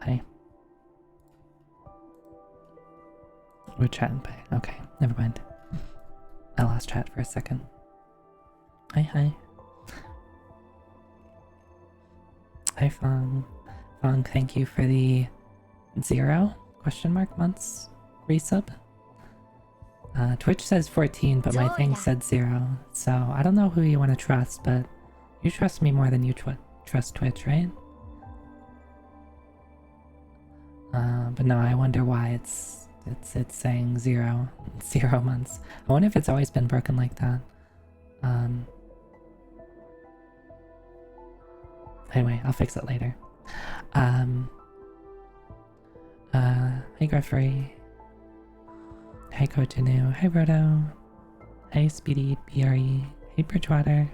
hi. We're chatting by. Okay, never mind. I lost chat for a second. Hi, hi. Hi, Fong. Fong, thank you for the 0 question mark months resub. Twitch says 14, but my thing said 0. So I don't know who you want to trust, but you trust me more than you trust Twitch, right? But no, I wonder why it's saying 0 months. I wonder if it's always been broken like that. Anyway, I'll fix it later. Hey Gregory. Hey Kojinu. Hey Roto. Hey Speedy BRE. Hey Bridgewater.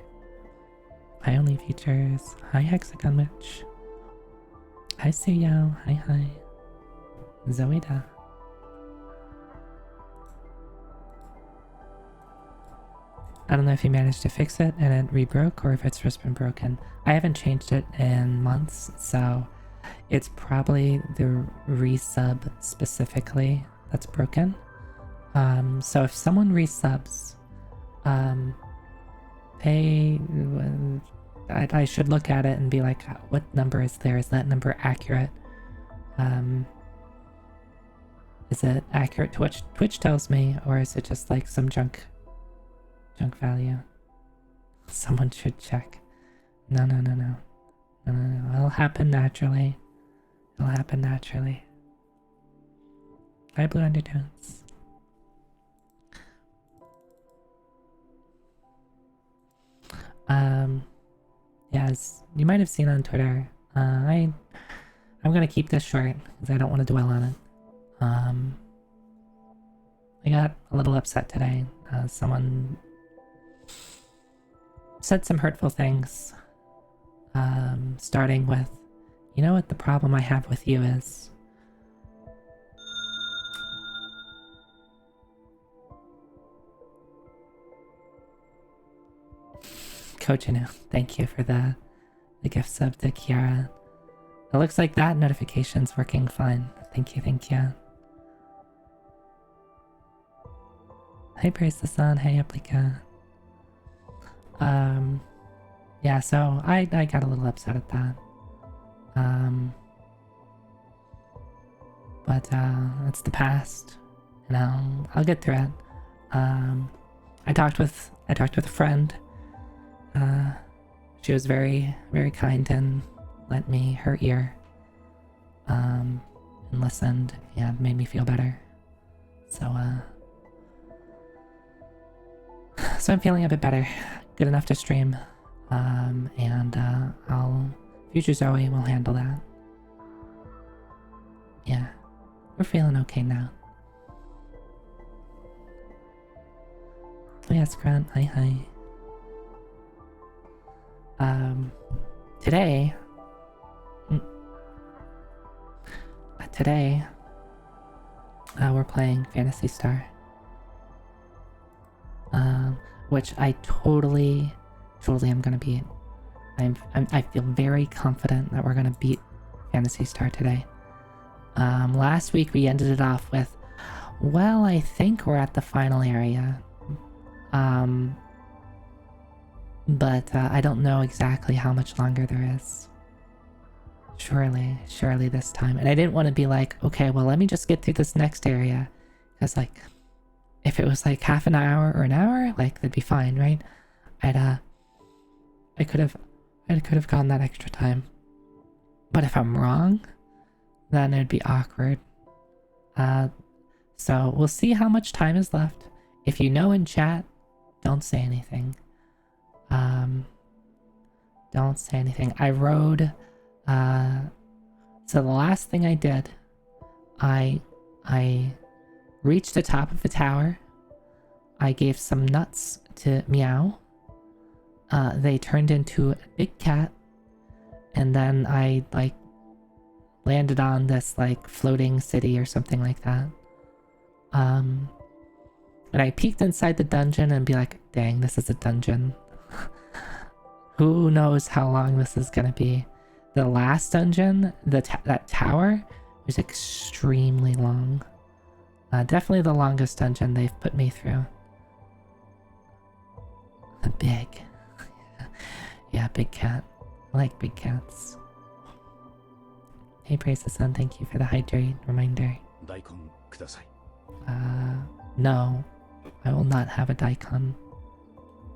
Hi Only Features. Hi Hexagon Witch. Hi Suyo. Hi. Zoida. I don't know if you managed to fix it and it rebroke or if it's just been broken. I haven't changed it in months, so it's probably the resub specifically that's broken. So if someone resubs, I should look at it and be like, what number is there? Is that number accurate? Is it accurate to what Twitch tells me, or is it just like some junk value? Someone should check. No. It'll happen naturally. Hi, Blue Undertones. As you might have seen on Twitter, I'm gonna keep this short because I don't want to dwell on it. I got a little upset today. Someone said some hurtful things. Starting with, you know what the problem I have with you is? Kojinu, thank you for the gift sub to Kiara. It looks like that notification's working fine. Thank you. Hey Praise the Sun, hey Aplika. Yeah, so I got a little upset at that. But it's the past. You know, I'll get through it. I talked with a friend. She was very, very kind and lent me her ear. And listened and made me feel better. So I'm feeling a bit better. Good enough to stream. And Future Zoe will handle that. Yeah, we're feeling okay now. Oh yes, Grant, hi. Today, we're playing Phantasy Star. Which I totally am gonna beat. I feel very confident that we're gonna beat Phantasy Star today. Last week we ended it off with, well, I think we're at the final area. But I don't know exactly how much longer there is. Surely this time. And I didn't want to be like, okay, well, let me just get through this next area. Because, like, if it was like half an hour or an hour, like, that'd be fine, right? I could have gone that extra time. But if I'm wrong, then it'd be awkward. So we'll see how much time is left. If you know in chat, don't say anything. Don't say anything. I rode, so the last thing I did, I reached the top of the tower. I gave some nuts to Meow. They turned into a big cat. And then I, like, landed on this, like, floating city or something like that. And I peeked inside the dungeon and be like, dang, this is a dungeon. Who knows how long this is gonna be. the last dungeon, that tower was extremely long. Definitely the longest dungeon they've put me through. Big. Yeah, big cat. I like big cats. Hey, Praise the Sun, thank you for the hydrate reminder. No. I will not have a daikon.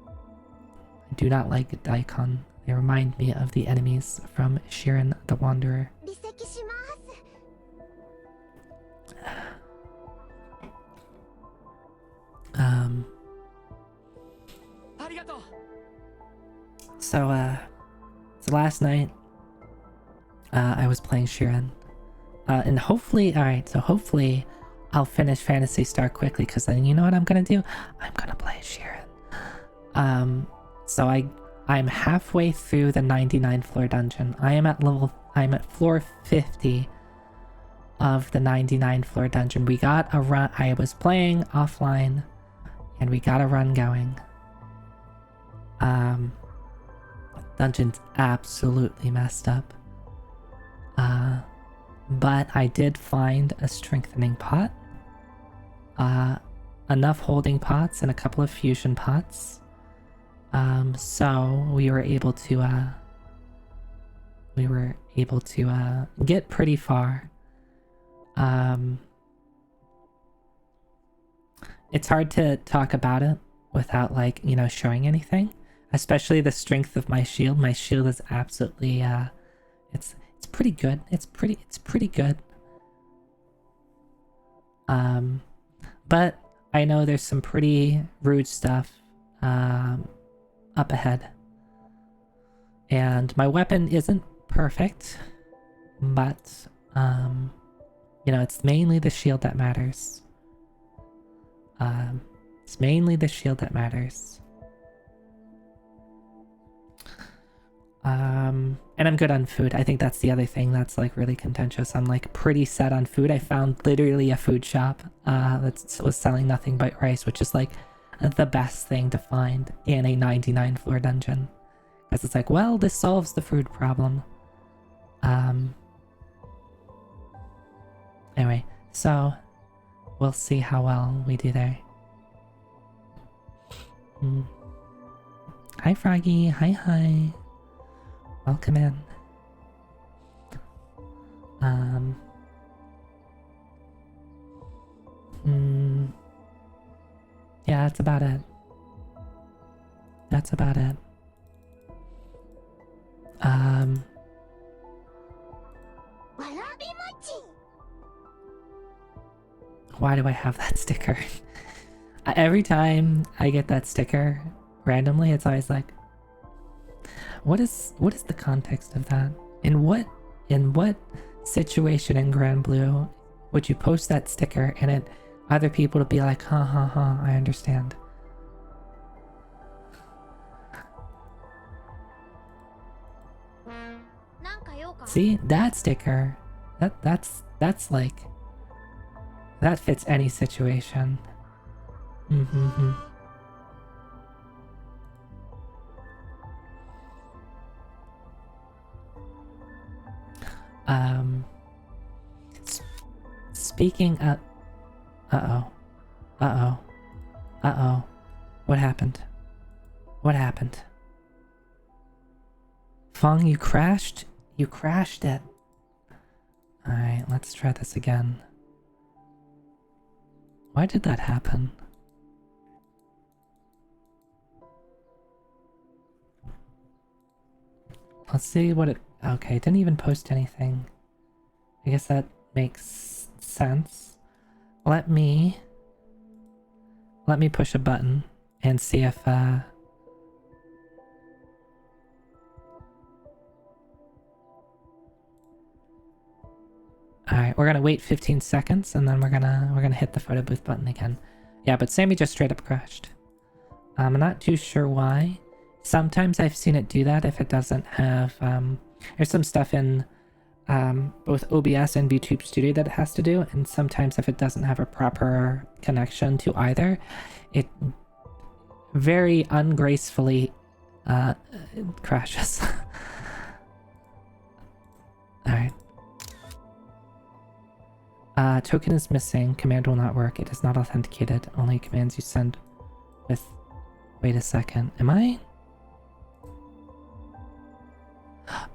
I do not like a daikon. They remind me of the enemies from Shiren the Wanderer. So last night, I was playing Shiren. And hopefully, hopefully I'll finish Phantasy Star quickly, because then you know what I'm gonna do? I'm gonna play Shiren. So I'm halfway through the 99 floor dungeon. I'm at floor 50 of the 99 floor dungeon. We got a run. I was playing offline and we got a run going. Dungeon's absolutely messed up. But I did find a strengthening pot. Enough holding pots and a couple of fusion pots. So we were able to get pretty far. It's hard to talk about it without, like, you know, showing anything, especially the strength of my shield. My shield is absolutely it's pretty good. It's pretty good. But I know there's some pretty rude stuff up ahead. And my weapon isn't perfect, but you know, it's mainly the shield that matters. It's mainly the shield that matters. And I'm good on food. I think that's the other thing that's like really contentious. I'm like pretty set on food. I found literally a food shop that was selling nothing but rice, which is like the best thing to find in a 99 floor dungeon. Because it's like, well, this solves the food problem. Anyway, so we'll see how well we do there. Hi, Froggy. Hi. Welcome in. Yeah, that's about it. Why do I have that sticker? Every time I get that sticker randomly, it's always like, what is the context of that? In what situation in Grand Blue would you post that sticker and it other people to be like, ha, I understand. See, that sticker, that's like, that fits any situation. Speaking of... Uh-oh. What happened? Fong, you crashed? You crashed it. Alright, let's try this again. Why did that happen? Let's see what it... Okay, it didn't even post anything. I guess that makes sense. Let me push a button and see if Alright, we're gonna wait 15 seconds and then we're gonna hit the photo booth button again. Yeah, but Sammy just straight up crashed. I'm not too sure why. Sometimes I've seen it do that if it doesn't have there's some stuff in both OBS and VTube Studio that it has to do, and sometimes if it doesn't have a proper connection to either, it very ungracefully crashes. Token is missing. Command will not work. It is not authenticated. Only commands you send with... Wait a second. Am I?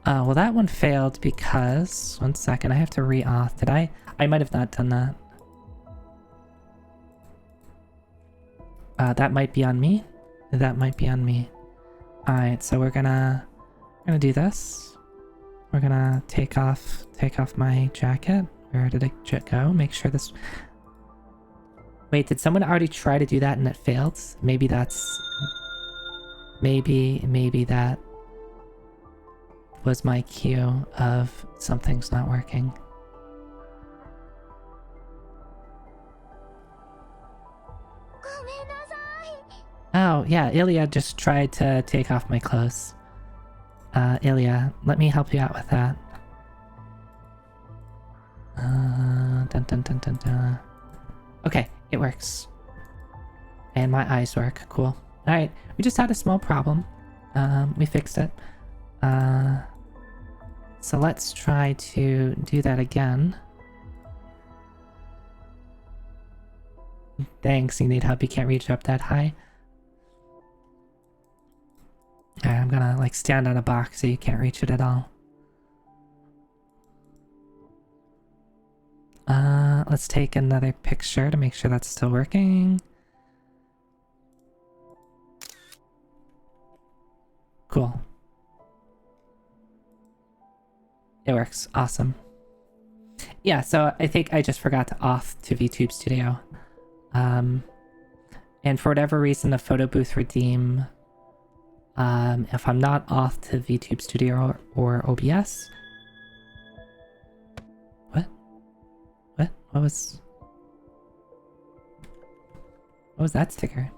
Well, that one failed because... One second. I have to re-auth. Did I? I might have not done that. That might be on me. That might be on me. Alright, so we're gonna do this. We're gonna take off my jacket. Where did it go? Make sure this... Wait, did someone already try to do that and it failed? Maybe that's... Maybe that was my cue of something's not working. Oh, yeah, Ilya just tried to take off my clothes. Ilya, let me help you out with that. Dun dun dun dun dun. Okay, it works. And my eyes work, cool. Alright, we just had a small problem. We fixed it. So let's try to do that again. Thanks, you need help, you can't reach up that high. Alright, I'm gonna like stand on a box so you can't reach it at all. Let's take another picture to make sure that's still working. Cool. It works. Awesome. Yeah, so I think I just forgot to auth to VTube Studio. And for whatever reason, the photo booth redeem, if I'm not auth to VTube Studio or OBS... What? What was that sticker?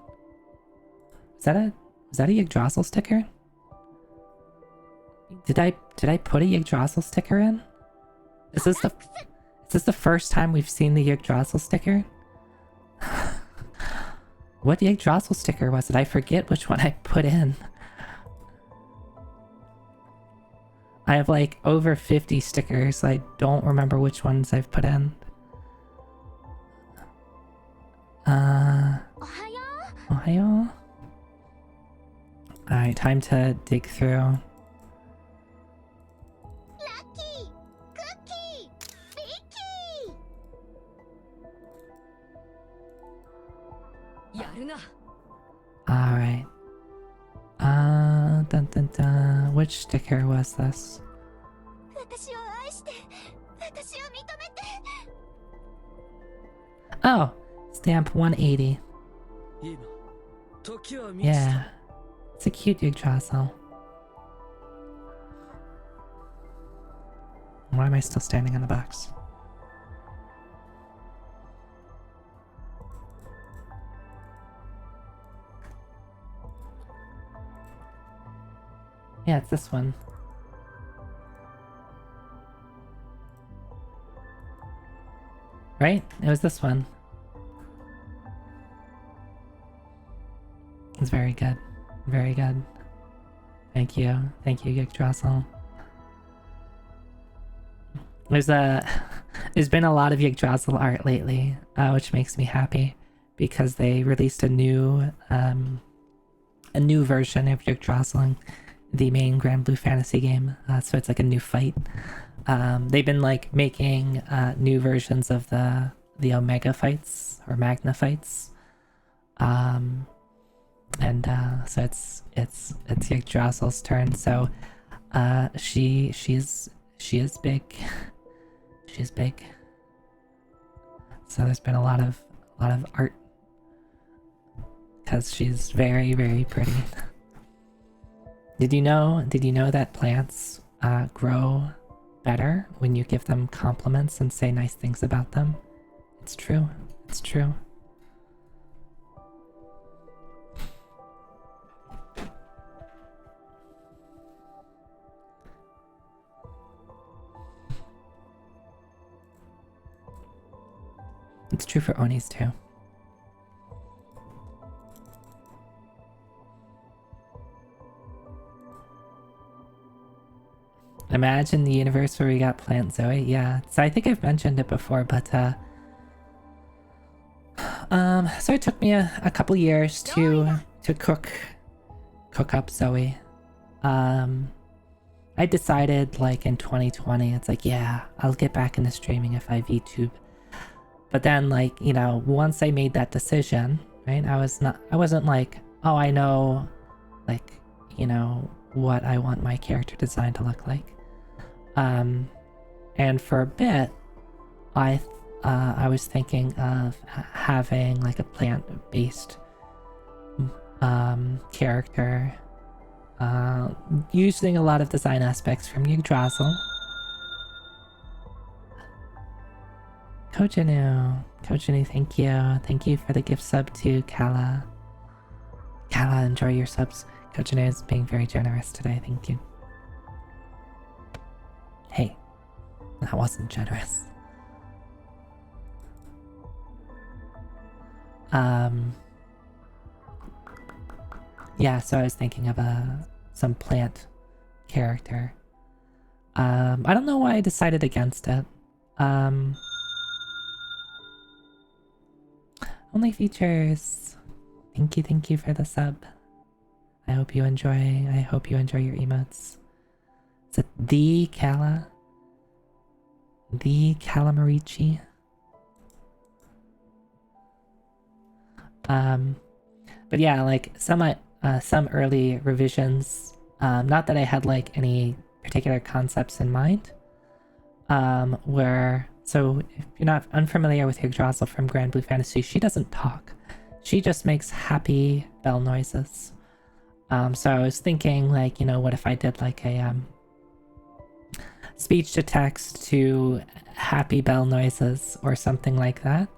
Was that a Yggdrasil sticker? Did I put a Yggdrasil sticker in? Is this the first time we've seen the Yggdrasil sticker? What Yggdrasil sticker was it? I forget which one I put in. I have like over 50 stickers. I don't remember which ones I've put in. Ohayo? Alright, time to dig through. Alright. Dun dun dun. Which sticker was this? Oh, stamp 180. Yeah, it's a cute Yggdrasil. Why am I still standing on the box? Yeah, it's this one. Right? It was this one. It's very good. Very good. Thank you. Thank you, Yggdrasil. There's been a lot of Yggdrasil art lately, which makes me happy because they released a new version of Yggdrasil in the main Grand Blue Fantasy game. So it's like a new fight. They've been like making new versions of the Omega fights or Magna fights. So it's Yggdrasil's turn. So she is big. She's big. So there's been a lot of art because she's very, very pretty. Did you know that plants grow better when you give them compliments and say nice things about them? It's true. It's true. It's true for Onis too. Imagine the universe where we got Plant Zoe. Yeah, so I think I've mentioned it before, but So it took me a couple years to cook up Zoe. I decided like in 2020, it's like, yeah, I'll get back into streaming if I VTube. But then, like, you know, once I made that decision, right, I wasn't like, oh, I know, like, you know, what I want my character design to look like. And for a bit, I was thinking of having like a plant-based character, using a lot of design aspects from Yggdrasil. Kojinu, thank you for the gift sub to Kala. Kala, enjoy your subs. Kojinu is being very generous today, thank you. Hey, that wasn't generous. Yeah, so I was thinking of some plant character. I don't know why I decided against it. Only features. Thank you for the sub. I hope you enjoy your emotes. Is it the Kala? The Calamarici? But yeah, like some early revisions, not that I had like any particular concepts in mind, so if you're not unfamiliar with Yggdrasil from Grand Blue Fantasy, she doesn't talk. She just makes happy bell noises. So I was thinking, like, you know, what if I did like a speech to text to happy bell noises or something like that,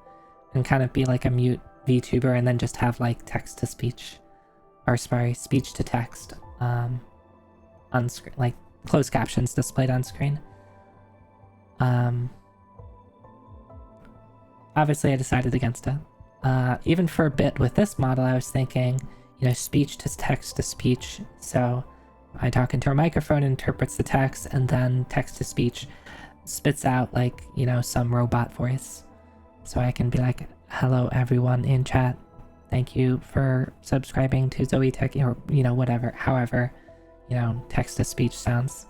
and kind of be like a mute VTuber, and then just have like text to speech, or sorry, speech to text on screen, like closed captions displayed on screen. Obviously I decided against it. Even for a bit with this model, I was thinking, you know, speech to text to speech. So I talk into a microphone, interprets the text, and then text to speech spits out like, you know, some robot voice. So I can be like, hello everyone in chat. Thank you for subscribing to Zoe Tech, or, you know, whatever, however, you know, text to speech sounds.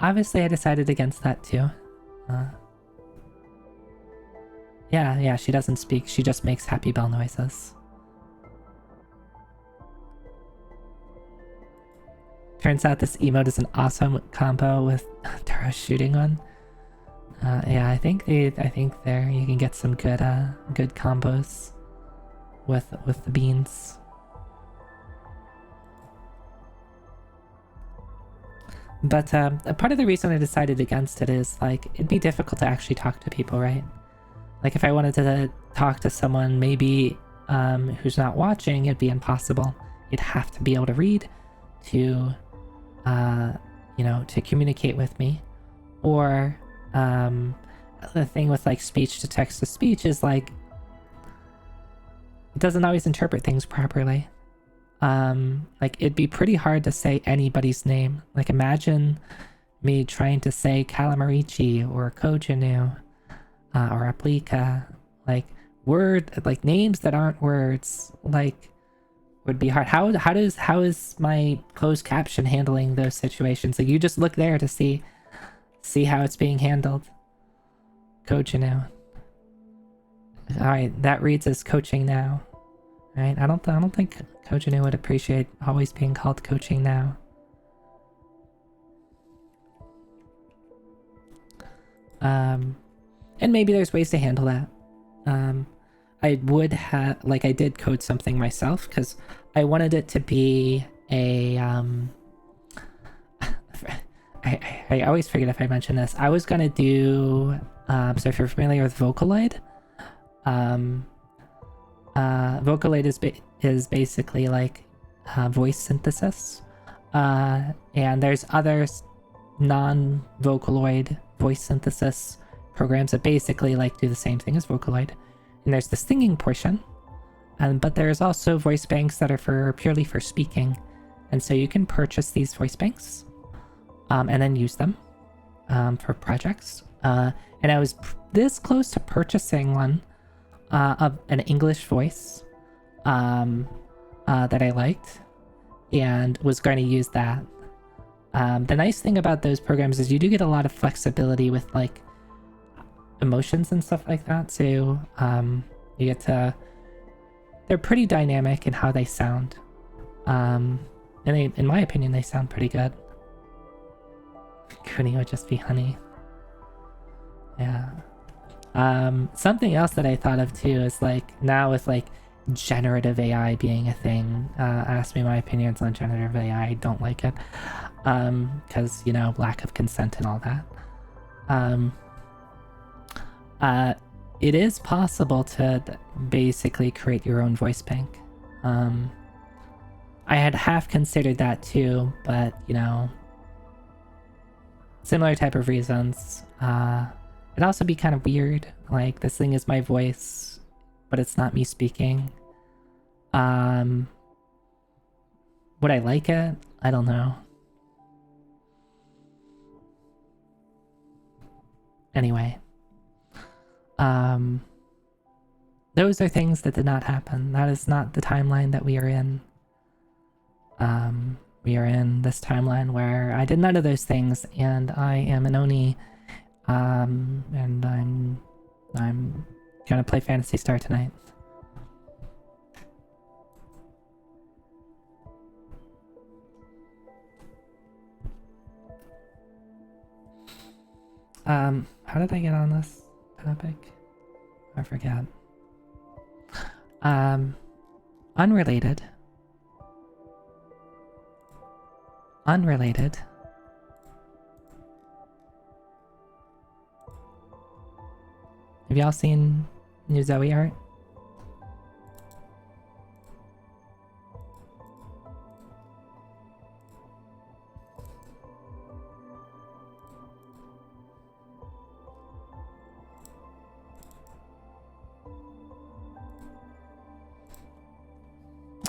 Obviously I decided against that too. Yeah, she doesn't speak, she just makes happy bell noises. Turns out this emote is an awesome combo with Taro's shooting one. Yeah, I think there you can get some good combos with the beans. But a part of the reason I decided against it is, like, it'd be difficult to actually talk to people, right? Like, if I wanted to talk to someone maybe who's not watching, it'd be impossible. You'd have to be able to read to, you know, to communicate with me. Or the thing with like speech to text to speech is like, it doesn't always interpret things properly. Like, it'd be pretty hard to say anybody's name. Like, imagine me trying to say Calamarici or Kojinu or Aplika, like names that aren't words, like, would be hard. How is my closed caption handling those situations? Like, you just look there to see how it's being handled. Kojinu. Alright, that reads as coaching now. Right? I don't think Kojinu would appreciate always being called coaching now. And maybe there's ways to handle that. I would have, like, I did code something myself because I wanted it to be a I always forget if I mention this. I was gonna do so if you're familiar with Vocaloid, Vocaloid is basically like voice synthesis, and there's other non-Vocaloid voice synthesis programs that basically like do the same thing as Vocaloid. And there's the singing portion, but there's also voice banks that are purely for speaking, and so you can purchase these voice banks and then use them for projects. And I was this close to purchasing one of an English voice that I liked and was going to use that. The nice thing about those programs is you do get a lot of flexibility with like emotions and stuff like that. So you get to, they're pretty dynamic in how they sound. And they, in my opinion, they sound pretty good. Cooney would just be honey. Yeah. Something else that I thought of too is like now with like generative AI being a thing. Ask me my opinions on generative AI. I don't like it. Because, you know, lack of consent and all that. It is possible to basically create your own voice bank. I had half considered that too, but, you know, similar type of reasons. It'd also be kind of weird. Like, this thing is my voice, but it's not me speaking. Would I like it? I don't know. Anyway. Those are things that did not happen. That is not the timeline that we are in. We are in this timeline where I did none of those things, and I am an Oni, and I'm gonna play Phantasy Star tonight. How did I get on this topic? I forget. Unrelated. Unrelated. Have y'all seen new Zoe art?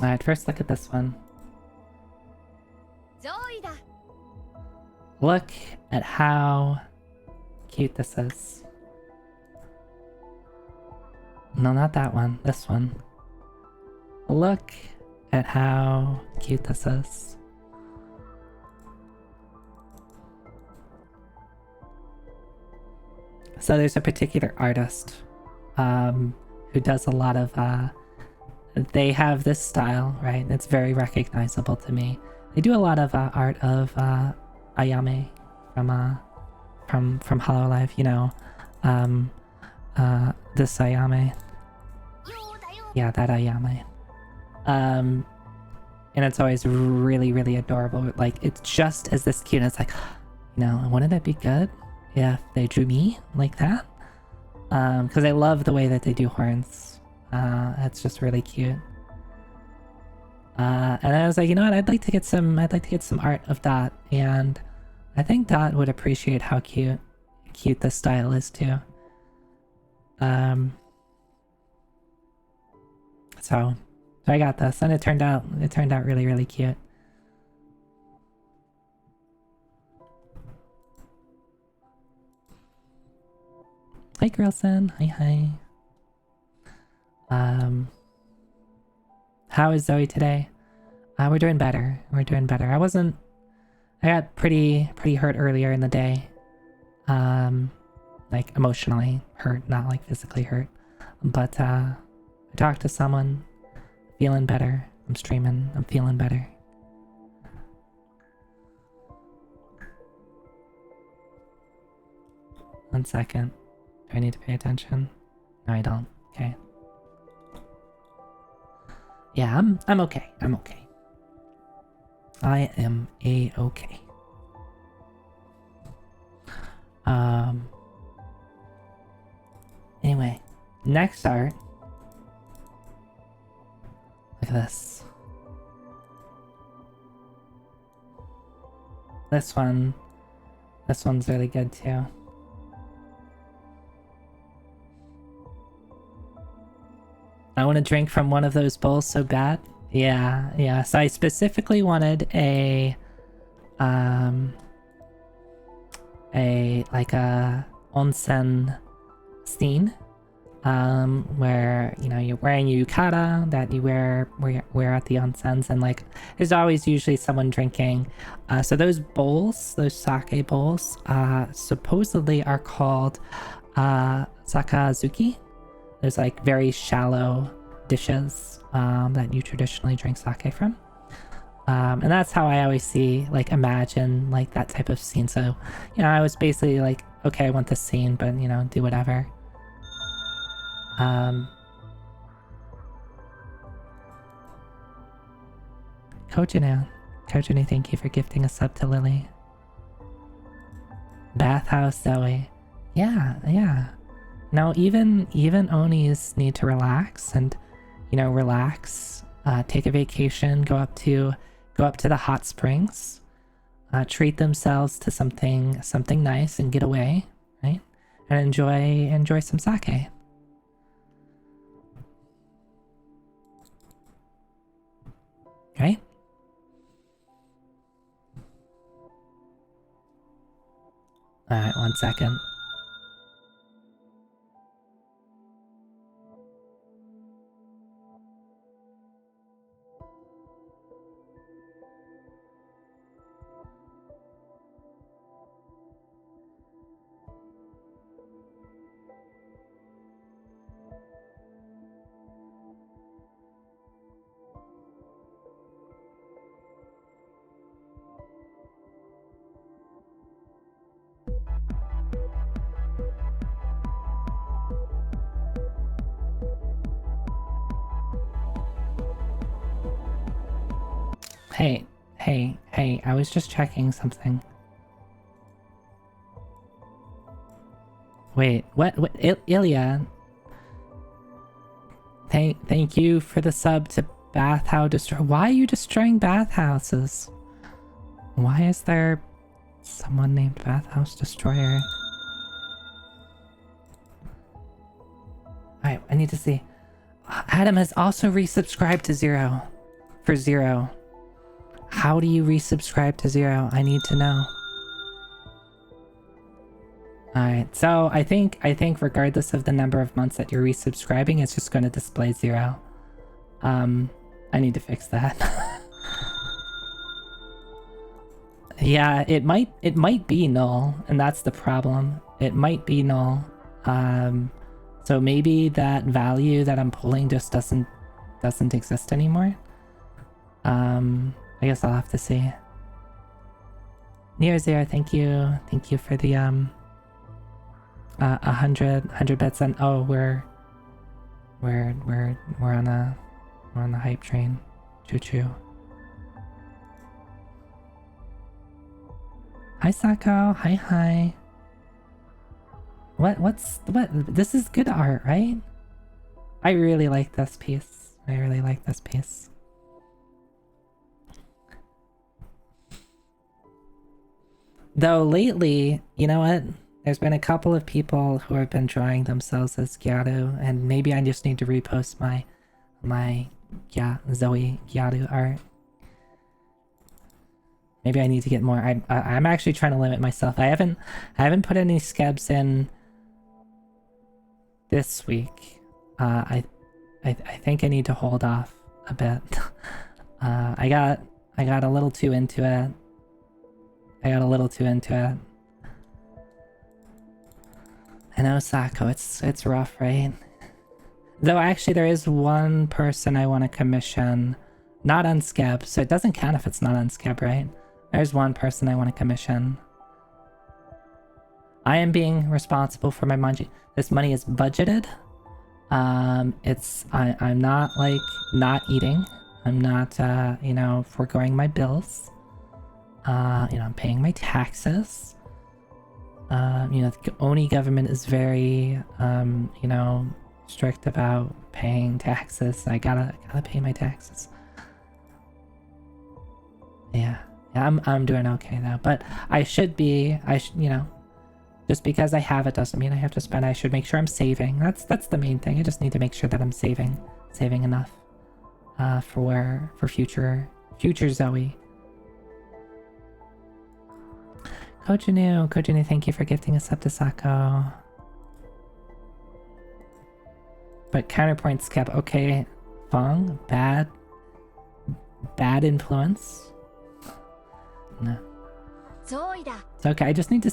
Alright, first look at this one. Look at how cute this is. No, not that one. This one. Look at how cute this is. So there's a particular artist who does a lot of they have this style, right? It's very recognizable to me. They do a lot of art of Ayame from Hololive, you know. This Ayame. Yeah, that Ayame. And it's always really, really adorable. Like, it's just as this cute. It's like, you know, wouldn't it be good if they drew me like that? Because I love the way that they do horns. It's just really cute. And I was like, you know what? I'd like to get some art of Dot, and I think Dot would appreciate how cute this style is too. So I got this, and it turned out really, really cute. Hi, Girlson. Hi. How is Zoe today? We're doing better. I got pretty hurt earlier in the day. Like emotionally hurt, not like physically hurt. But I talked to someone, feeling better. I'm streaming, I'm feeling better. One second. Do I need to pay attention? No, I don't. Okay. Yeah, I'm okay. I'm okay. I am a-okay. Anyway, next art. Look at this. This one's really good too. I want to drink from one of those bowls so bad. Yeah. So I specifically wanted a onsen scene. where, you know, you're wearing your yukata that you wear at the onsens, and like there's always usually someone drinking. So those bowls, those sake bowls, supposedly are called sakazuki. There's like very shallow dishes that you traditionally drink sake from. And that's how I always imagine like that type of scene. So, you know, I was basically like, okay, I want this scene, but, you know, do whatever. Kojinu, thank you for gifting a sub to Lily. Bathhouse Zoe. Yeah. No, even Onis need to relax and, you know, relax. Take a vacation, go up to the hot springs, treat themselves to something nice and get away, right? And enjoy some sake. Right? Alright, 1 second. Hey, I was just checking something. Wait, what? Ilya? Thank you for the sub to Bathhouse Destroy. Why are you destroying bathhouses? Why is there someone named Bathhouse Destroyer? Alright, I need to see. Adam has also resubscribed to Zero. For Zero. How do you resubscribe to Zero? I need to know. Alright, so I think regardless of the number of months that you're resubscribing, it's just going to display 0. I need to fix that. Yeah, it might be null, and that's the problem. It might be null. So maybe that value that I'm pulling just doesn't exist anymore. I guess I'll have to see. Near Zero, thank you for the 100 bits, and oh, we're on the hype train. Choo choo. Hi Sako, hi. What this is good art, right? I really like this piece. Though lately, you know what? There's been a couple of people who have been drawing themselves as Gyaru, and maybe I just need to repost my Zoe Gyaru art. Maybe I need to get more. I'm actually trying to limit myself. I haven't put any skebs in this week. I think I need to hold off a bit. I got a little too into it. I know, Sako, it's rough, right? Though actually there is one person I want to commission, not on Skeb, so it doesn't count if it's not on Skeb, right? There's one person I want to commission. I am being responsible for my money. This money is budgeted. I'm not like not eating. I'm not you know, foregoing my bills. You know, I'm paying my taxes. You know, the Oni government is very you know, strict about paying taxes. I gotta pay my taxes. Yeah, I'm doing okay now, but I should be. You know, just because I have it doesn't mean I have to spend. I should make sure I'm saving. That's the main thing. I just need to make sure that I'm saving enough for future Zoe. Kojinu, thank you for gifting us up to Sako. But counterpoint skip. Okay, Fong, bad influence. No. It's okay. I just need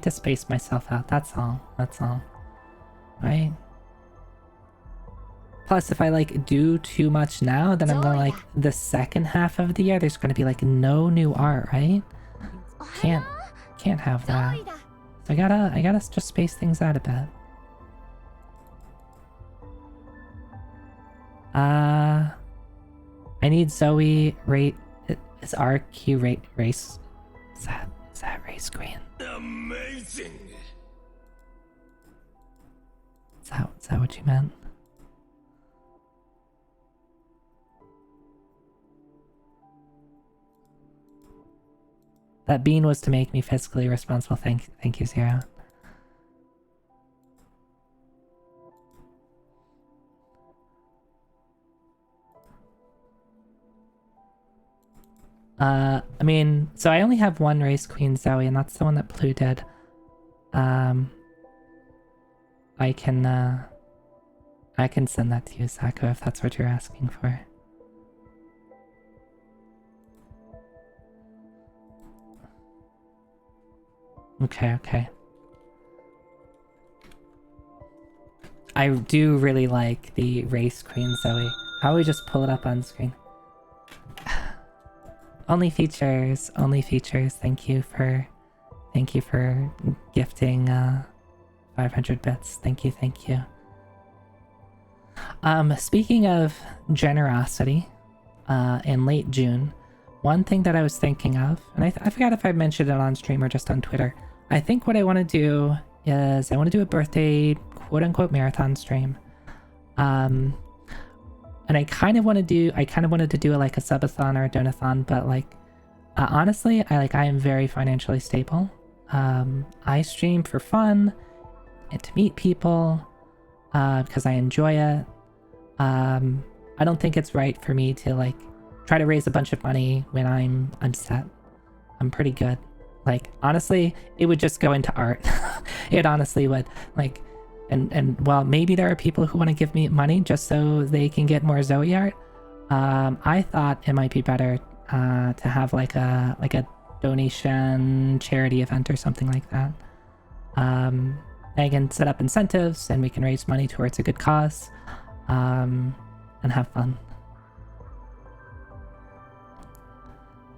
to space myself out. That's all. That's all. Right? Plus, if I like do too much now, then I'm gonna like the second half of the year. There's gonna be like no new art, right? Can't have that. So I gotta just space things out a bit. I need Zoe rate. Is RQ rate race? Is that race queen? Amazing. Is that what you meant? That bean was to make me fiscally responsible. Thank you, Zero. I mean, so I only have one race queen, Zoe, and that's the one that Blue did. I can send that to you, Sako, if that's what you're asking for. Okay. I do really like the race queen, Zoe. How about we just pull it up on screen? Only features. Thank you for gifting 500 bits. Thank you. Speaking of generosity, in late June, one thing that I was thinking of, and I forgot if I mentioned it on stream or just on Twitter. I think what I want to do is I want to do a birthday quote-unquote marathon stream. And I kind of wanted to do like a subathon or a donathon, but like honestly, I am very financially stable. I stream for fun and to meet people because I enjoy it. I don't think it's right for me to like try to raise a bunch of money when I'm set. I'm pretty good. Like honestly, it would just go into art. It honestly would. Like and while maybe there are people who want to give me money just so they can get more Zoe art, I thought it might be better to have like a donation charity event or something like that. I can set up incentives and we can raise money towards a good cause, and have fun.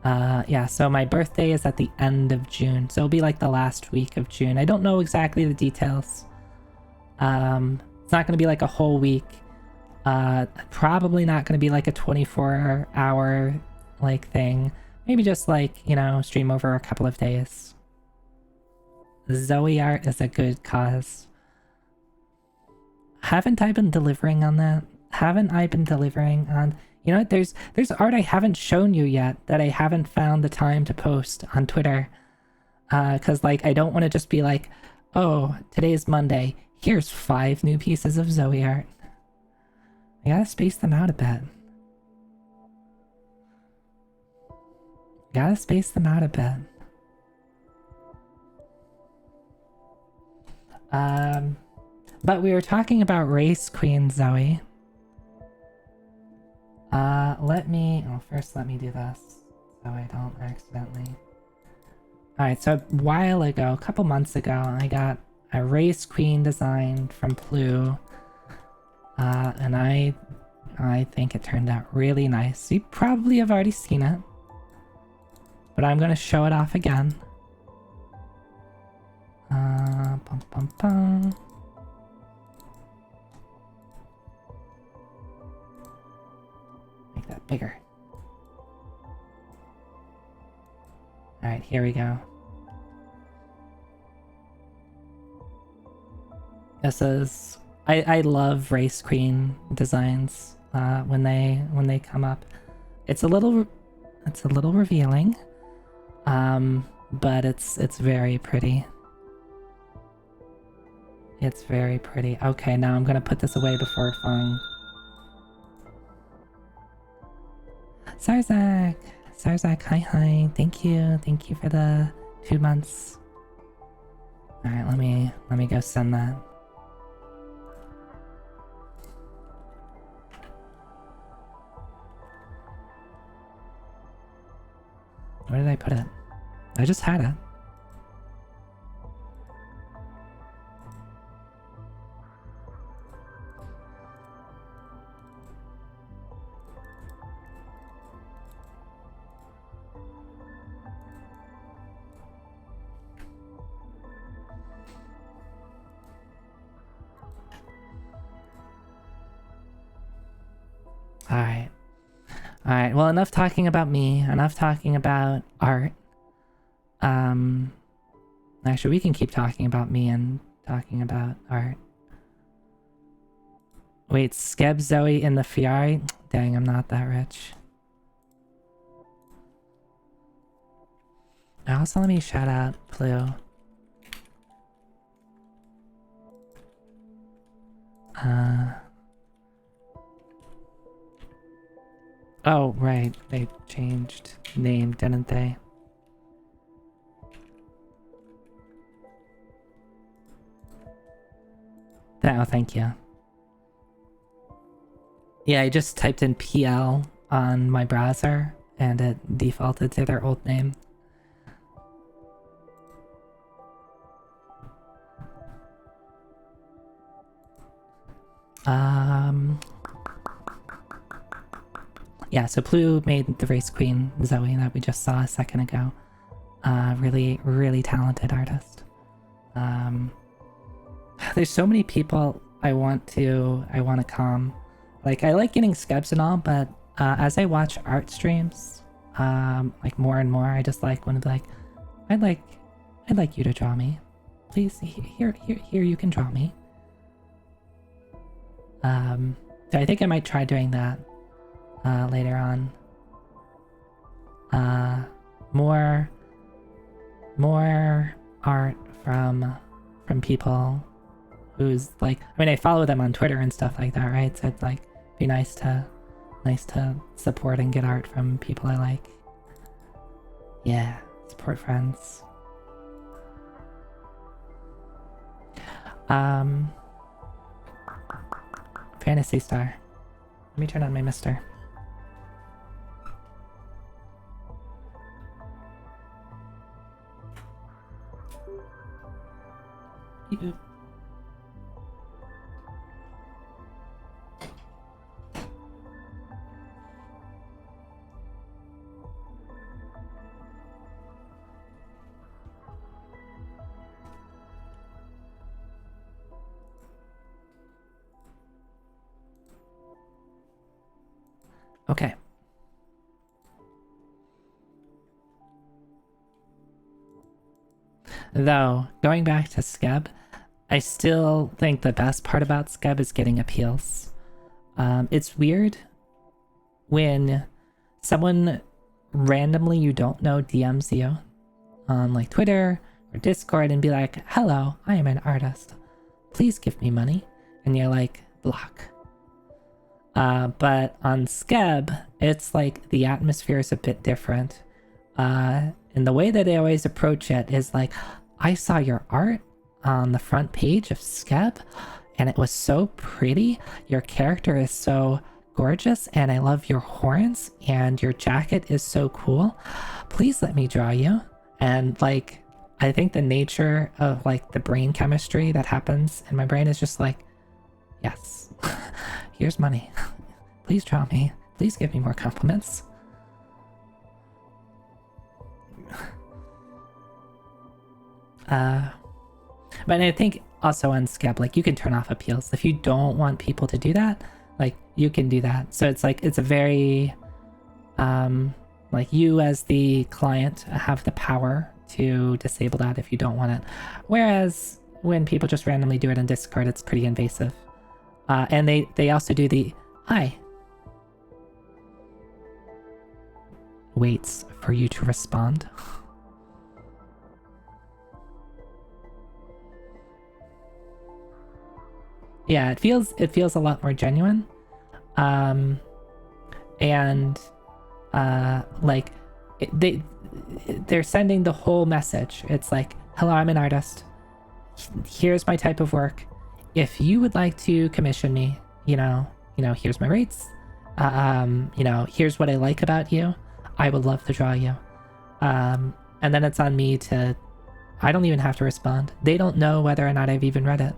Yeah, so my birthday is at the end of June, so it'll be like the last week of June. I don't know exactly the details. It's not going to be like a whole week. Probably not going to be like a 24-hour like thing. Maybe just like, you know, stream over a couple of days. Zoe art is a good cause. Haven't I been delivering on that? Haven't I been delivering on... You know what, there's art I haven't shown you yet that I haven't found the time to post on Twitter. Because, like, I don't want to just be like, oh, today's Monday, here's 5 new pieces of Zoe art. I gotta space them out a bit. But we were talking about Race Queen, Zoe. First let me do this so I don't accidentally. Alright, so a while ago, a couple months ago, I got a Race Queen design from Plu. And I think it turned out really nice. You probably have already seen it, but I'm gonna show it off again. Make that bigger. Alright, here we go. This is... I love Race Queen designs when they come up. It's a little revealing, but it's very pretty. It's very pretty. Okay, now I'm gonna put this away before Fung. Sarzak, hi. Thank you for the 2 months. All right, let me go send that. put it? I just had it. Alright. Alright, well, enough talking about me. Enough talking about art. Actually, we can keep talking about me and talking about art. Wait, Skeb Zoe in the Fiari? Dang, I'm not that rich. Also, let me shout out Blue. Oh, right. They changed name, didn't they? Oh, thank you. Yeah, I just typed in PL on my browser and it defaulted to their old name. Yeah, so Blue made the Race Queen Zoe that we just saw a second ago. Really, really talented artist. There's so many people I want to calm. Like, I like getting skebs and all, but as I watch art streams, like more and more, I just like want to be like, I'd like you to draw me. Please, here you can draw me. So I think I might try doing that later on. More art from people who's like, I mean, I follow them on Twitter and stuff like that, right? So it's like be nice to support and get art from people I like. Yeah, support friends. Phantasy Star. Let me turn on my mister. Okay. Though, going back to Skeb, I still think the best part about Skeb is getting appeals. It's weird when someone randomly you don't know DMs you on like Twitter or Discord and be like, hello, I am an artist. Please give me money. And you're like, block. But on Skeb, it's like the atmosphere is a bit different. And the way that they always approach it is like, I saw your art on the front page of Skeb, and it was so pretty. Your character is so gorgeous, and I love your horns, and your jacket is so cool. Please let me draw you. And like, I think the nature of like the brain chemistry that happens in my brain is just like, yes, here's money. Please draw me. Please give me more compliments. But I think also on Skeb, like you can turn off appeals. If you don't want people to do that, like you can do that. So it's like, it's a very, like you as the client have the power to disable that if you don't want it. Whereas when people just randomly do it in Discord, it's pretty invasive. And they also do the, hi. Waits for you to respond. Yeah, it feels a lot more genuine. Like they're sending the whole message. It's like, hello, I'm an artist. Here's my type of work. If you would like to commission me, you know, here's my rates. Here's what I like about you. I would love to draw you. And then it's on me to, I don't even have to respond. They don't know whether or not I've even read it.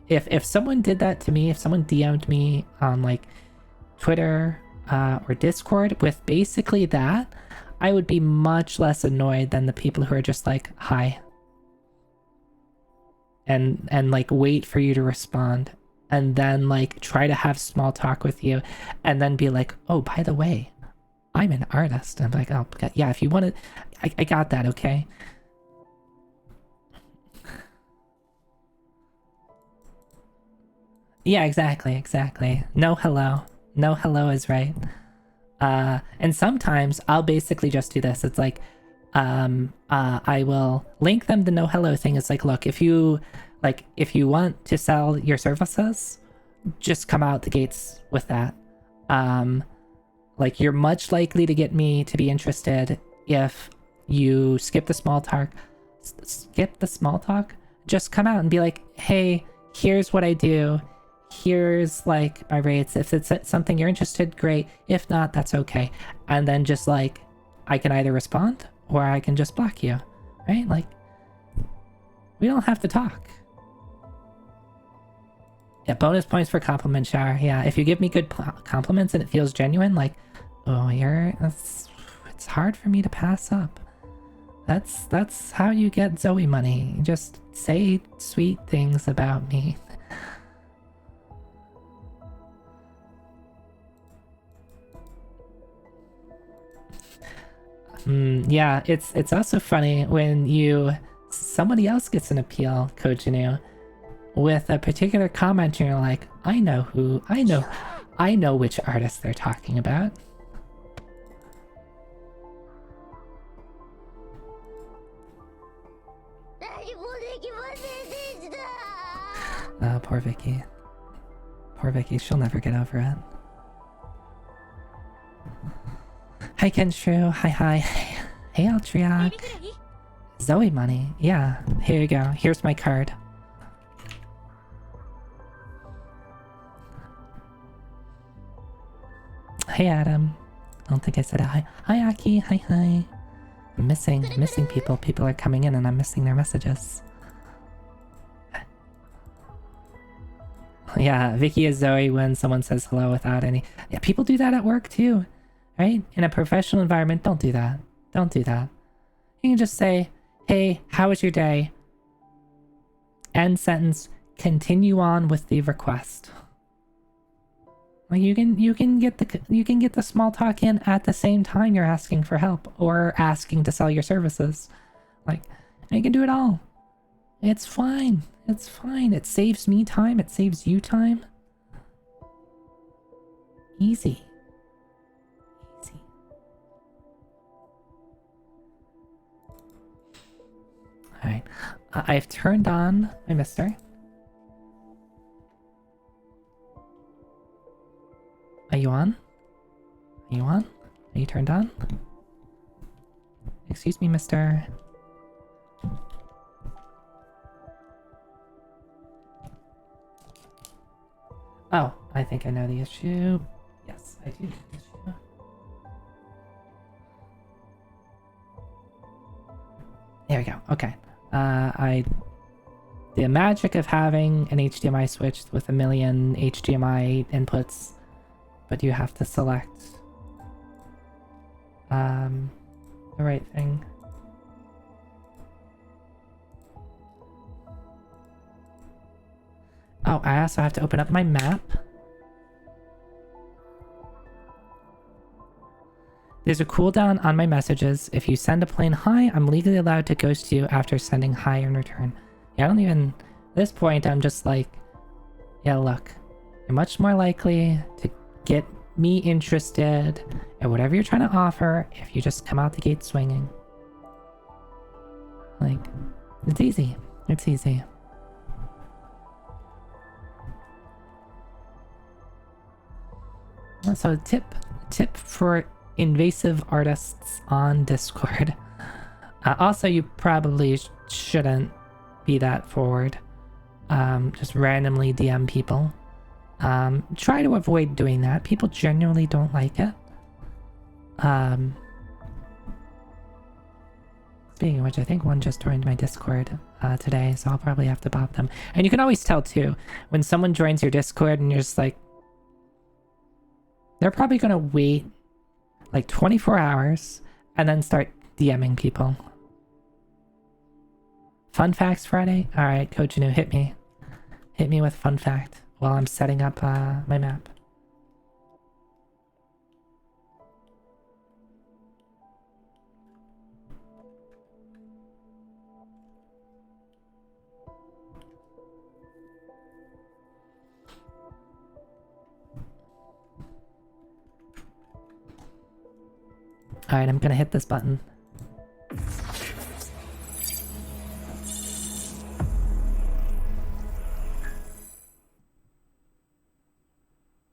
If someone did that to me, if someone DM'd me on like Twitter or Discord with basically that, I would be much less annoyed than the people who are just like, hi. And like wait for you to respond and then like try to have small talk with you and then be like, oh, by the way, I'm an artist. And I'm like, oh, yeah, if you want to, I got that, okay? Yeah, exactly. No hello. No hello is right. And sometimes I'll basically just do this. It's like, I will link them the no hello thing. It's like, look, if you want to sell your services, just come out the gates with that. Like, you're much likely to get me to be interested if you skip the small talk. Just come out and be like, hey, here's what I do. Here's like my rates. If it's something you're interested, great. If not, that's okay. And then just like, I can either respond or I can just block you, right? Like, we don't have to talk. Yeah, bonus points for compliment shower. Yeah, if you give me good compliments and it feels genuine, like, oh, it's hard for me to pass up. That's how you get Zoe money. You just say sweet things about me. Yeah, it's also funny when somebody else gets an appeal, Kojinu, with a particular comment and you're like, I know which artist they're talking about. Poor Vicky. Poor Vicky, she'll never get over it. Hi Kenshru, hi. Hey Altriak. Zoe money, yeah. Here you go, here's my card. Hey Adam. I don't think I said hi. Hi Aki, hi. I'm missing people. People are coming in and I'm missing their messages. Yeah, Vicky is Zoe when someone says hello without any... Yeah, people do that at work too, right? In a professional environment, don't do that. Don't do that. You can just say, hey, how was your day? End sentence, continue on with the request. Like you can get the small talk in at the same time you're asking for help or asking to sell your services. Like, you can do it all. It's fine. It's fine. It saves me time. It saves you time. Easy. Alright. I've turned on my mister. Are you on? Are you on? Are you turned on? Excuse me, mister. Oh, I think I know the issue. Yes, I do know the issue. There we go. Okay. The magic of having an HDMI switch with a million HDMI inputs, but you have to select the right thing. Oh, I also have to open up my map. There's a cooldown on my messages. If you send a plain hi, I'm legally allowed to ghost you after sending hi in return. Yeah, I don't even... At this point, I'm just like... Yeah, look. You're much more likely to get me interested in whatever you're trying to offer if you just come out the gate swinging. Like, it's easy. It's easy. So tip for invasive artists on Discord. Also, you probably shouldn't be that forward. Just randomly DM people. Try to avoid doing that. People genuinely don't like it. Um, Speaking of which, I think one just joined my Discord today, so I'll probably have to bot them. And you can always tell too, when someone joins your Discord and you're just like, they're probably gonna wait like 24 hours and then start DMing people. Fun facts Friday? Alright, Coach Anu, hit me. Hit me with fun fact while I'm setting up my map. Alright, I'm gonna hit this button.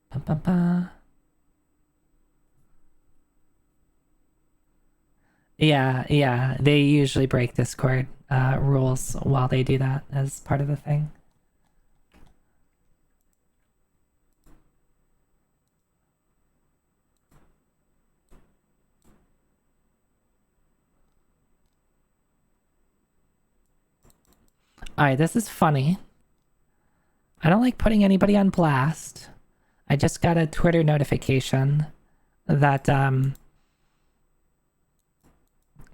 Ba -ba -ba. Yeah, they usually break Discord rules while they do that as part of the thing. Alright, this is funny. I don't like putting anybody on blast. I just got a Twitter notification that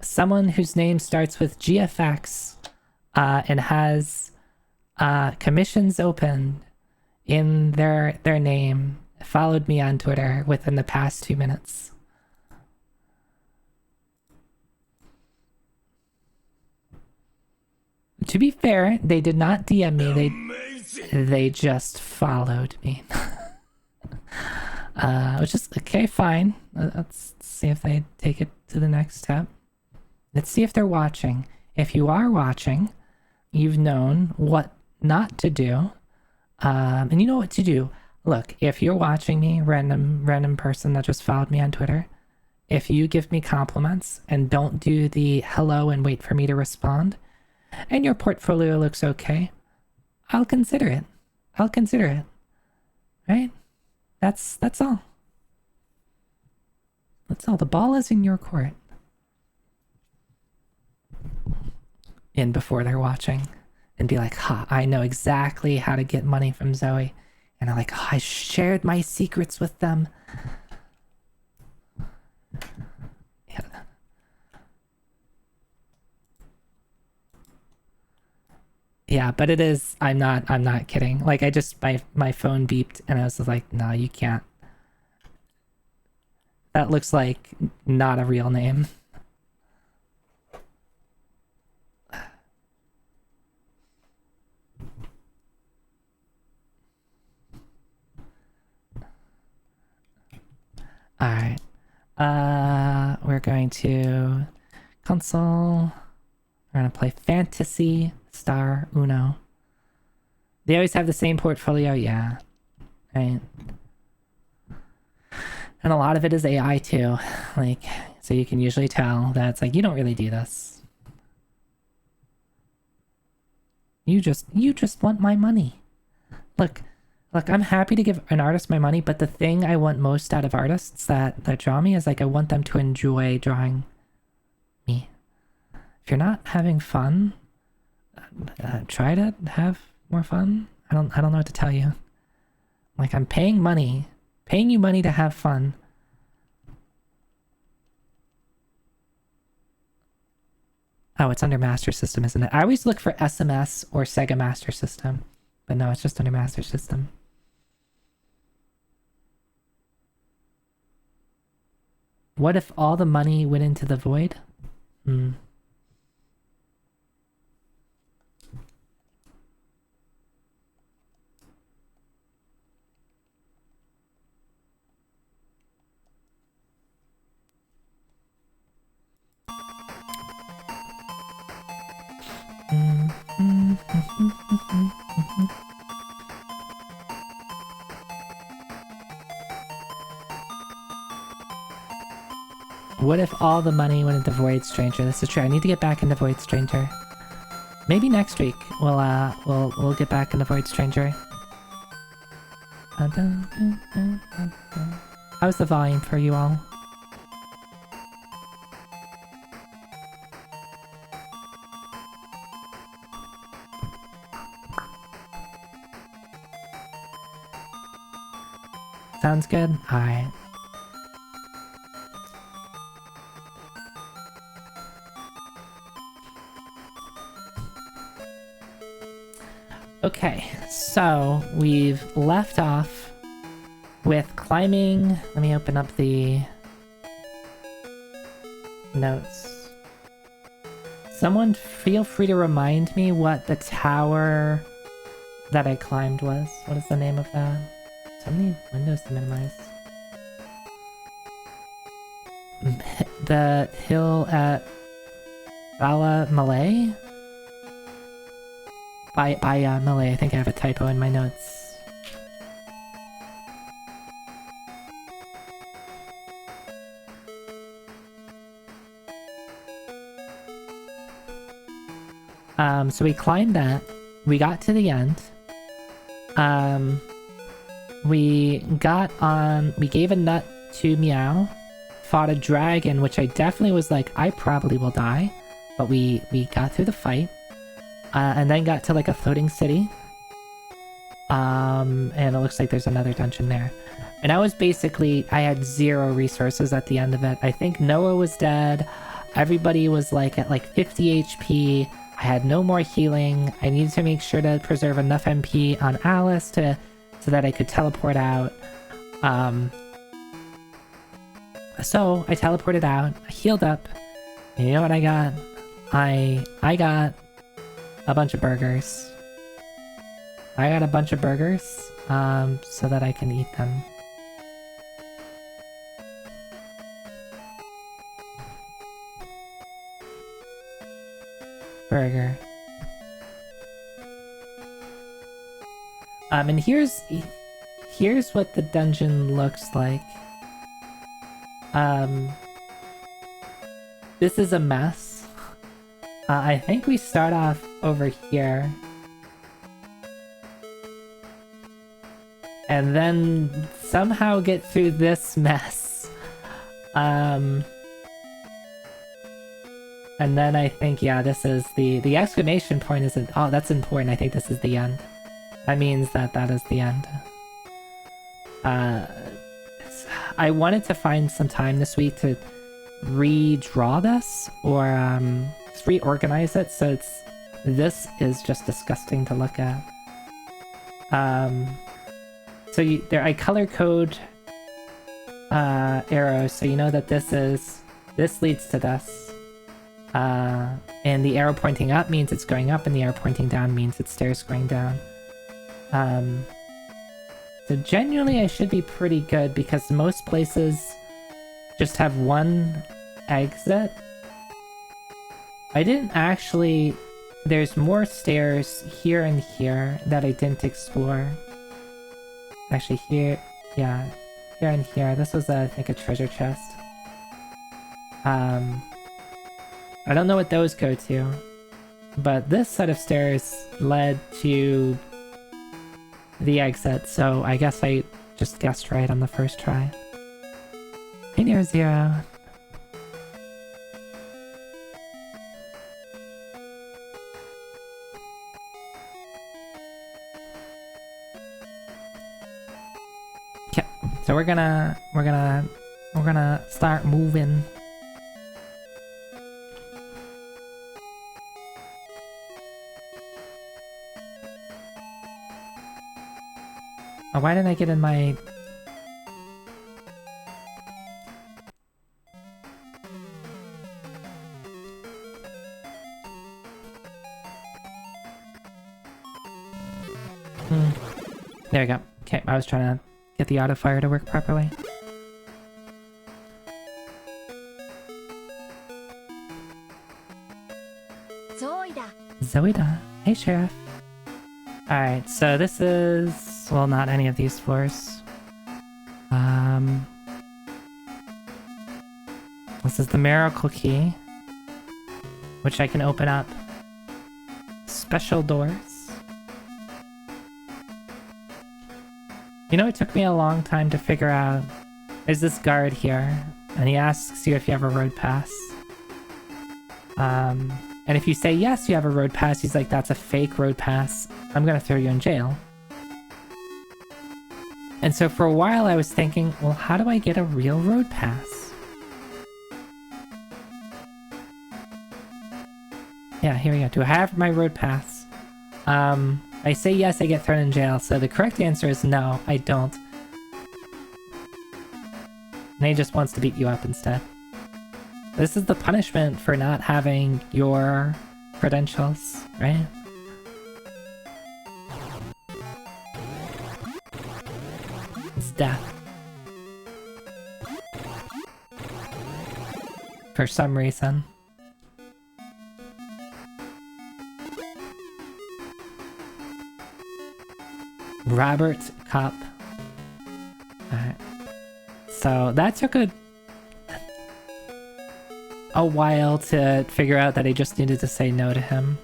someone whose name starts with GFX and has commissions open in their name followed me on Twitter within the past 2 minutes. To be fair, they did not DM me. They just followed me. Which is okay, fine. Let's see if they take it to the next step. Let's see if they're watching. If you are watching, you've known what not to do. And you know what to do. Look, if you're watching me, random person that just followed me on Twitter, if you give me compliments and don't do the hello and wait for me to respond, and your portfolio looks okay, I'll consider it. I'll consider it. Right? That's all. That's all. The ball is in your court. In before they're watching. And be like, ha, I know exactly how to get money from Zoe. And I'm like, oh, I shared my secrets with them. Yeah. Yeah, but it is, I'm not kidding. Like, I just, my phone beeped and I was like, no, you can't. That looks like not a real name. Alright. We're going to console. We're gonna play Phantasy Star Uno. They always have the same portfolio, yeah. Right. And a lot of it is AI too. Like, so you can usually tell that it's like, you don't really do this. You just want my money. Look, I'm happy to give an artist my money, but the thing I want most out of artists that draw me is like, I want them to enjoy drawing me. If you're not having fun, try to have more fun. I don't know what to tell you. Like, I'm paying you money to have fun. Oh, it's under Master System, isn't it? I always look for SMS or Sega Master System, but no, it's just under Master System. What if all the money went into the void? What if all the money went into Void Stranger? This is true. I need to get back into Void Stranger. Maybe next week we'll get back into Void Stranger. How's the volume for you all? Sounds good? Alright. Okay, so we've left off with climbing. Let me open up the notes. Someone feel free to remind me what the tower that I climbed was. What is the name of that? So many windows to minimize. The hill at Bala Malay? By Malay. I think I have a typo in my notes. So we climbed that. We got to the end. We gave a nut to Meow, fought a dragon, which I definitely was like, I probably will die, but we got through the fight, and then got to like a floating city, and it looks like there's another dungeon there, and I had 0 resources at the end of it. I think Noah was dead, everybody was like at like 50 HP, I had no more healing, I needed to make sure to preserve enough MP on Alice so that I could teleport out. So I teleported out, I healed up, and you know what I got? I got a bunch of burgers. I got a bunch of burgers, so that I can eat them. Burger. And here's what the dungeon looks like. This is a mess. I think we start off over here. And then somehow get through this mess. And then I think, yeah, this is the exclamation point isn't... Oh, that's important. I think this is the end. That means that is the end. I wanted to find some time this week to redraw this, or just reorganize it, so this is just disgusting to look at. So I color code arrows, so you know that this leads to this. And the arrow pointing up means it's going up, and the arrow pointing down means it's stairs going down. So genuinely I should be pretty good, because most places just have one exit. I didn't actually... There's more stairs here and here that I didn't explore. Actually here, yeah, here and here. This was, I think, a treasure chest. I don't know what those go to, but this set of stairs led to the exit, so I guess I just guessed right on the first try. Hey, near 0. Okay, so we're gonna start moving. Oh, why didn't I get in my... There we go. Okay, I was trying to get the auto fire to work properly. Zoida. Hey, Sheriff. Alright, so this is... Well, not any of these floors. This is the miracle key, which I can open up special doors. You know, it took me a long time to figure out. There's this guard here, and he asks you if you have a road pass. And if you say yes, you have a road pass, he's like, that's a fake road pass. I'm gonna throw you in jail. And so for a while I was thinking, well, how do I get a real road pass? Yeah, here we go. Do I have my road pass? I say yes, I get thrown in jail. So the correct answer is no, I don't. And he just wants to beat you up instead. This is the punishment for not having your credentials, right? It's death. For some reason. Robert Cup. Alright. So that took a while to figure out that I just needed to say no to him.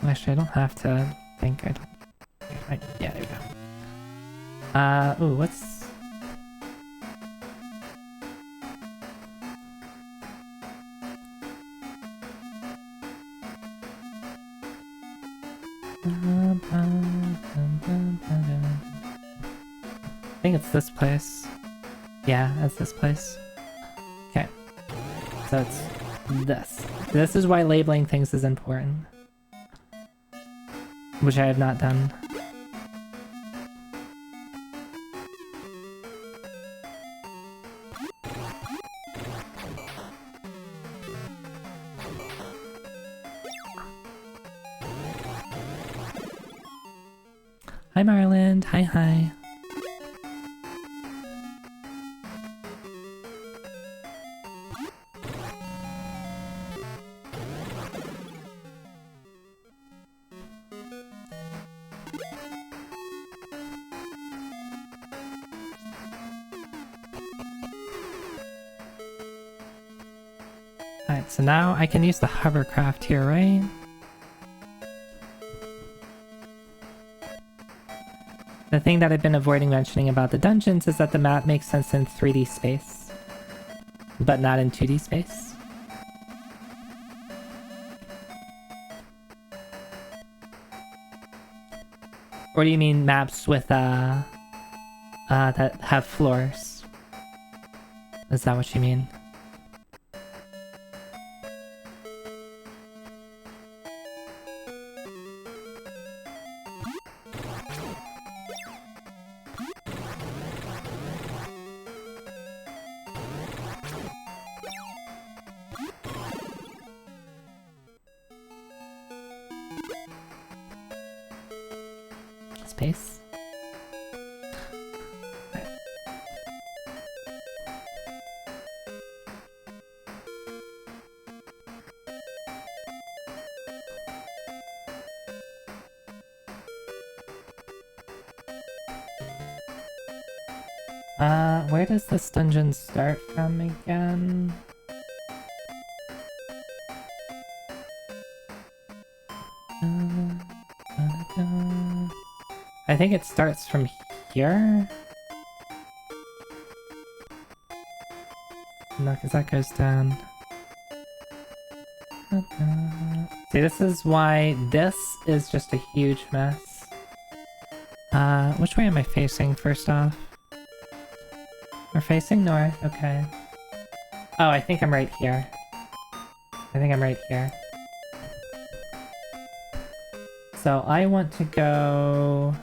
Actually, I don't have to think. I don't. Yeah, there we go. Ooh, what's... I think it's this place. Yeah, that's this place. Okay. So it's this. This is why labeling things is important. Which I have not done. Hi Marland, hi. Alright, so now I can use the hovercraft here, right? The thing that I've been avoiding mentioning about the dungeons is that the map makes sense in 3D space, but not in 2D space. Or do you mean maps with, that have floors? Is that what you mean? Space. Where does this dungeon start from again? I think it starts from here? No, because that goes down. See, this is why this is just a huge mess. Which way am I facing, first off? We're facing north, okay. Oh, I think I'm right here. So I want to go...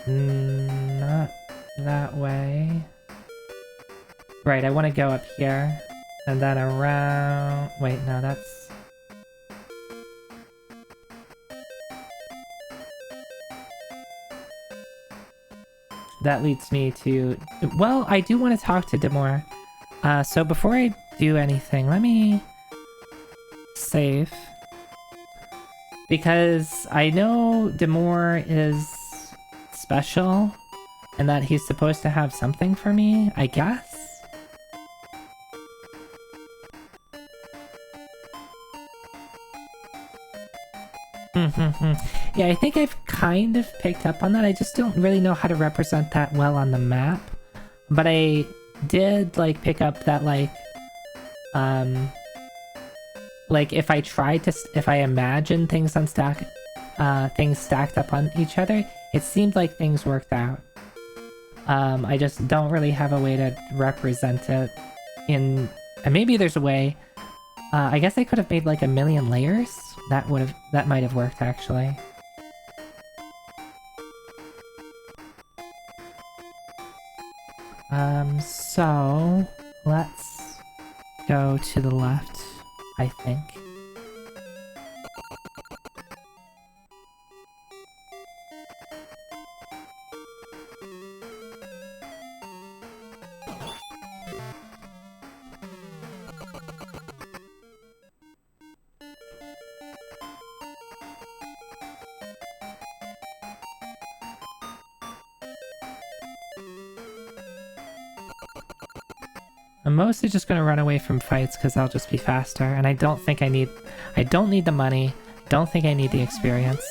not that way. Right, I want to go up here. And then around... Wait, no, that's... That leads me to... Well, I do want to talk to Demore. So before I do anything, let me... save. Because I know Demore is special, and that he's supposed to have something for me, I guess? Yeah, I think I've kind of picked up on that. I just don't really know how to represent that well on the map. But I did, like, pick up that, like, if I tried to, if I imagine things things stacked up on each other, it seemed like things worked out. I just don't really have a way to represent it and maybe there's a way. I guess I could have made like a million layers. That might have worked actually. So let's go to the left, I think. I'm mostly just gonna run away from fights because I'll just be faster, and I don't need the money, don't think I need the experience.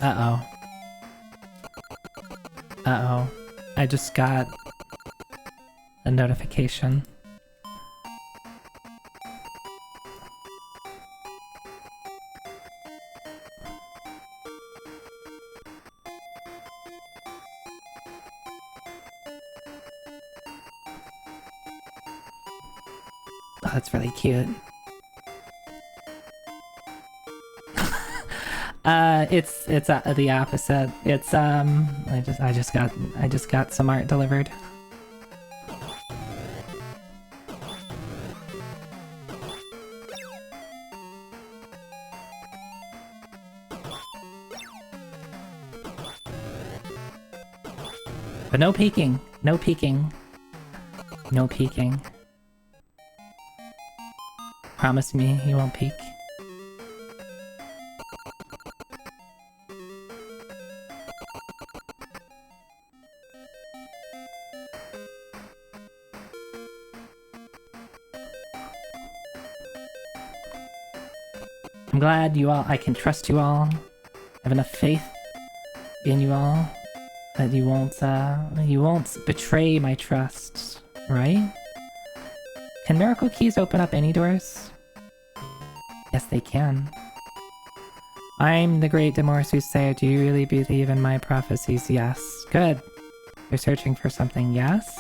Uh-oh. Uh-oh. I just got a notification. Oh, that's really cute. It's the opposite. It's I just got some art delivered. But no peeking. No peeking. No peeking. Promise me you won't peek. I'm glad I can trust you all. I have enough faith in you all that you won't betray my trust, right? Can miracle keys open up any doors? Yes, they can. I'm the great Demore Soothsayer. Do you really believe in my prophecies? Yes. Good. You're searching for something. Yes?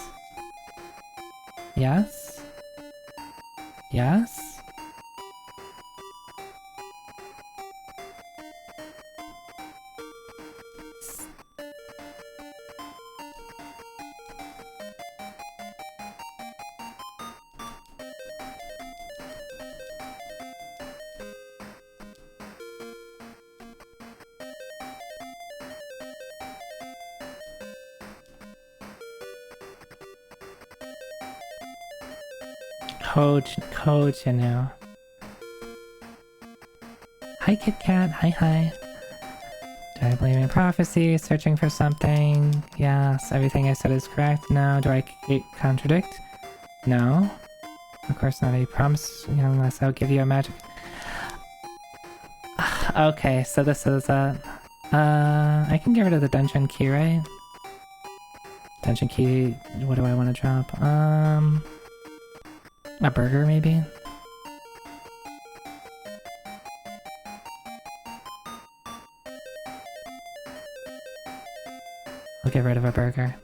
Yes? Yes? Coach, you know. Hi, Kit Kat. Hi. Do I believe in prophecy? Searching for something? Yes. Everything I said is correct? No. Do I contradict? No. Of course not. I promise, unless I'll give you a magic. Okay, so this is I can get rid of the dungeon key, right? Dungeon key. What do I want to drop? A burger, maybe? I'll get rid of a burger.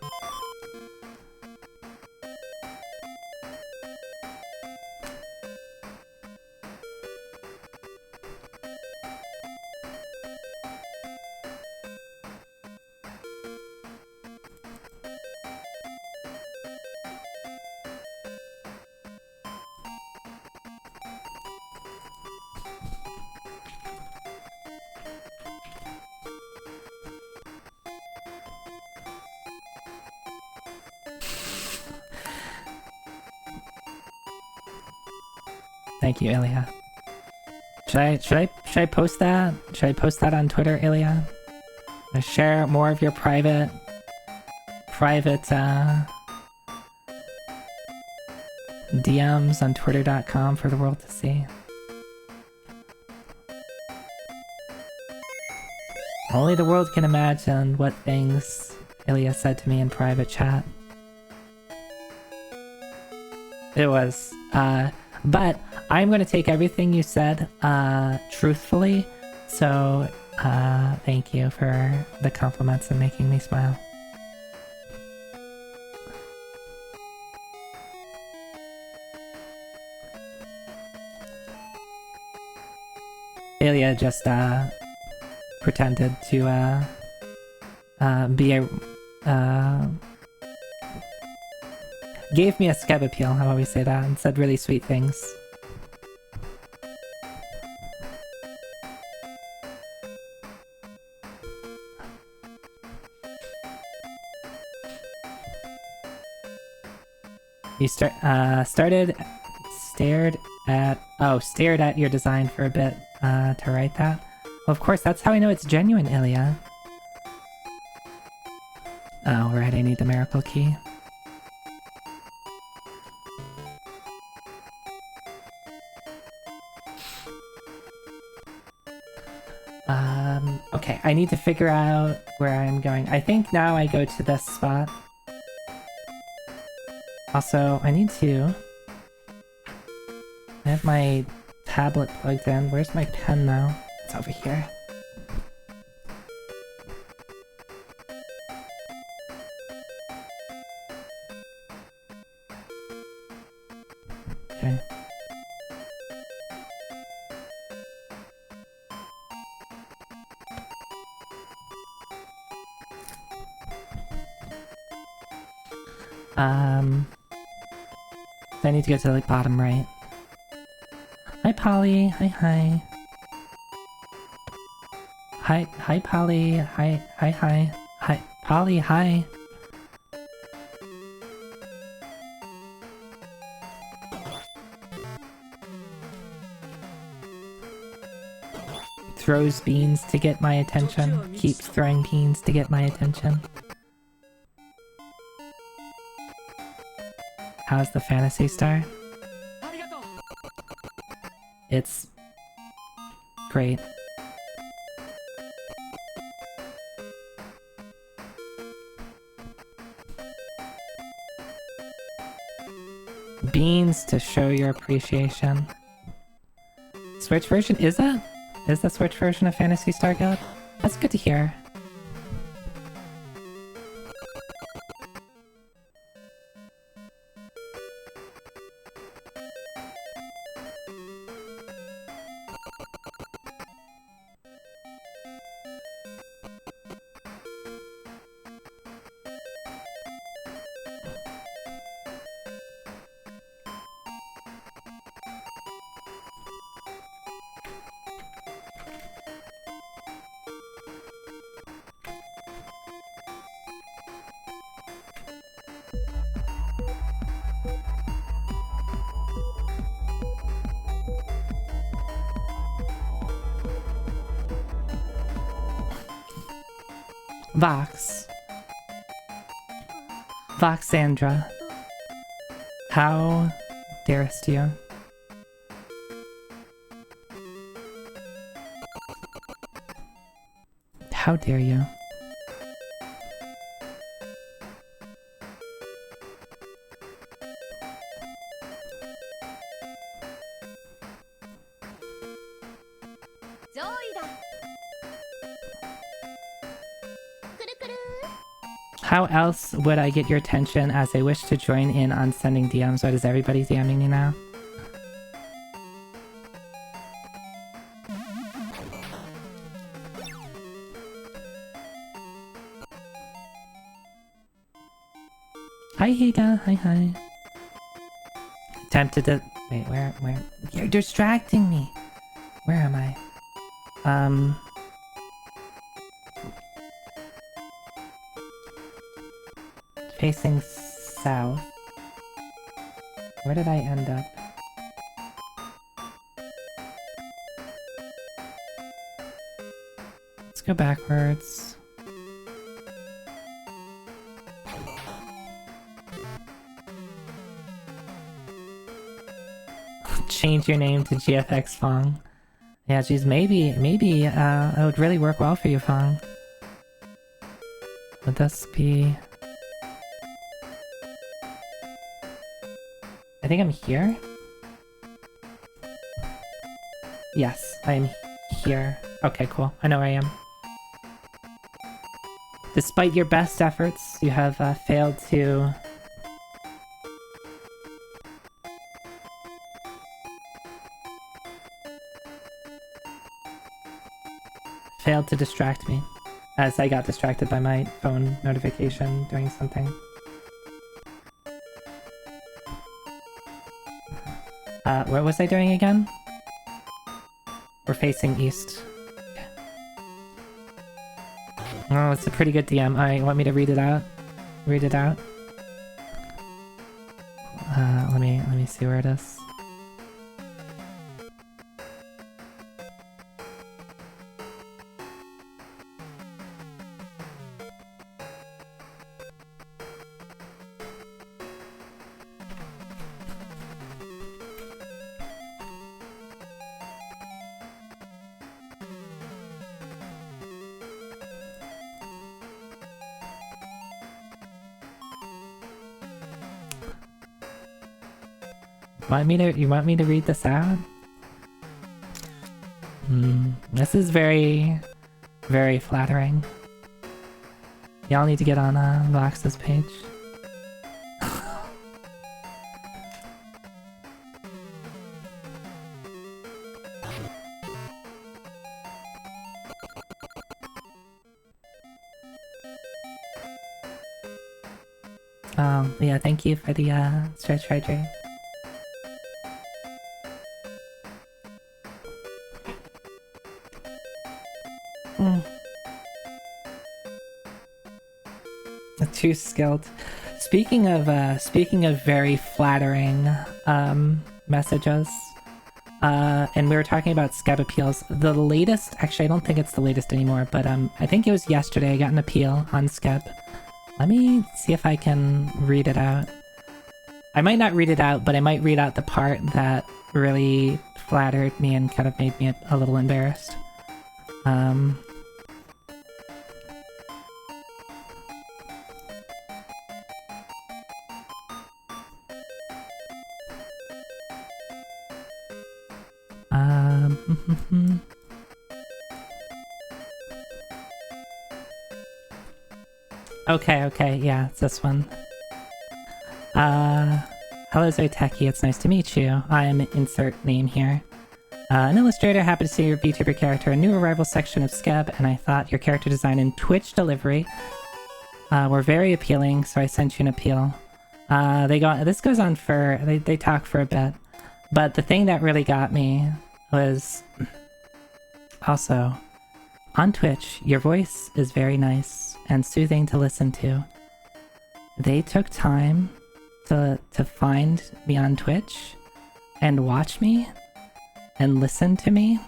Thank you, Ilya. Should I post that? Should I post that on Twitter, Ilya? Share more of your private DMs on twitter.com for the world to see. Only the world can imagine what things Ilya said to me in private chat. It was, but I'm going to take everything you said, truthfully, so, thank you for the compliments and making me smile. Ilya just, pretended to, be a, gave me a skeb appeal, how about we say that, and said really sweet things. You stared at your design for a bit, to write that. Well, of course, that's how I know it's genuine, Ilya. Oh, right, I need the miracle key. Okay, I need to figure out where I'm going. I think now I go to this spot. Also, I need to... I have my tablet plugged in. Where's my pen now? It's over here. Okay. So I need to go to the, like, bottom right. Hi, Polly. Hi. Hi, Polly. Hi. Polly, hi. Throws beans to get my attention. Keeps throwing beans to get my attention. How's the Phantasy Star? It's great. Beans to show your appreciation. Switch version? Is that? Is the Switch version of Phantasy Star good? That's good to hear. Voxandra. How darest you? How dare you? How else would I get your attention as I wish to join in on sending DMs? What is everybody DMing me now? Hi Higa, hi. Tempted to... Wait, where? You're distracting me! Where am I? Facing south. Where did I end up? Let's go backwards. Change your name to GFX Fong. Yeah, geez, maybe, it would really work well for you, Fong. Would this be... I think I'm here? Yes, I am here. Okay, cool. I know where I am. Despite your best efforts, you have failed to... failed to distract me, as I got distracted by my phone notification doing something. What was I doing again? We're facing east. Okay. Oh, it's a pretty good DM. Alright, you want me to read it out? Read it out? Let me see where it is. You want me to read this out? This is very, very flattering. Y'all need to get on Vox's page. Yeah, thank you for the stretch hydrate. Too skilled. Speaking of very flattering messages, and we were talking about scab appeals. The latest, actually, I don't think it's the latest anymore, but I think it was yesterday. I got an appeal on scab. Let me see if I can read it out. I might not read it out, but I might read out the part that really flattered me and kind of made me a little embarrassed. Okay, yeah, it's this one. Hello Zoiteki, it's nice to meet you. I'm insert name here. An illustrator, happy to see your VTuber character, a new arrival section of Scab, and I thought your character design and Twitch delivery were very appealing, so I sent you an appeal. This goes on for, they talk for a bit, but the thing that really got me was also, on Twitch, your voice is very nice and soothing to listen to. They took time to find me on Twitch and watch me and listen to me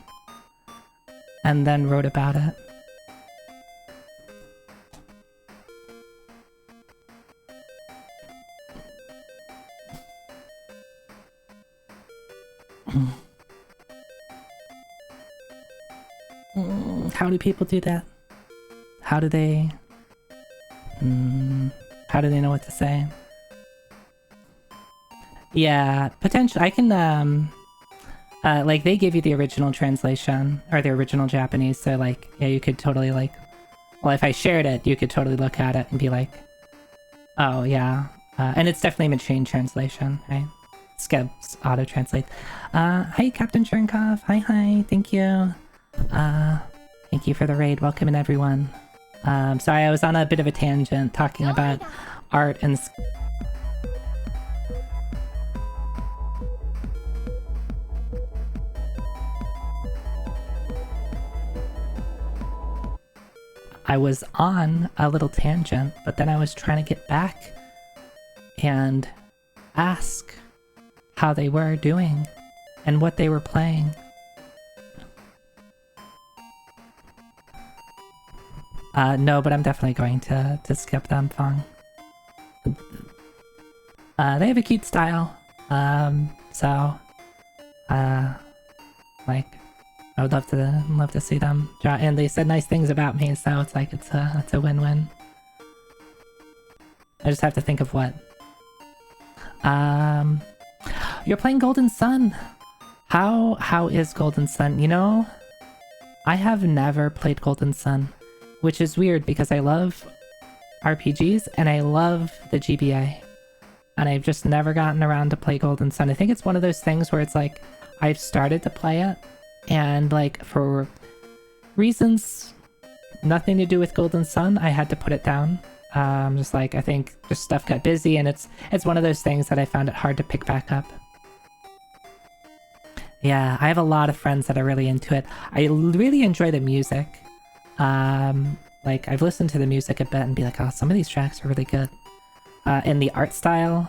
and then wrote about it. How do people do that? How do they know what to say? Yeah, potentially. I can, like, they give you the original translation, or the original Japanese, so, like, yeah, you could totally, like, well, if I shared it, you could totally look at it and be like, oh, yeah. And it's definitely a machine translation, right? Scabs auto-translate. Hi, Captain Chernkov. Hi, thank you. Thank you for the raid. Welcome in, everyone. Sorry, I was on a bit of a tangent talking about art and... I was on a little tangent, but then I was trying to get back and ask how they were doing and what they were playing. No, but I'm definitely going to skip them, Fong. They have a cute style. So, like, I would love to see them draw, and they said nice things about me, so it's like it's a win-win. I just have to think of what. You're playing Golden Sun. How is Golden Sun? You know, I have never played Golden Sun, which is weird because I love RPGs and I love the GBA. And I've just never gotten around to play Golden Sun. I think it's one of those things where it's like, I've started to play it, and like for reasons nothing to do with Golden Sun, I had to put it down. Just like, I think just stuff got busy, and it's one of those things that I found it hard to pick back up. Yeah, I have a lot of friends that are really into it. I really enjoy the music. Like, I've listened to the music a bit and be like, oh, some of these tracks are really good. And the art style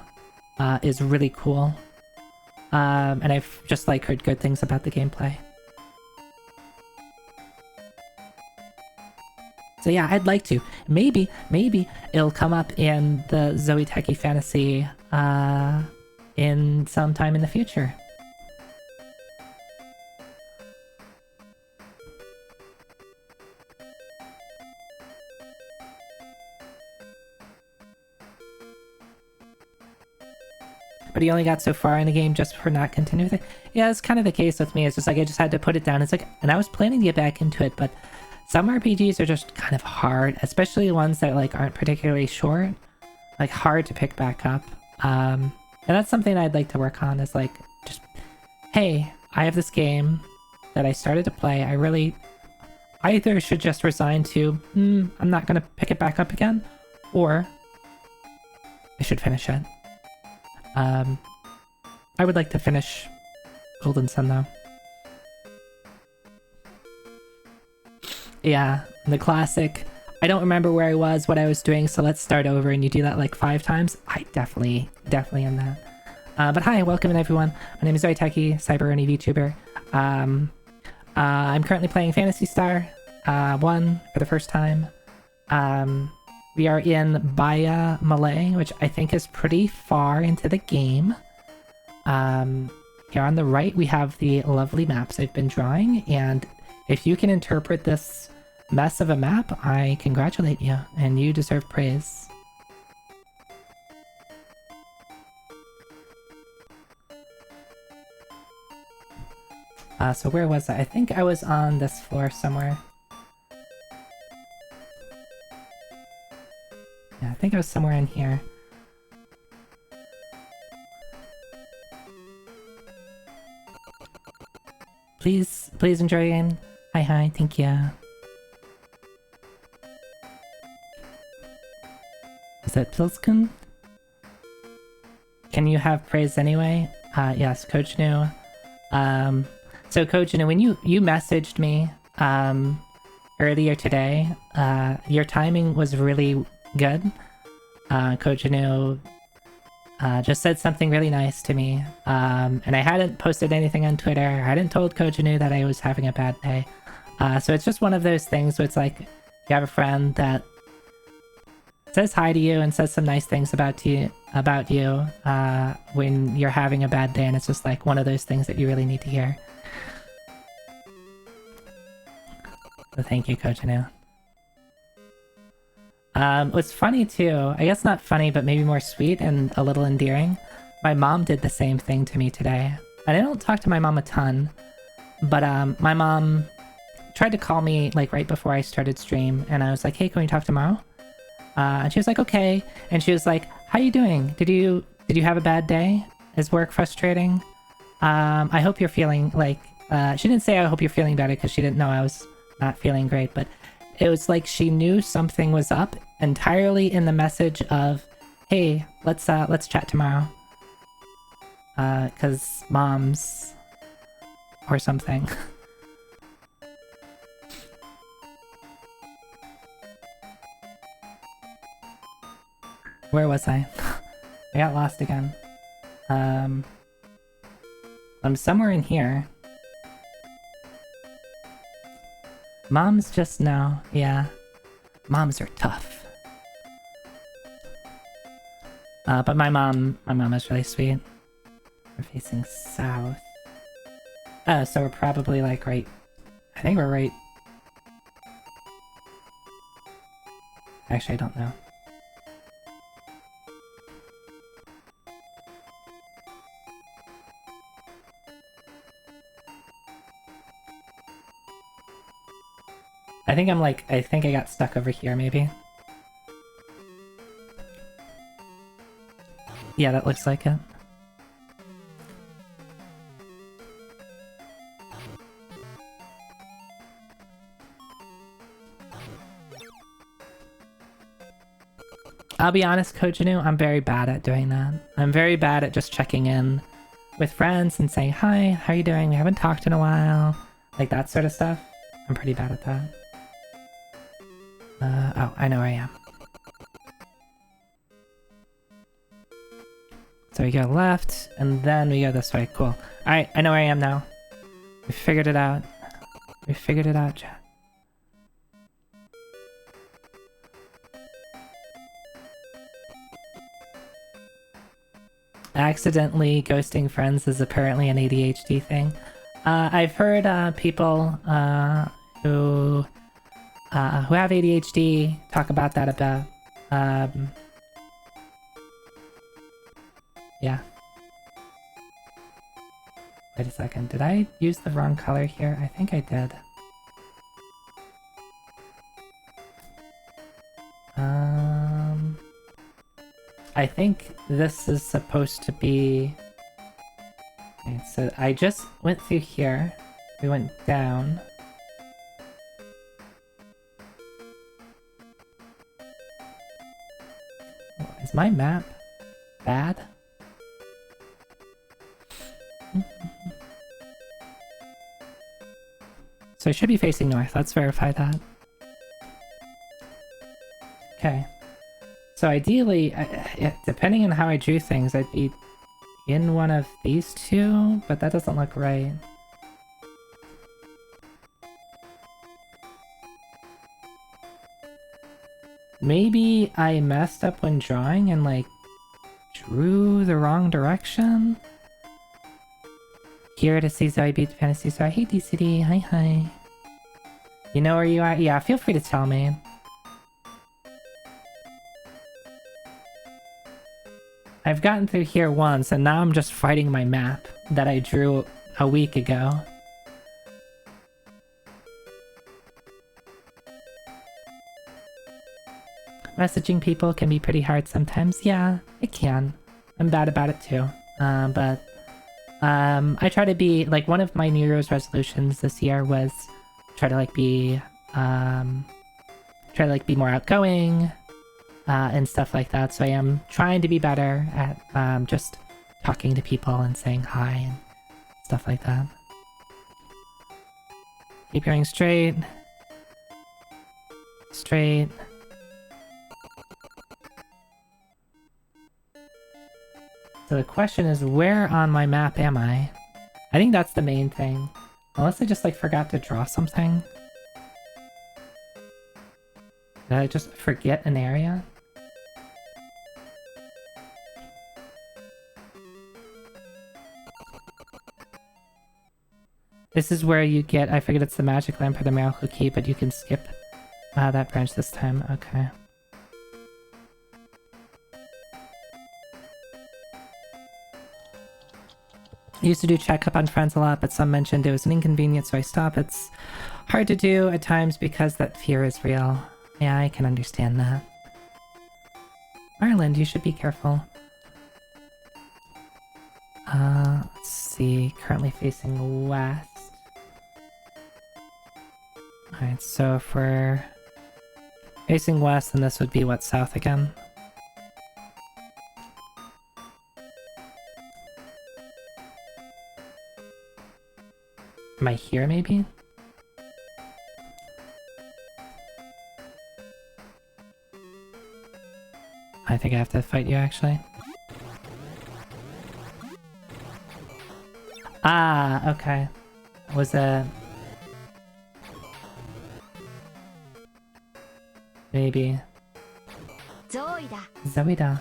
is really cool. And I've just like heard good things about the gameplay. So yeah, I'd like to. Maybe it'll come up in the Zoe Techie Fantasy in some time in the future. But he only got so far in the game just for not continuing with it. Yeah, it's kind of the case with me. It's just like I just had to put it down. It's like, and I was planning to get back into it, but some RPGs are just kind of hard, especially ones that like aren't particularly short, like hard to pick back up. And that's something I'd like to work on, is like, just, hey, I have this game that I started to play. I really either should just resign to, I'm not going to pick it back up again, or I should finish it. I would like to finish Golden Sun though. Yeah, the classic. I don't remember where I was, what I was doing, so let's start over, and you do that like 5 times. I definitely am that. But hi, welcome in everyone. My name is Zoe Techie, Cyber and VTuber. I'm currently playing Phantasy Star 1 for the first time. We are in Baya Malay, which I think is pretty far into the game. Here on the right, we have the lovely maps I've been drawing, and if you can interpret this mess of a map, I congratulate you, and you deserve praise. So where was I? I think I was on this floor somewhere. Yeah, I think I was somewhere in here. Please enjoy your game. Hi, thank you. Is that Pilskun? Can you have praise anyway? Yes, Coach New. So Coach New, when you messaged me earlier today, your timing was really good. Coach New just said something really nice to me, and I hadn't posted anything on Twitter. I hadn't told Coach New that I was having a bad day. So it's just one of those things where it's like, you have a friend that says hi to you and says some nice things about you when you're having a bad day, and it's just like one of those things that you really need to hear. So thank you, Coach New. What's funny too, I guess not funny, but maybe more sweet and a little endearing, my mom did the same thing to me today. And I don't talk to my mom a ton, but my mom tried to call me like right before I started stream, and I was like, hey, can we talk tomorrow? And she was like, okay. And she was like, how you doing? Did you have a bad day? Is work frustrating? I hope you're feeling like, she didn't say I hope you're feeling better because she didn't know I was not feeling great, but it was like she knew something was up entirely in the message of, hey, let's chat tomorrow. Cause moms or something. Where was I? I got lost again. I'm somewhere in here. Moms just know, yeah. Moms are tough. But my mom is really sweet. We're facing south. Oh, so we're probably like right... I think we're right... Actually, I don't know. I think I'm like... I think I got stuck over here, maybe. Yeah, that looks like it. I'll be honest, Kojinu, I'm very bad at doing that. I'm very bad at just checking in with friends and saying, hi, how are you doing? We haven't talked in a while. Like that sort of stuff. I'm pretty bad at that. Oh, I know where I am. So we go left, and then we go this way. Cool. Alright, I know where I am now. We figured it out. We figured it out, chat. Accidentally ghosting friends is apparently an ADHD thing. I've heard people who have ADHD talk about that a bit. Yeah. Wait a second. Did I use the wrong color here? I think I did. I think this is supposed to be... Okay, so I just went through here. We went down. Is my map bad? So I should be facing north. Let's verify that. Okay. So ideally, depending on how I drew things, I'd be in one of these two, but that doesn't look right. Maybe I messed up when drawing and like drew the wrong direction? Here to see Zoe beat Phantasy Star. Hey DCD, hi. You know where you are? Yeah, feel free to tell me. I've gotten through here once, and now I'm just fighting my map that I drew a week ago. Messaging people can be pretty hard sometimes. Yeah, it can. I'm bad about it too. But I try to be, like, one of my New Year's resolutions this year was try to be more outgoing, and stuff like that. So I am trying to be better at just talking to people and saying hi and stuff like that. Keep going straight. Straight. So the question is, where on my map am I? I think that's the main thing. Unless I just forgot to draw something. Did I just forget an area? This is where you get, I forget it's the magic lamp or the miracle key, but you can skip that branch this time. Okay. I used to do check-up on friends a lot, but some mentioned it was an inconvenience, so I stopped. It's hard to do at times because that fear is real. Yeah, I can understand that. Ireland, you should be careful. Let's see. Currently facing west. Alright, so if we're facing west, then this would be what, south again? Am I here, maybe? I think I have to fight you, actually. Ah, okay. Was it... Maybe. Zoida.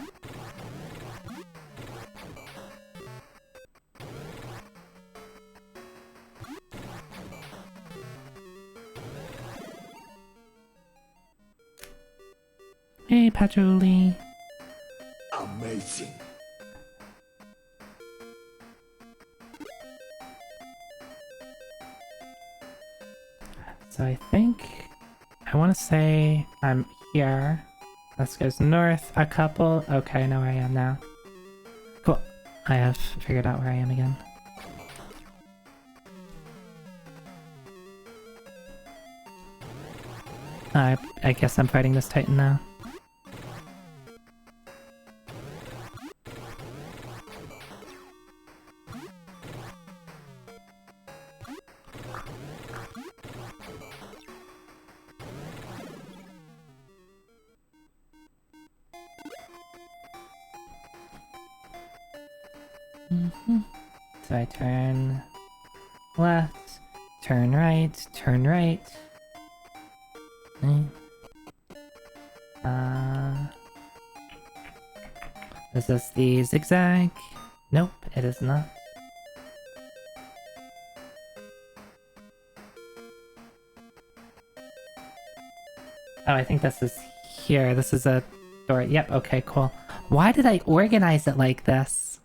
Hey, Patchouli. Amazing. So I think I want to say I'm here. This goes north a couple. Okay, I know where I am now. Cool. I have figured out where I am again. I guess I'm fighting this Titan now. So I turn left, turn right, turn right. Is this the zigzag? Nope, it is not. Oh, I think this is here. This is a door. Yep, okay, cool. Why did I organize it like this?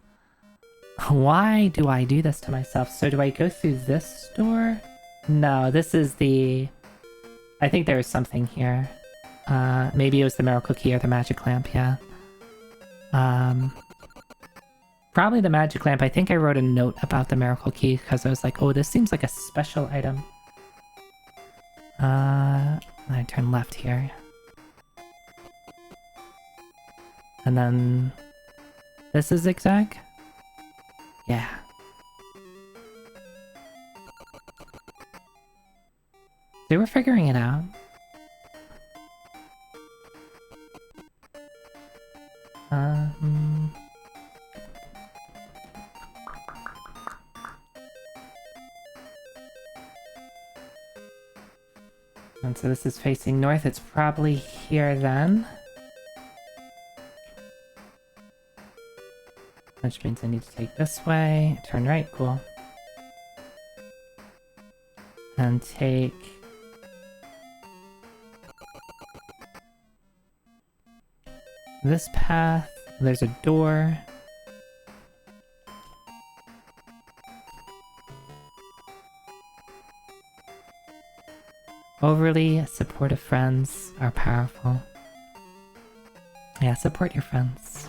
Why do I do this to myself? So do I go through this door? No, this is the... I think there is something here. Maybe it was the miracle key or the magic lamp, yeah. Probably the magic lamp. I think I wrote a note about the miracle key because I was like, oh, this seems like a special item. I turn left here. And then... this is zigzag? Yeah. They were figuring it out. And so this is facing north. It's probably here then. Which means I need to take this way. Turn right, cool. And take... this path. There's a door. Overly supportive friends are powerful. Yeah, support your friends.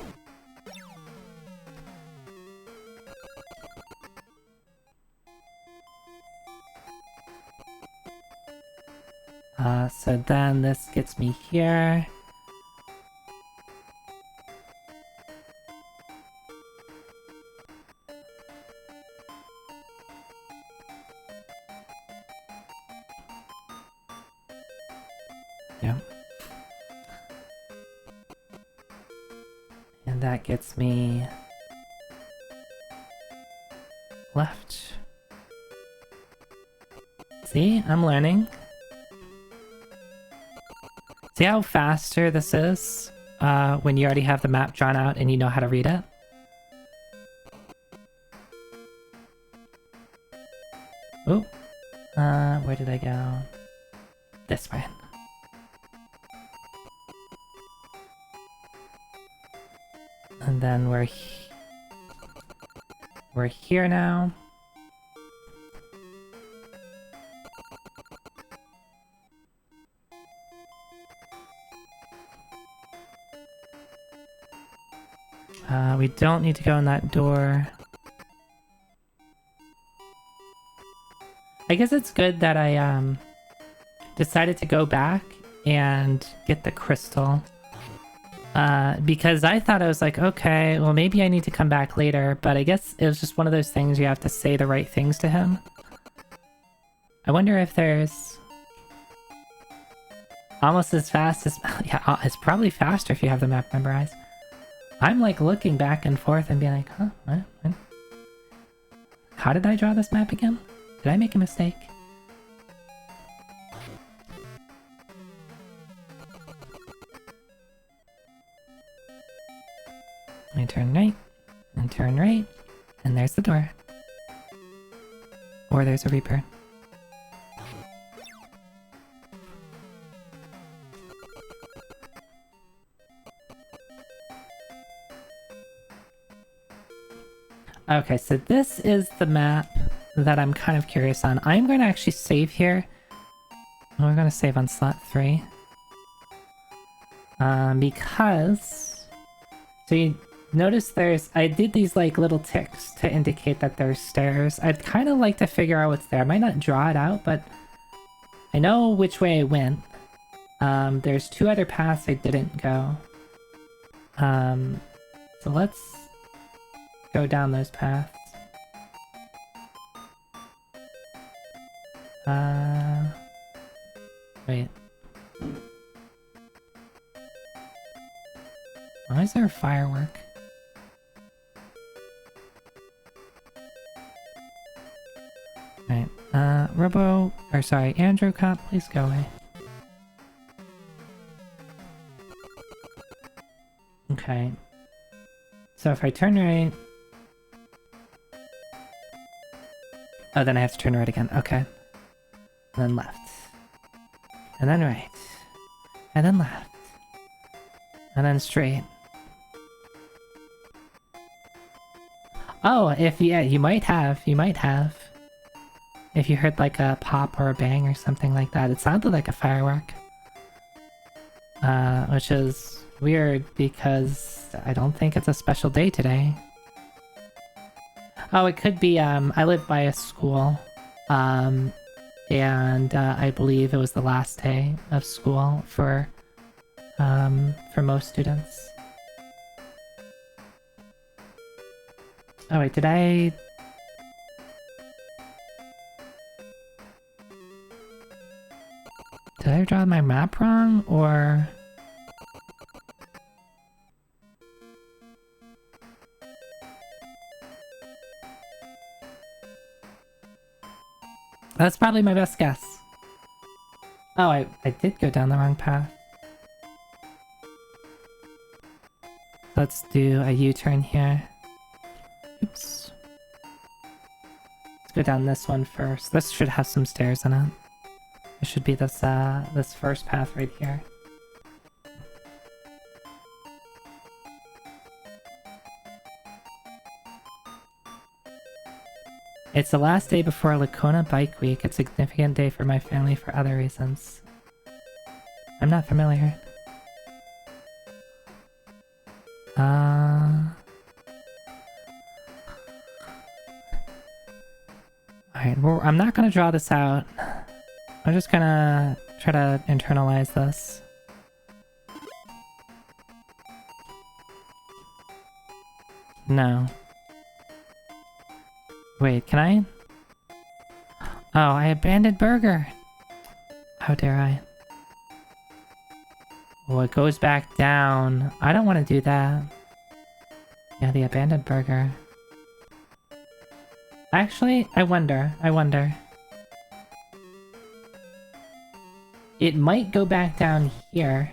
So then this gets me here. Yeah. And that gets me left. See, I'm learning. See how faster this is when you already have the map drawn out and you know how to read it? Oh, where did I go? This way. And then we're here now. We don't need to go in that door. I guess it's good that I decided to go back and get the crystal. Because I thought I was like, okay, well maybe I need to come back later, but I guess it was just one of those things you have to say the right things to him. I wonder if there's... almost as fast as... yeah, it's probably faster if you have the map memorized. I'm like looking back and forth and being like, huh, what? How did I draw this map again? Did I make a mistake? I turn right, and turn right, and there's the door. Or there's a Reaper. Okay, so this is the map that I'm kind of curious on. I'm going to actually save here. We're going to save on slot 3. Because... So you notice I did these like little ticks to indicate that there's stairs. I'd kind of like to figure out what's there. I might not draw it out, but I know which way I went. There's 2 other paths I didn't go. So let's go down those paths. Wait. Why is there a firework? Right. Andrew Cop, please go away. Okay. So if I turn right... Oh, then I have to turn right again. Okay. And then left. And then right. And then left. And then straight. Oh, you might have. If you heard like a pop or a bang or something like that. It sounded like a firework. Which is weird because I don't think it's a special day today. Oh, it could be, I live by a school. And I believe it was the last day of school for most students. Oh wait, did I draw my map wrong, or... That's probably my best guess. Oh, I did go down the wrong path. Let's do a U-turn here. Oops. Let's go down this one first. This should have some stairs in it. It should be this this first path right here. It's the last day before Lacona Bike Week. It's a significant day for my family for other reasons. I'm not familiar. Alright, well, I'm not gonna draw this out. I'm just gonna try to internalize this. No. Wait, can I? Oh, I abandoned burger! How dare I? Well, it goes back down. I don't want to do that. Yeah, the abandoned burger. Actually, I wonder. It might go back down here.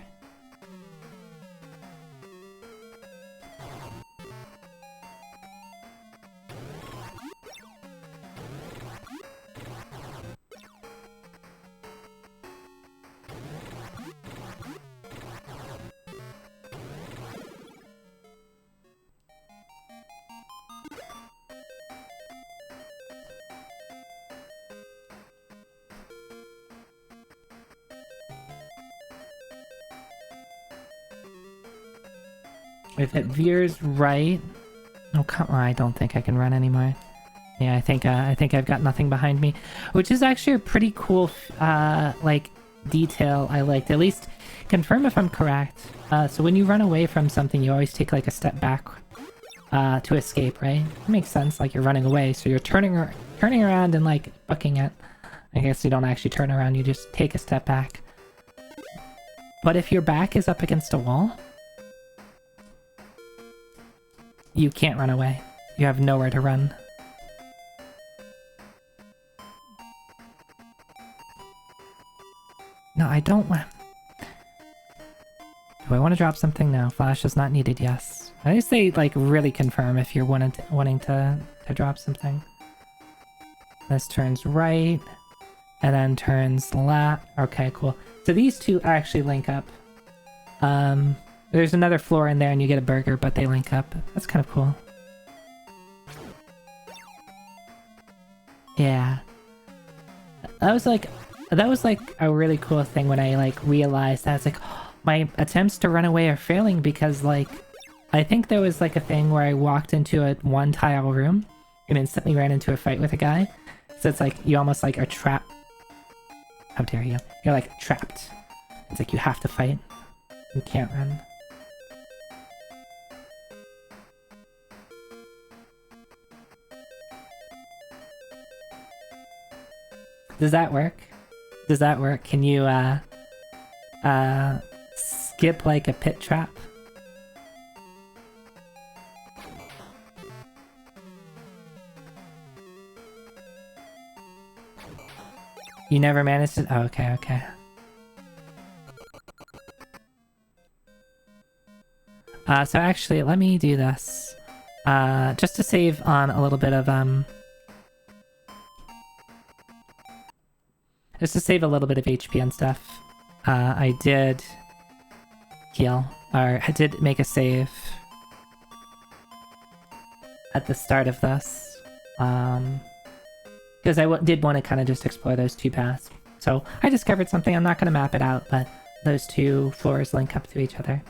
If it veers right... Oh, come on, I don't think I can run anymore. Yeah, I think I've got nothing behind me. Which is actually a pretty cool, like, detail I liked. At least, confirm if I'm correct. So when you run away from something, you always take, like, a step back to escape, right? It makes sense, like, you're running away, so you're turning around and, like, bucking it. I guess you don't actually turn around, you just take a step back. But if your back is up against a wall... You can't run away. You have nowhere to run. No, I don't want... Do I want to drop something? No. Flash is not needed, yes. At least they like really confirm if you're wanting to drop something. This turns right, and then turns left. Okay, cool. So these two actually link up. There's another floor in there, and you get a burger, but they link up. That's kind of cool. Yeah, that was like a really cool thing when I like realized that it's like my attempts to run away are failing because like I think there was like a thing where I walked into a one tile room and instantly ran into a fight with a guy. So it's like you almost like are trapped. How dare you? You're like trapped. It's like you have to fight. You can't run. Does that work? Does that work? Can you skip like a pit trap? You never managed it? Oh, okay, okay. So actually, let me do this. Just to save on a little bit of, just to save a little bit of HP and stuff. I did heal, or I did make a save at the start of this. Because I did want to kind of just explore those two paths. So I discovered something. I'm not going to map it out, but those two floors link up to each other.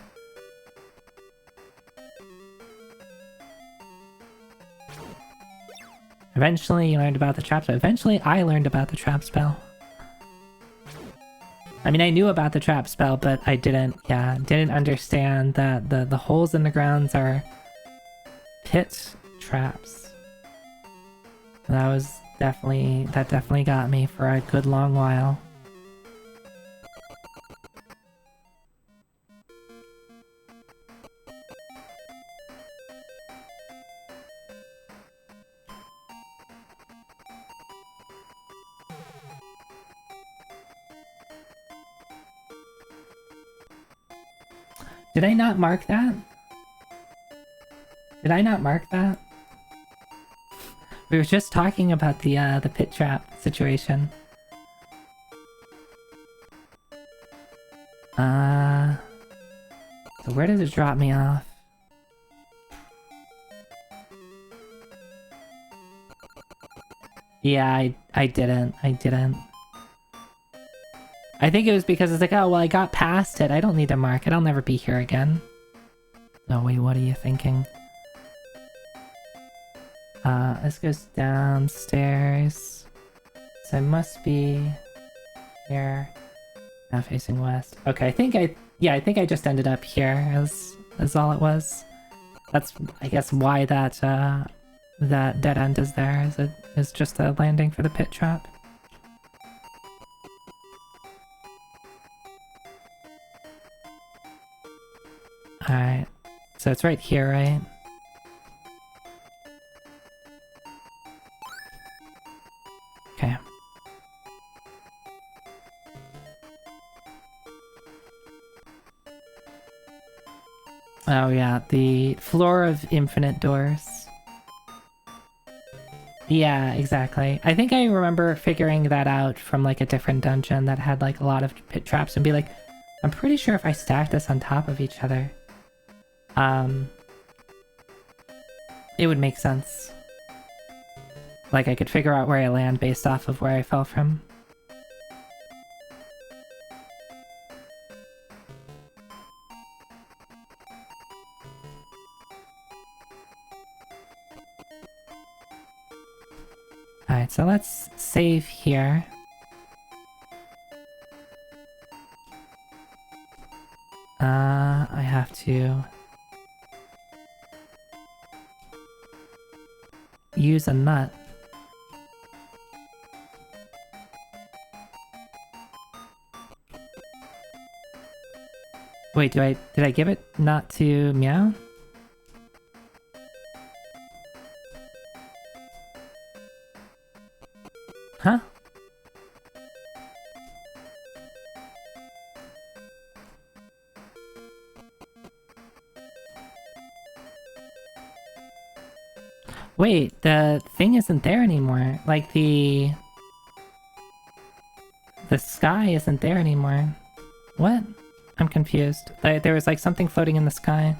Eventually you learned about the trap spell. Eventually I learned about the trap spell. I mean, I knew about the trap spell, but I didn't understand that the holes in the grounds are pit traps. That definitely got me for a good long while. Did I not mark that? Did I not mark that? We were just talking about the pit trap situation. So where did it drop me off? Yeah, I didn't. I think it was because it's like, oh, well, I got past it. I don't need to mark it. I'll never be here again. No, wait, what are you thinking? This goes downstairs. So I must be here. Now facing west. Okay, I think I just ended up here as all it was. That's, I guess, why that dead end is there. Is just a landing for the pit trap. Alright. So it's right here, right? Okay. Oh yeah, the floor of infinite doors. Yeah, exactly. I think I remember figuring that out from like a different dungeon that had like a lot of pit traps and be like, I'm pretty sure if I stack this on top of each other, it would make sense. Like I could figure out where I land based off of where I fell from. Alright, so let's save here. I have to use a nut. Wait, did I give it nut to Meow? Huh? Wait, the thing isn't there anymore. Like the sky isn't there anymore. What? I'm confused. There was like something floating in the sky.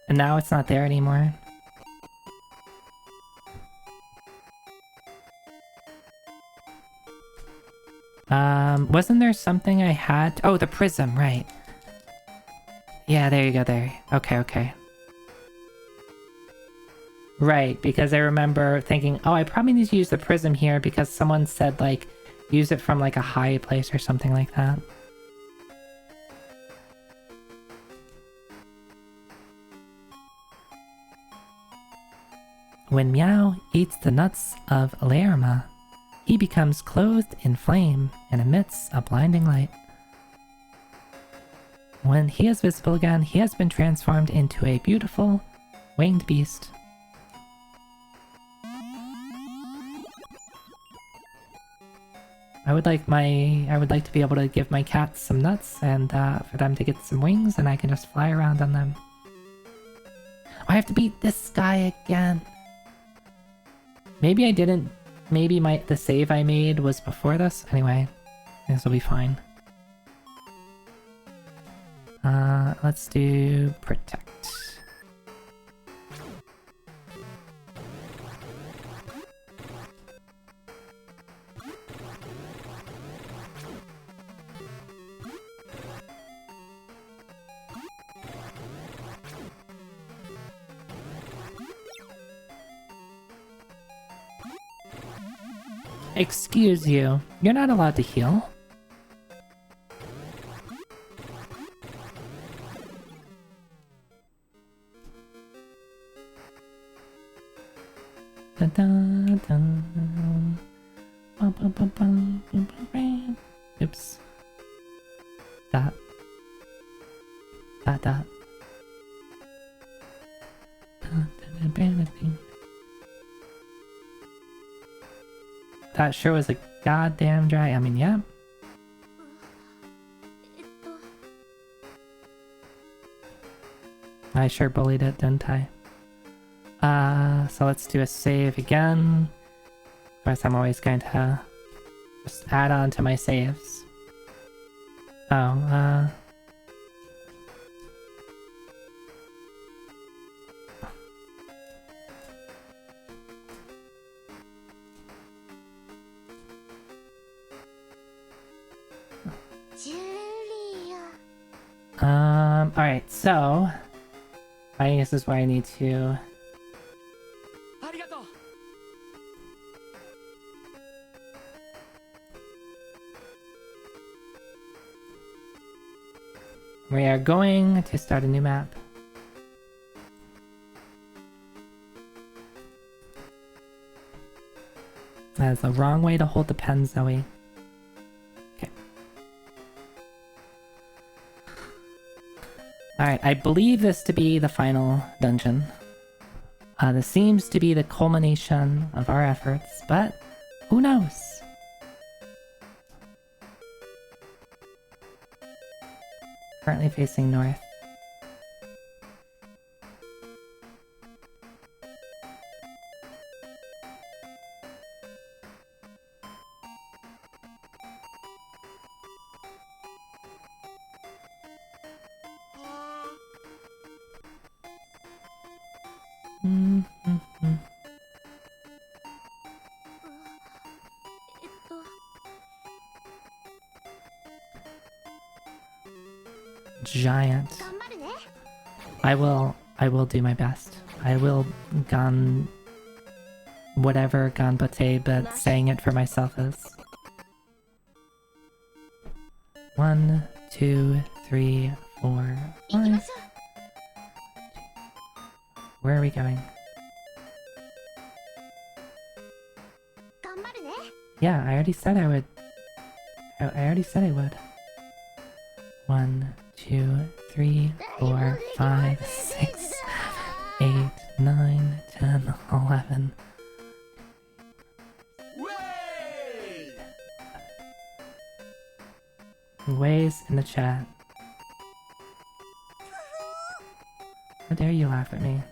And now it's not there anymore. Wasn't there something I had? Oh, the prism, right. Yeah, there you go, there. Okay, okay. Right, because I remember thinking, oh, I probably need to use the prism here because someone said, like, use it from, like, a high place or something like that. When Meow eats the nuts of Lerma, he becomes clothed in flame and emits a blinding light. When he is visible again, he has been transformed into a beautiful, winged beast. I would like to be able to give my cats some nuts and for them to get some wings and I can just fly around on them. Oh, I have to beat this guy again. Maybe I didn't. Maybe the save I made was before this. Anyway, this will be fine. Let's do protect. Excuse you, you're not allowed to heal. Dun, dun, dun. Bum, bum, bum, bum, bum, bum, bum. Oops. That. That. That sure was a goddamn drag. I mean, yeah. I sure bullied it, didn't I? So let's do a save again. Of course, I'm always going to just add on to my saves. Oh, alright, so I guess this is where I need to. We are going to start a new map. That is the wrong way to hold the pen, Zoe. Okay. Alright, I believe this to be the final dungeon. This seems to be the culmination of our efforts, but who knows? Currently facing north. Giant. I will do my best. I will whatever ganbate, but saying it for myself is. 1, 2, 3, 4, 5. Where are we going? Yeah, I already said I would. I already said I would. 1, 2, 3, 4, 5, 6, 8, 9, 10, 11. Ways in the chat. How dare you laugh at me?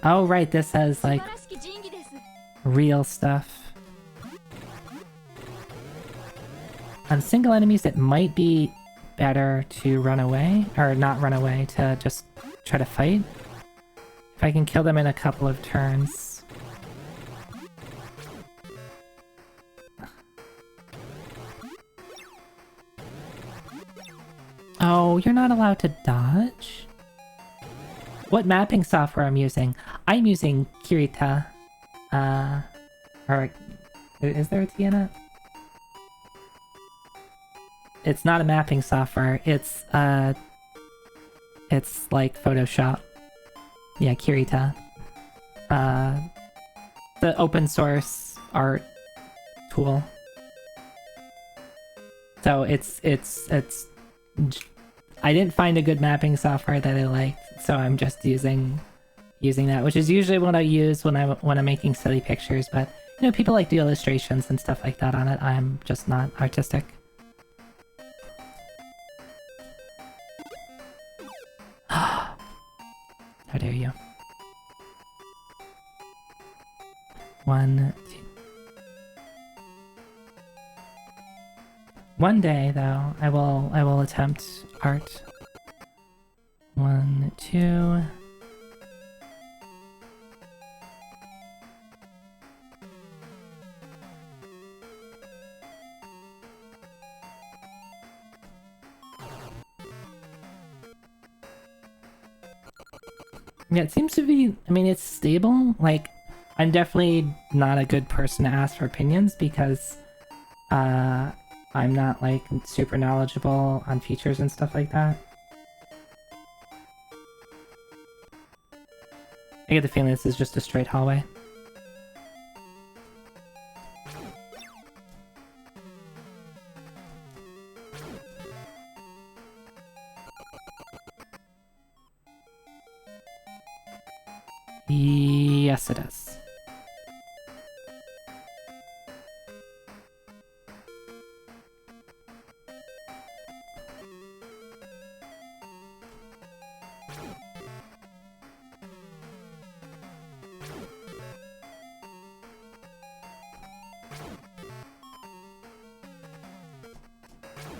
Oh, right, this has, like, real stuff. On single enemies, it might be better to run away, or not run away, to just try to fight. If I can kill them in a couple of turns. Oh, you're not allowed to dodge? What mapping software I'm using? I'm using Kirita. Or is there a T in it? It's not a mapping software. It's like Photoshop. Yeah, Kirita. The open source art tool. So it's I didn't find a good mapping software that I liked, so I'm just using that, which is usually what I use when I'm making silly pictures, but you know, people like do illustrations and stuff like that on it. I'm just not artistic. How dare you. 1, 2. One day, though, I will attempt art. 1, 2. Yeah, it seems to be, I mean, it's stable. Like, I'm definitely not a good person to ask for opinions because, I'm not, like, super knowledgeable on features and stuff like that. I get the feeling this is just a straight hallway. Yes, it is.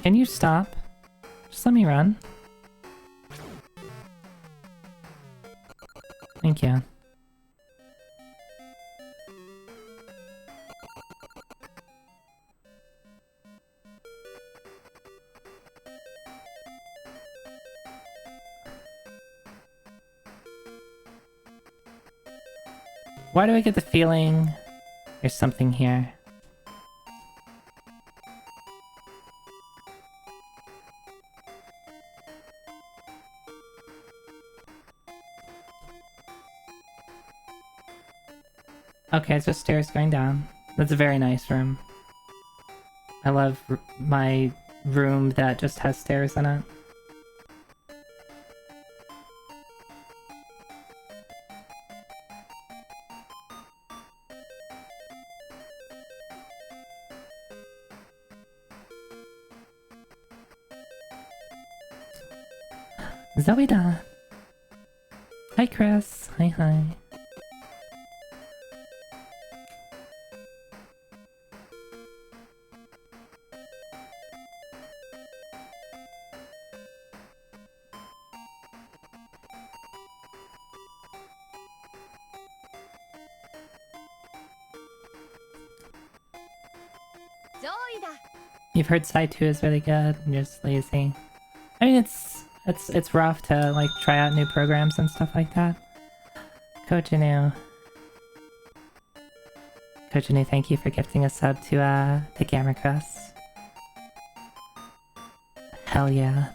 Can you stop? Just let me run. Thank you. Why do I get the feeling there's something here? Okay, it's just stairs going down. That's a very nice room. I love my room that just has stairs in it. Zoida! Hi, Chris. Hi, hi. You've heard Side 2 is really good, and you're just lazy. I mean, it's rough to, like, try out new programs and stuff like that. Kojinu, thank you for gifting a sub to Gamma Crest. Hell yeah.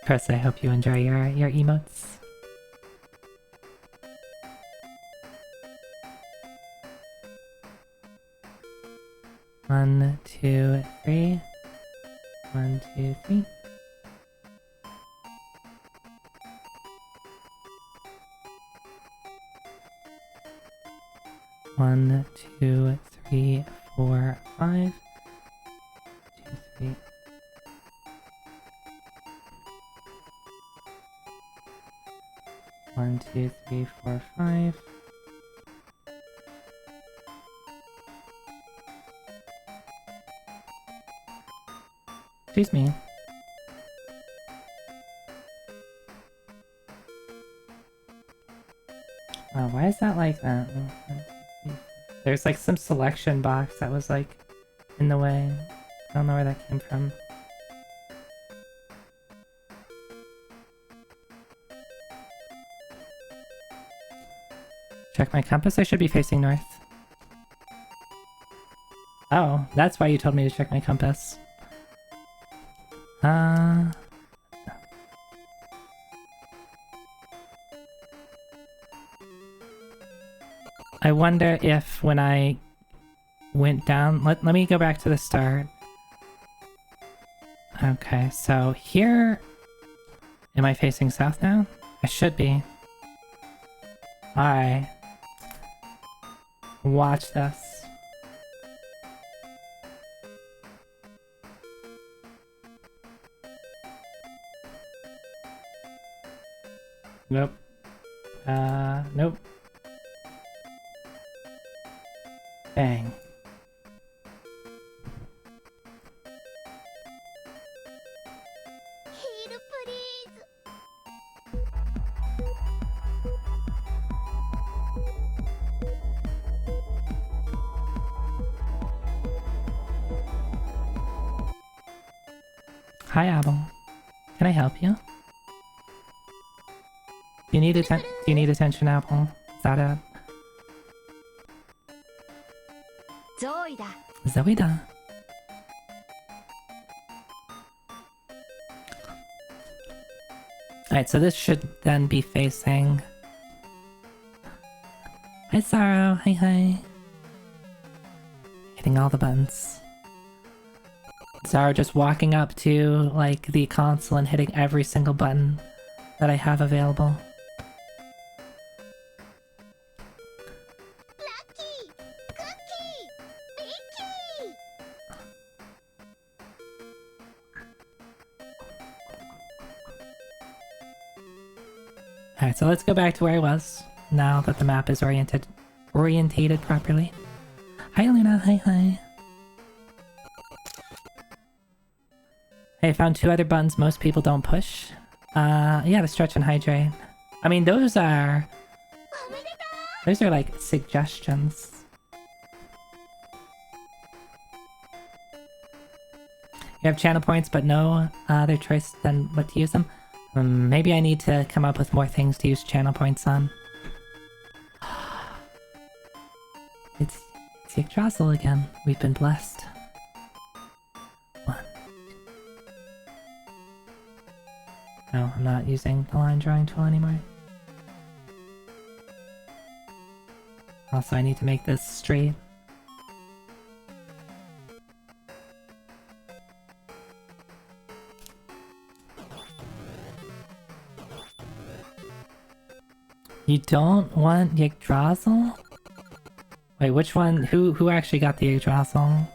Chris, I hope you enjoy your emotes. One, 2, 3. 1, 2, 3. One, 2, 3, 4, 5. 2, 3. 1, 2, 3, 4, 5. Excuse me. Oh, why is that like that? There's like some selection box that was like in the way. I don't know where that came from. Check my compass. I should be facing north. Oh, that's why you told me to check my compass. I wonder if when I went down... Let me go back to the start. Okay, so here... Am I facing south now? I should be. Alright. Watch this. Nope. Nope. Bang. Heal, please. Hi, Apple. Can I help you? Do you need attention, Apple? Is that it? Zoida. Alright, so this should then be facing... Hi, Sorrow. Hi. Hitting all the buttons. Sorrow just walking up to, like, the console and hitting every single button that I have available. Lucky! Cookie! Vicky! Alright, so let's go back to where I was, now that the map is orientated properly. Hi, Luna. Hi. Hey, I found 2 other buttons most people don't push. Yeah, the stretch and hydrate. I mean, those are like suggestions. You have channel points, but no other choice than what to use them. Maybe I need to come up with more things to use channel points on. It's Yggdrasil again. We've been blessed. 1. No, I'm not using the line drawing tool anymore. Also, I need to make this straight. You don't want Yggdrasil? Wait, which one? Who actually got the Yggdrasil?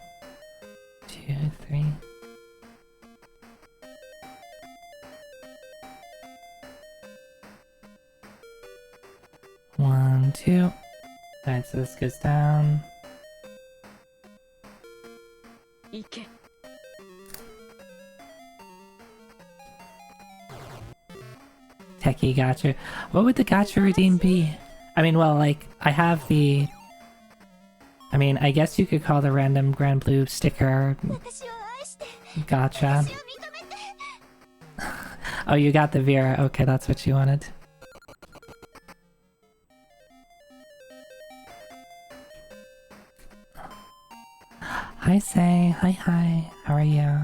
2, 3. One, 2. Alright, so this goes down. Ike. Techie gacha. What would the gacha redeem be? I mean, well, like, I have the... I mean, I guess you could call the random Grand Blue sticker gacha. Oh, you got the Vera. Okay, that's what you wanted. Hi, Say. Hi. How are you?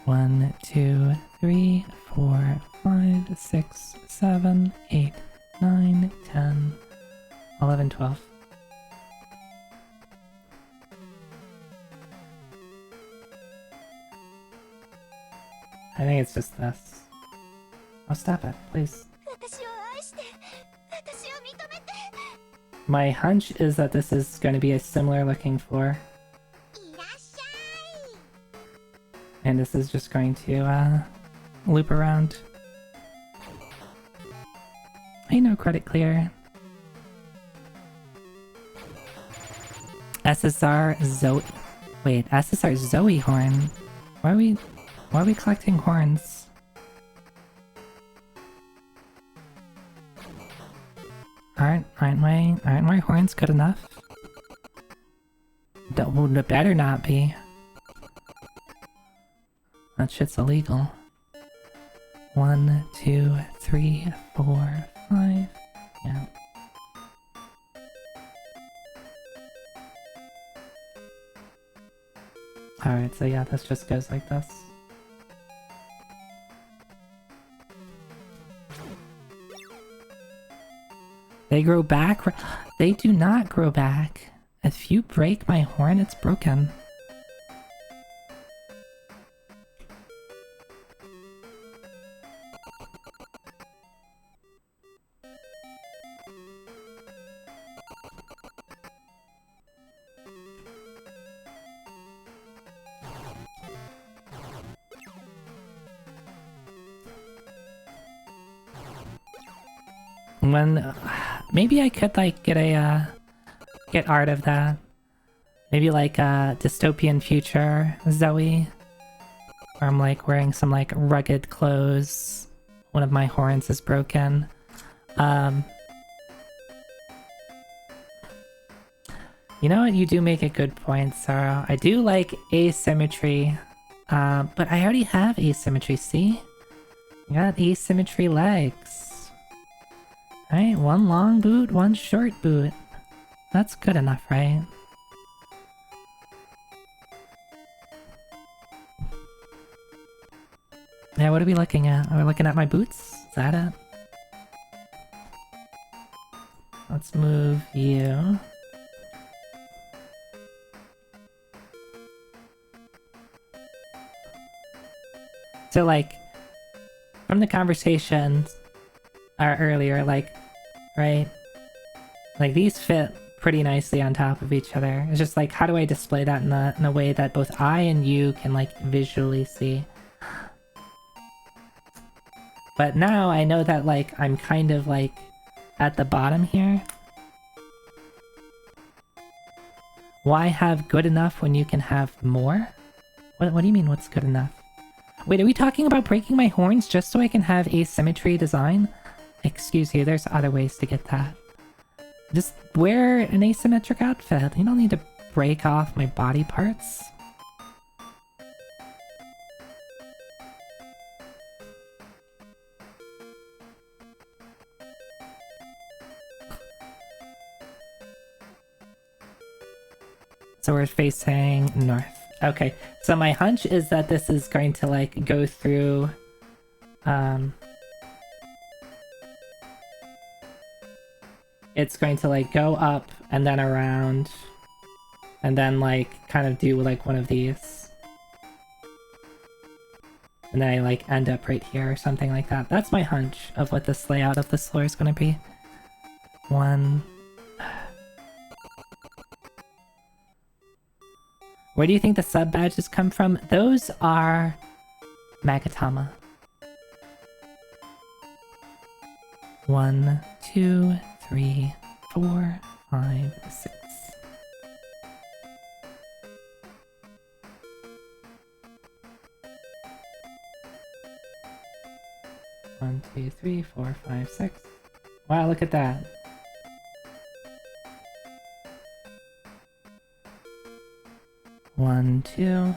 One, 2, 3, 4, 5, 6, 7, 8, 9, 10, 11, 12. I think it's just this. Oh, stop it, please. My hunch is that this is going to be a similar looking floor. And this is just going to loop around. I know credit clear. SSR Zoe. Wait, SSR Zoe horn. Why are we collecting horns? Aren't my horns good enough? Don't, it better not be. That shit's illegal. 1, 2, 3, 4, 5. Yeah. Alright, so yeah, this just goes like this. They grow back? They do not grow back. If you break my horn, it's broken. When maybe I could like get a get art of that. Maybe like a dystopian future Zoe, where I'm like wearing some like rugged clothes. One of my horns is broken. You know what? You do make a good point, Sarah. I do like asymmetry, but I already have asymmetry. See, I got asymmetry legs. Alright, one long boot, one short boot. That's good enough, right? Yeah, what are we looking at? Are we looking at my boots? Is that it? Let's move you. So, like, from the conversations earlier, like, right? Like, these fit pretty nicely on top of each other. It's just like, how do I display that in a way that both I and you can, like, visually see? But now I know that, like, I'm kind of, like, at the bottom here. Why have good enough when you can have more? What do you mean, what's good enough? Wait, are we talking about breaking my horns just so I can have asymmetry design? Excuse you, there's other ways to get that. Just wear an asymmetric outfit. You don't need to break off my body parts. So we're facing north. Okay, so my hunch is that this is going to like go through it's going to like go up and then around and then like kind of do like one of these. And then I like end up right here or something like that. That's my hunch of what this layout of this floor is going to be. Where do you think the sub badges come from? Those are Magatama. 1, 2, 3, 4, 5, 6. One, 2, 3, 4, 5, 6. Wow, look at that. One, 2.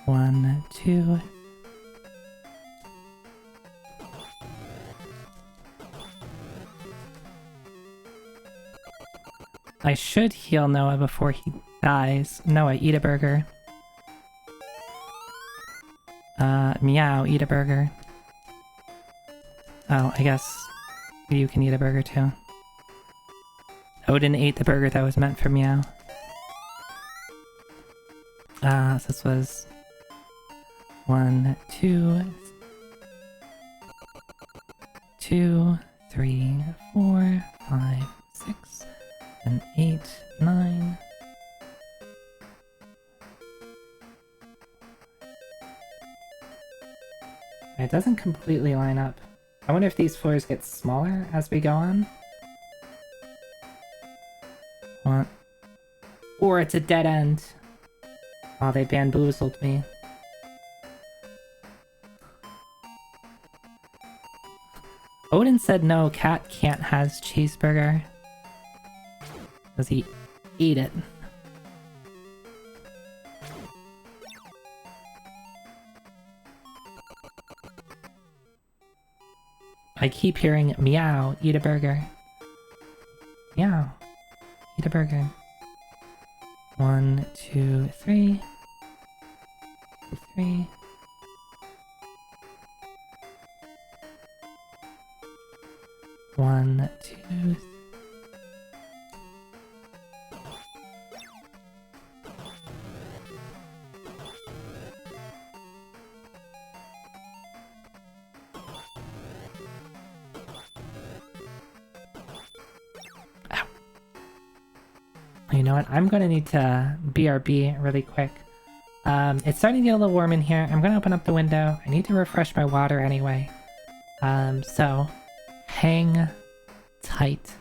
One, 2. I should heal Noah before he dies. Noah, eat a burger. Meow, eat a burger. Oh, I guess you can eat a burger too. Odin ate the burger that was meant for Meow. So this was 1, 2, 2, 3, 4, 5, 6. and 8, 9. It doesn't completely line up. I wonder if these floors get smaller as we go on? What? Or it's a dead end. Oh, they bamboozled me. Odin said no, cat can't has cheeseburger. Does he eat it? I keep hearing meow, eat a burger. Meow, eat a burger. 1, 2, 3. 3. One, two. Ow. You know what? I'm gonna need to BRB really quick. It's starting to get a little warm in here. I'm gonna open up the window. I need to refresh my water anyway. So hang tight.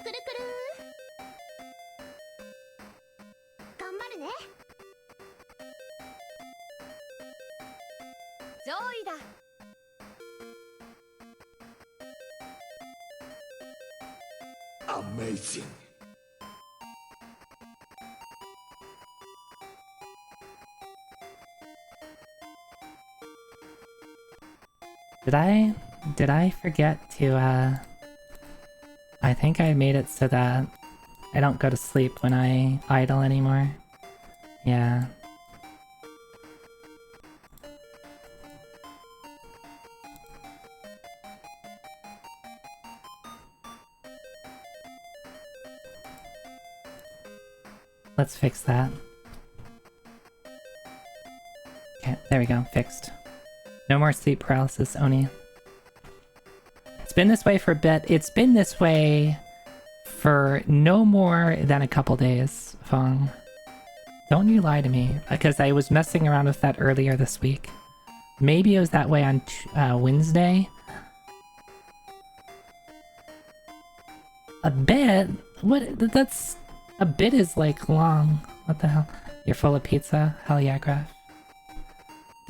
くるくる頑張るね上位だ Amazing. Did I forget to, I think I made it so that I don't go to sleep when I idle anymore. Yeah. Let's fix that. Okay, there we go, fixed. No more sleep paralysis, Oni. It's been this way for a bit. It's been this way for no more than a couple days, Fong. Don't you lie to me, because I was messing around with that earlier this week. Maybe it was that way on Wednesday. A bit? What? That's... A bit is like long. What the hell? You're full of pizza? Hell yeah, Graf.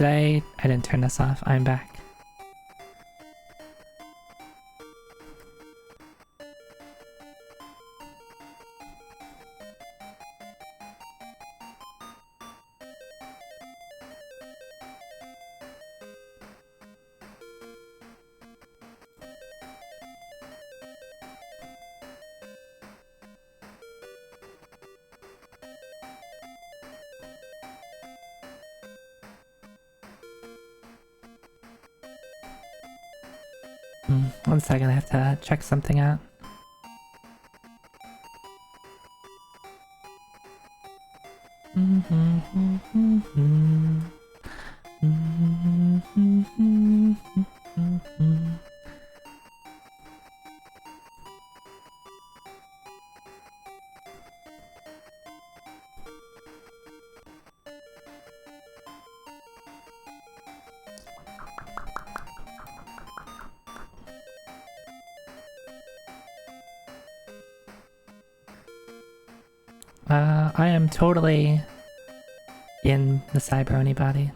I didn't turn this off. I'm back. One second, I have to check something out. I am totally in the Cyberoni body.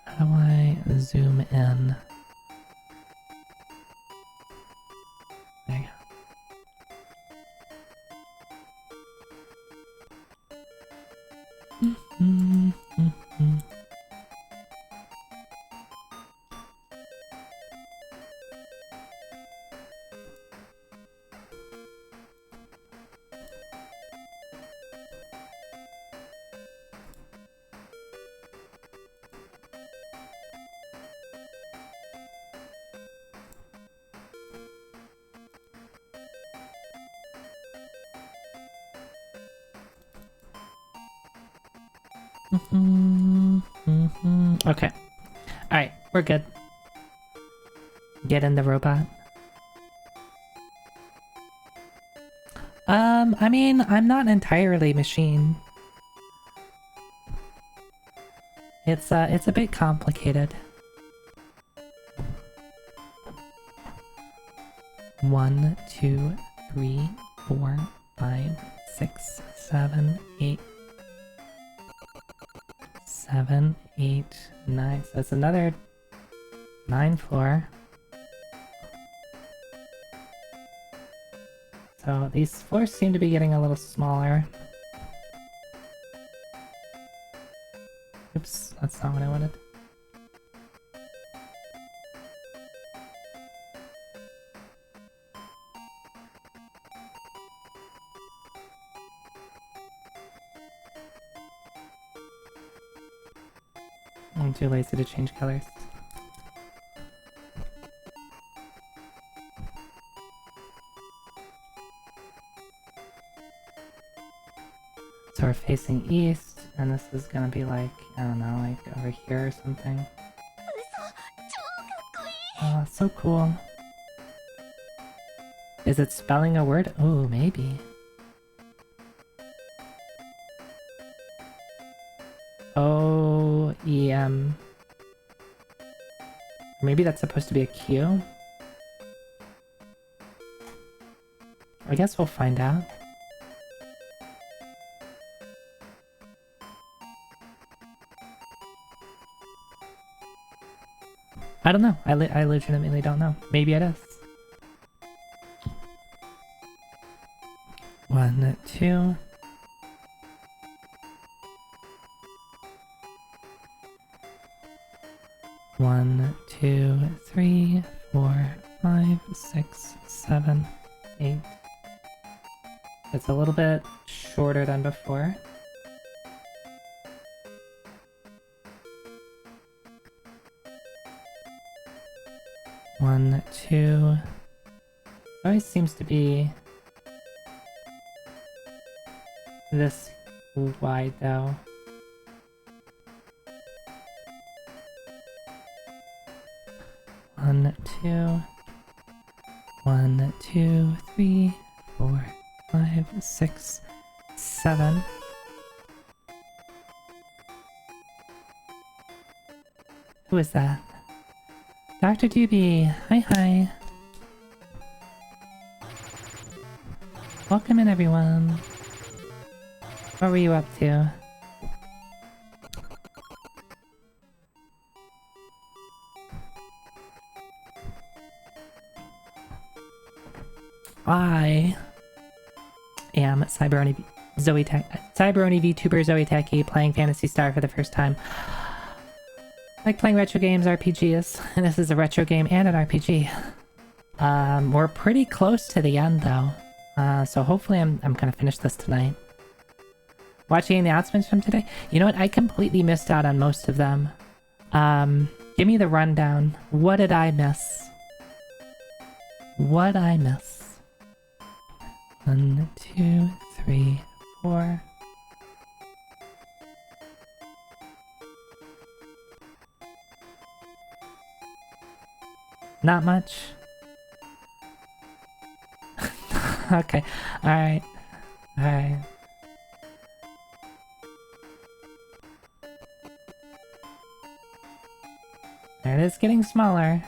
How do I zoom in? There you go. Okay. Alright, we're good. Get in the robot. I mean, I'm not entirely machine. It's a bit complicated. 1, 2, 3, 4, 5, 6, 7, 8. 7, 8, 9. So that's another 9 floor. So these floors seem to be getting a little smaller. Oops, that's not what I wanted. I'm too lazy to change colors. So we're facing east, and this is gonna be like, I don't know, like over here or something. Oh, it's so cool. Is it spelling a word? Oh, maybe. O-E-M. Maybe that's supposed to be a Q? I guess we'll find out. I don't know. I legitimately don't know. Maybe it is. 1, 2. One, 2, 3, 4, 5, 6, 7, 8. It's a little bit shorter than before. One, two. It always seems to be this wide though. One, two. 1, 2, 3, 4, 5, 6, 7. Who is that? Dr. Doobie! Hi. Welcome in, everyone. What were you up to? I am Cyberoni VTuber Zoe Techie playing Phantasy Star for the first time. I like playing retro games, RPGs, and this is a retro game and an RPG. We're pretty close to the end though, so hopefully I'm gonna finish this tonight. Watching announcements from today? You know what? I completely missed out on most of them. Give me the rundown. What did I miss? What'd I miss? 1, 2, 3, 4. Not much. Okay. Alright. There it is, getting smaller.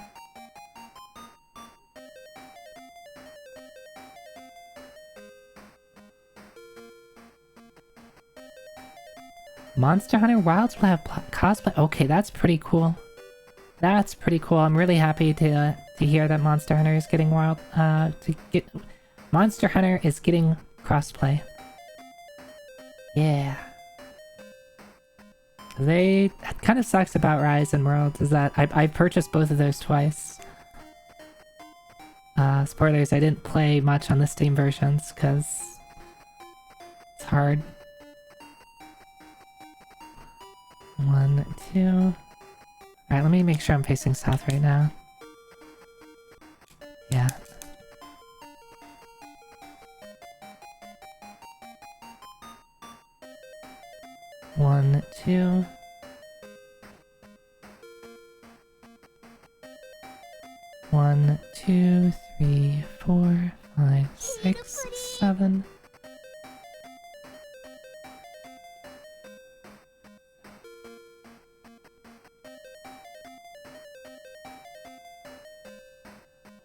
Monster Hunter Wilds will have cosplay. Okay, that's pretty cool. That's pretty cool. I'm really happy to hear that Monster Hunter is getting Monster Hunter is getting crossplay. Yeah. That kind of sucks about Rise and Worlds is that I purchased both of those twice. Spoilers, I didn't play much on the Steam versions because it's hard. 1, 2. Alright, let me make sure I'm facing south right now. Yeah. One, two. One, 2, 3, 4, 5, 6, 7.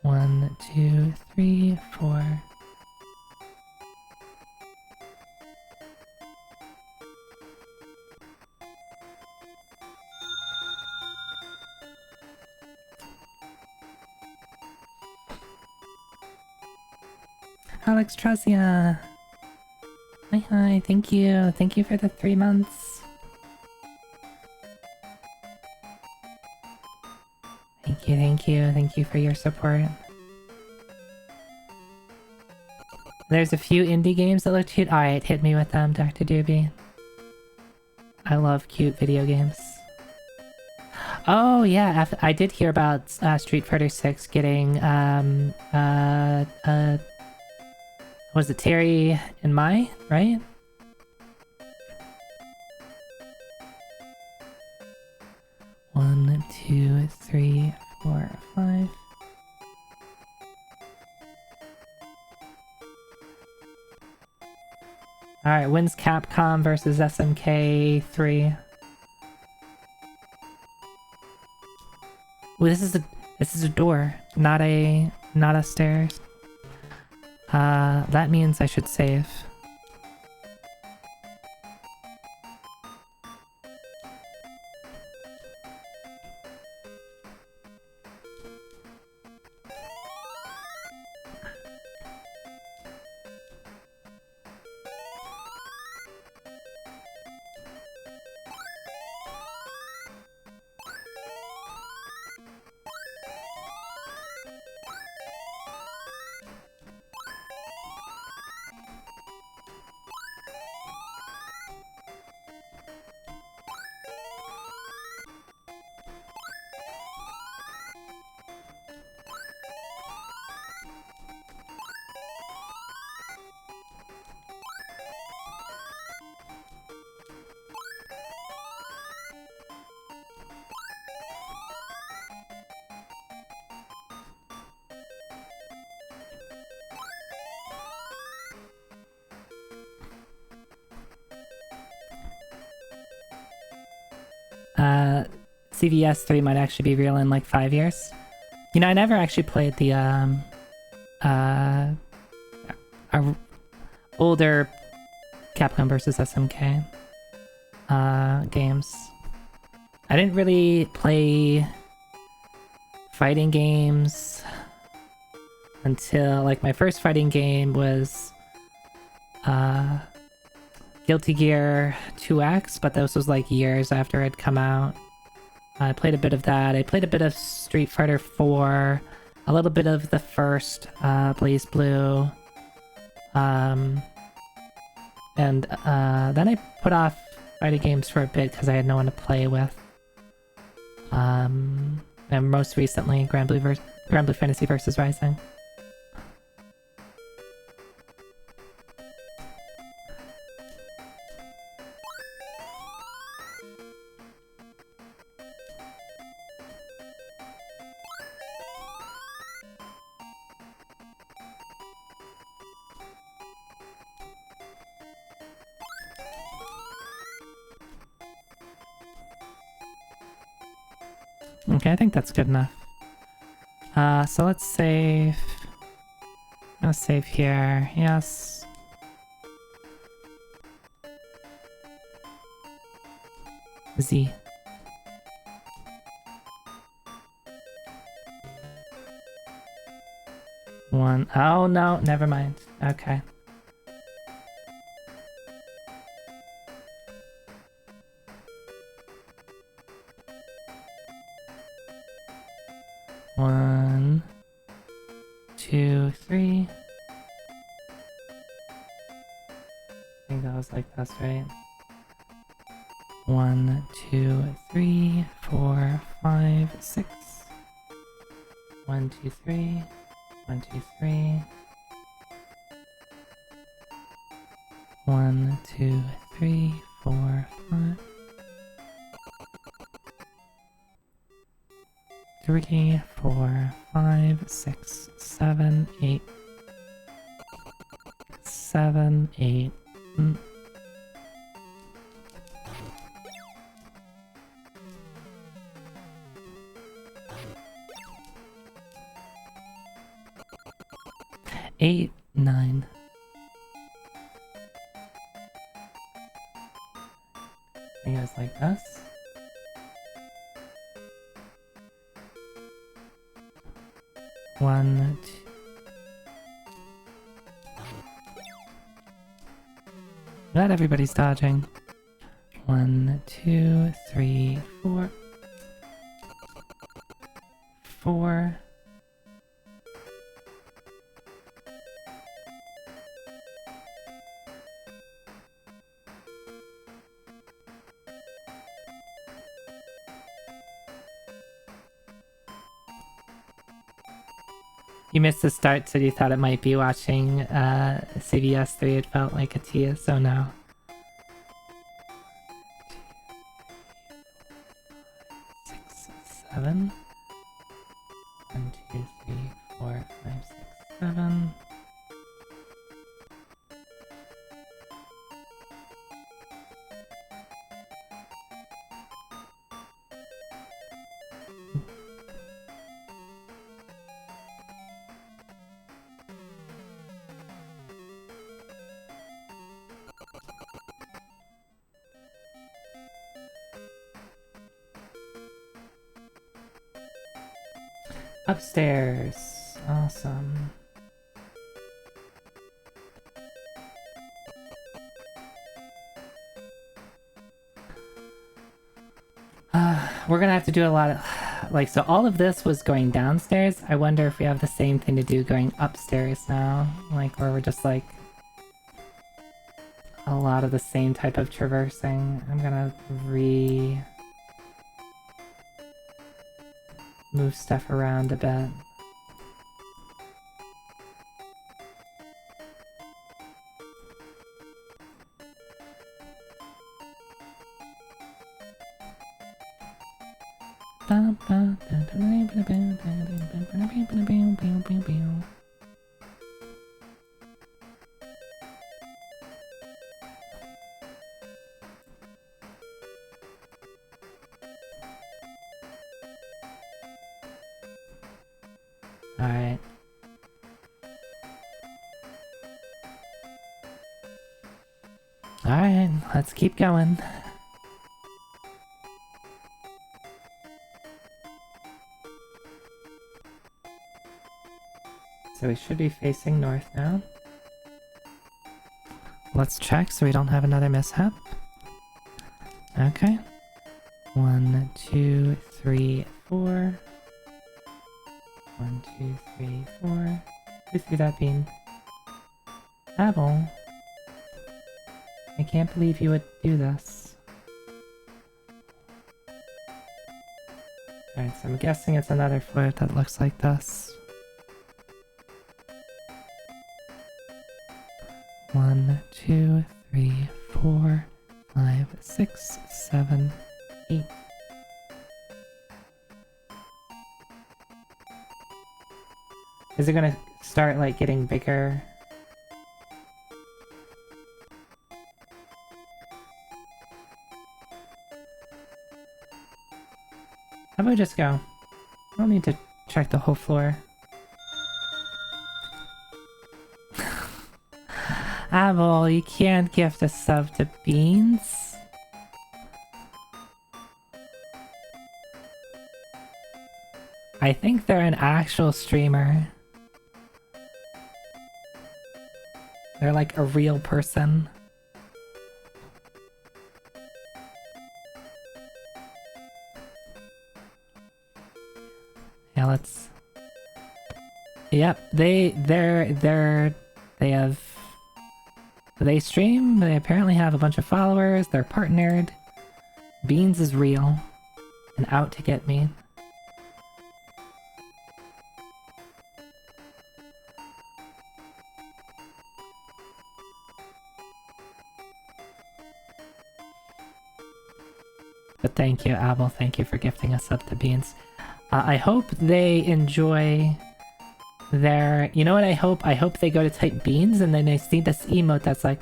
One, 2, 3, 4. Alex Trazia! Hi, thank you. Thank you for the 3 months. Thank you for your support. There's a few indie games that look cute. Alright, hit me with them, Dr. Doobie. I love cute video games. Oh yeah, I did hear about Street Fighter 6 getting, was it Terry and Mai, right? One, 2, 3, 4, 5. Alright, wins Capcom versus SMK 3. Ooh, this is a door, not a stairs. That means I should save. CVS 3 might actually be real in like 5 years. You know, I never actually played the our older Capcom versus SMK games. I didn't really play fighting games until like my first fighting game was Guilty Gear 2X, but this was like years after it come out. I played a bit of that. I played a bit of Street Fighter 4, a little bit of the first Blaze Blue, and then I put off fighting games for a bit because I had no one to play with. And most recently, Grand Blue Fantasy vs. Rising. Okay, I think that's good enough. So let's save. I'll save here. Yes. Z. One. Oh no, never mind. Okay. One, two, three. I think that was like this, right? 1, 2, 3, 4, 5, 6. 1, 2, 3. 1, 2, 3. 1, 2, 3, 4, 5. 3, 4, 5, 6, 7, 8. 7, 8. Mm. Eight, 9. You guys like this? One, two. Not everybody's dodging. 1, 2, 3, 4. 4. You missed the start, so you thought it might be watching CVS 3. It felt like a tease, so no. 6, 7. 1, 2, 3, 4, 5, 6, 7. Upstairs. Awesome. We're gonna have to do a lot of... Like, so all of this was going downstairs. I wonder if we have the same thing to do going upstairs now. Like, where we're just like... a lot of the same type of traversing. I'm gonna move stuff around a bit. Alright. Alright, let's keep going. So we should be facing north now. Let's check so we don't have another mishap. Okay. 1, 2, 3, 4. 1, 2, 3, 4. Who threw that bean? Apple. I can't believe you would do this. Alright, so I'm guessing it's another float that looks like this. 1, 2, 3, 4, 5, 6, 7, 8. Is it gonna start like getting bigger? How about we just go? I don't need to check the whole floor. Apple, you can't gift a sub to Beans. I think they're an actual streamer. They're like a real person. Yeah, let's... Yep, they stream, they apparently have a bunch of followers, they're partnered. Beans is real and out to get me. But thank you, Abel, thank you for gifting us up to Beans. I hope they enjoy their... You know what I hope? I hope they go to type Beans and then they see this emote that's like,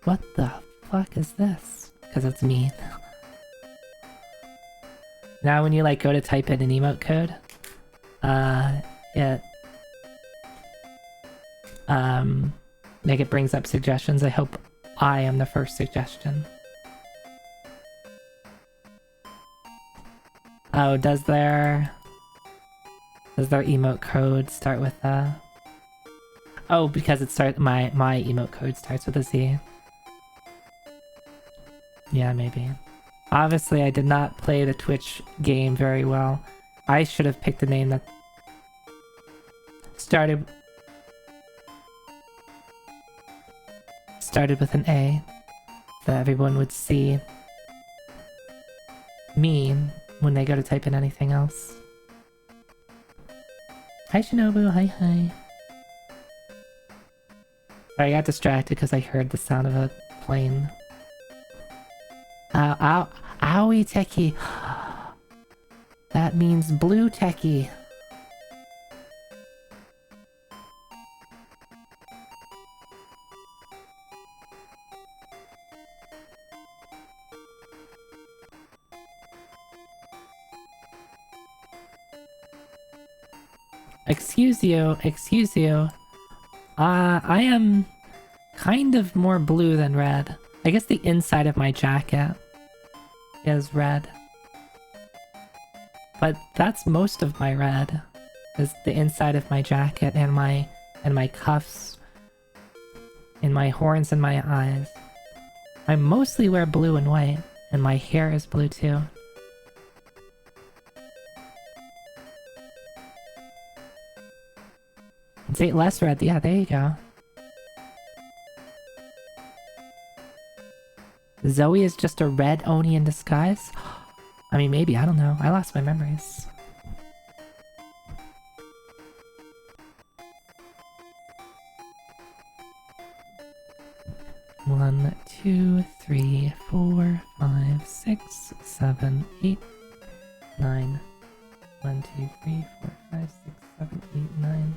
what the fuck is this? Because it's mean. Now when you like go to type in an emote code, like it brings up suggestions. I hope I am the first suggestion. Oh, does their emote code start with a... Oh, because my emote code starts with a Z. Yeah, maybe. Obviously, I did not play the Twitch game very well. I should have picked a name that started with an A, so that everyone would see me when they go to type in anything else. Hi Shinobu, hi. Sorry, I got distracted because I heard the sound of a plane. Ow, owie techie. That means blue techie. Excuse you. I am kind of more blue than red. I guess the inside of my jacket is red. But that's most of my red. Is the inside of my jacket and my cuffs and my horns and my eyes. I mostly wear blue and white, and my hair is blue too. Say less red, yeah, there you go. Zoe is just a red Oni in disguise? I mean, maybe, I don't know. I lost my memories. One, 2, 3, 4, 5, 6, 7, 8, 9. 1, 2, 3, 4, 5, 6, 7, 8, 9.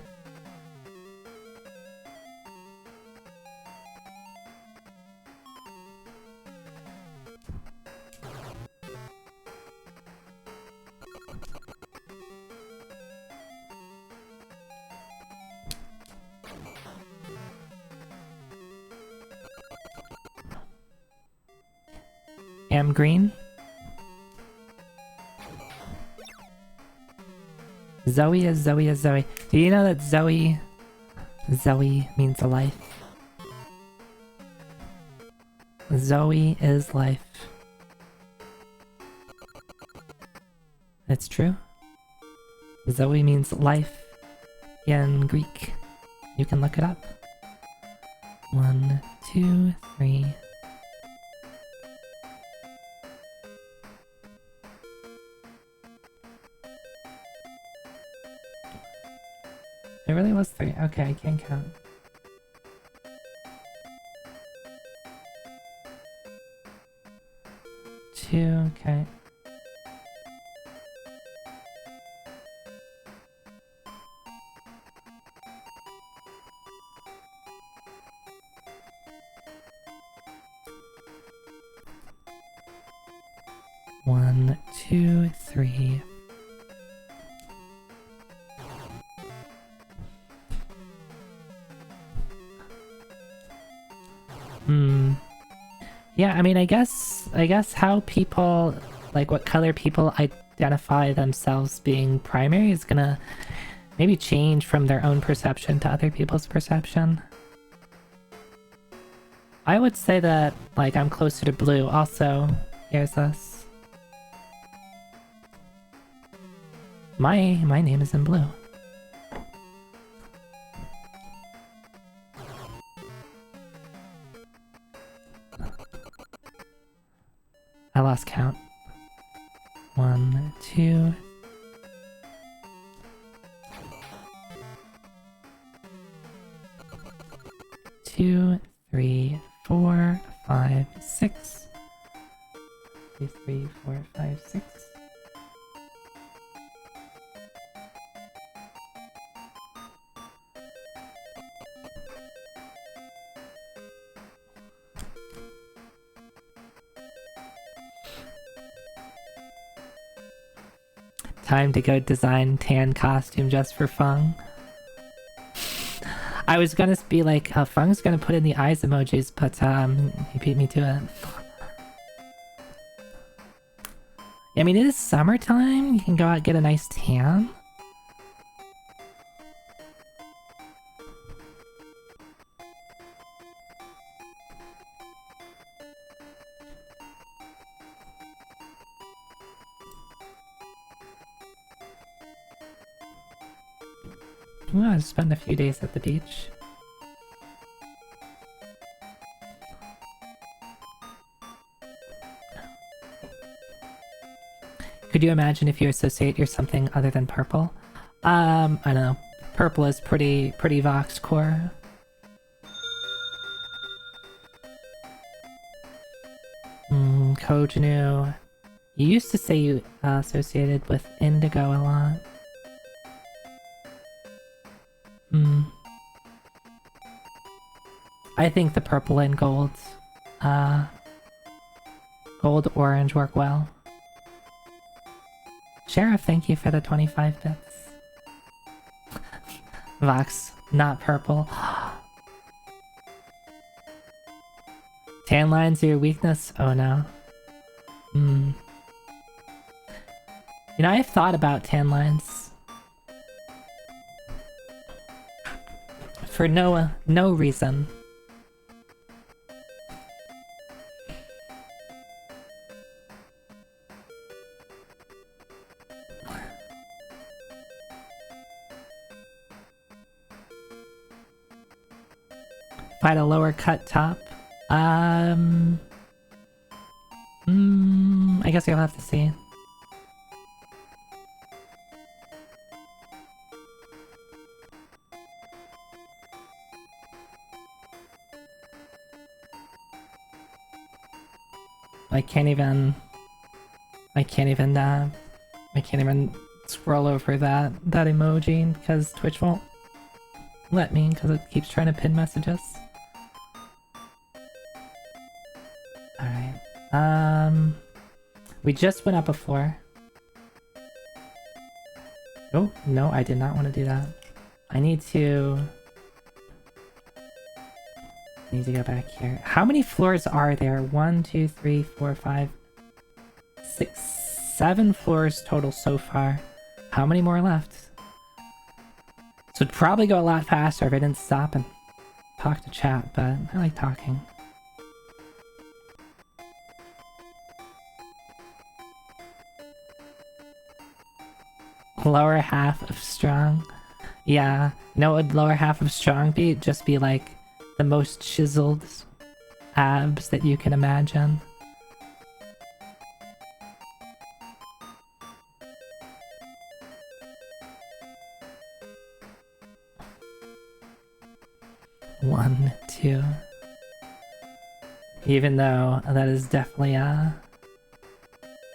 Am green. Zoe is Zoe is Zoe. Do you know that Zoe means a life? Zoe is life. It's true. Zoe means life in Greek. You can look it up. 1, 2, 3. It really was 3. Okay, I can't count. Two, okay. One, two, three. Yeah, I mean, I guess how people, like what color people identify themselves being primary is gonna maybe change from their own perception to other people's perception. I would say that, like, I'm closer to blue. Also, here's this. My name is in blue. I lost count. 1, 2. Two, 3, 4, 5, 6. 2, 3, 4, 5, 6. Time to go design tan costume just for fun. I was gonna be like, Fung's gonna put in the eyes emojis, but he beat me to it. I mean, it is summertime. You can go out and get a nice tan. Well, I'll spend a few days at the beach. Could you imagine if you associate you're something other than purple? I don't know. Purple is pretty Vox core. Kojanu. You used to say you associated with indigo a lot. I think the purple and gold, orange work well. Sheriff, thank you for the 25 bits. Vox, not purple. Tan lines are your weakness? Oh no. You know, I've thought about tan lines. For no reason. Find a lower cut top. I guess you'll have to see. I can't even scroll over that emoji because Twitch won't let me because it keeps trying to pin messages. Alright. We just went up before. Oh, no, I did not want to do that. I need to go back here. How many floors are there? 1, 2, 3, 4, 5. 6, 7 floors total so far. How many more left? So it'd probably go a lot faster if I didn't stop and talk to chat, but I like talking. Lower half of strong. Yeah, you know what would lower half of strong be? It'd just be like the most chiseled abs that you can imagine. One, two. Even though that is definitely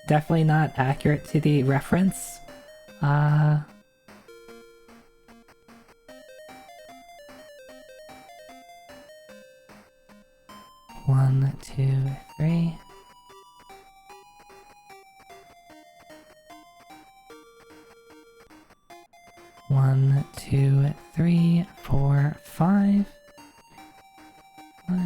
definitely not accurate to the reference. 1, 2, 3. One, two, three, four, five. 5.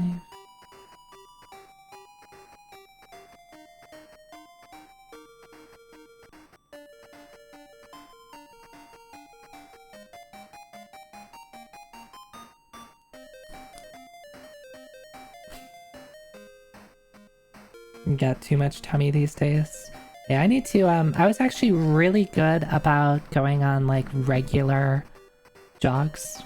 Got too much tummy these days. Yeah, I need to, I was actually really good about going on, like, regular jogs,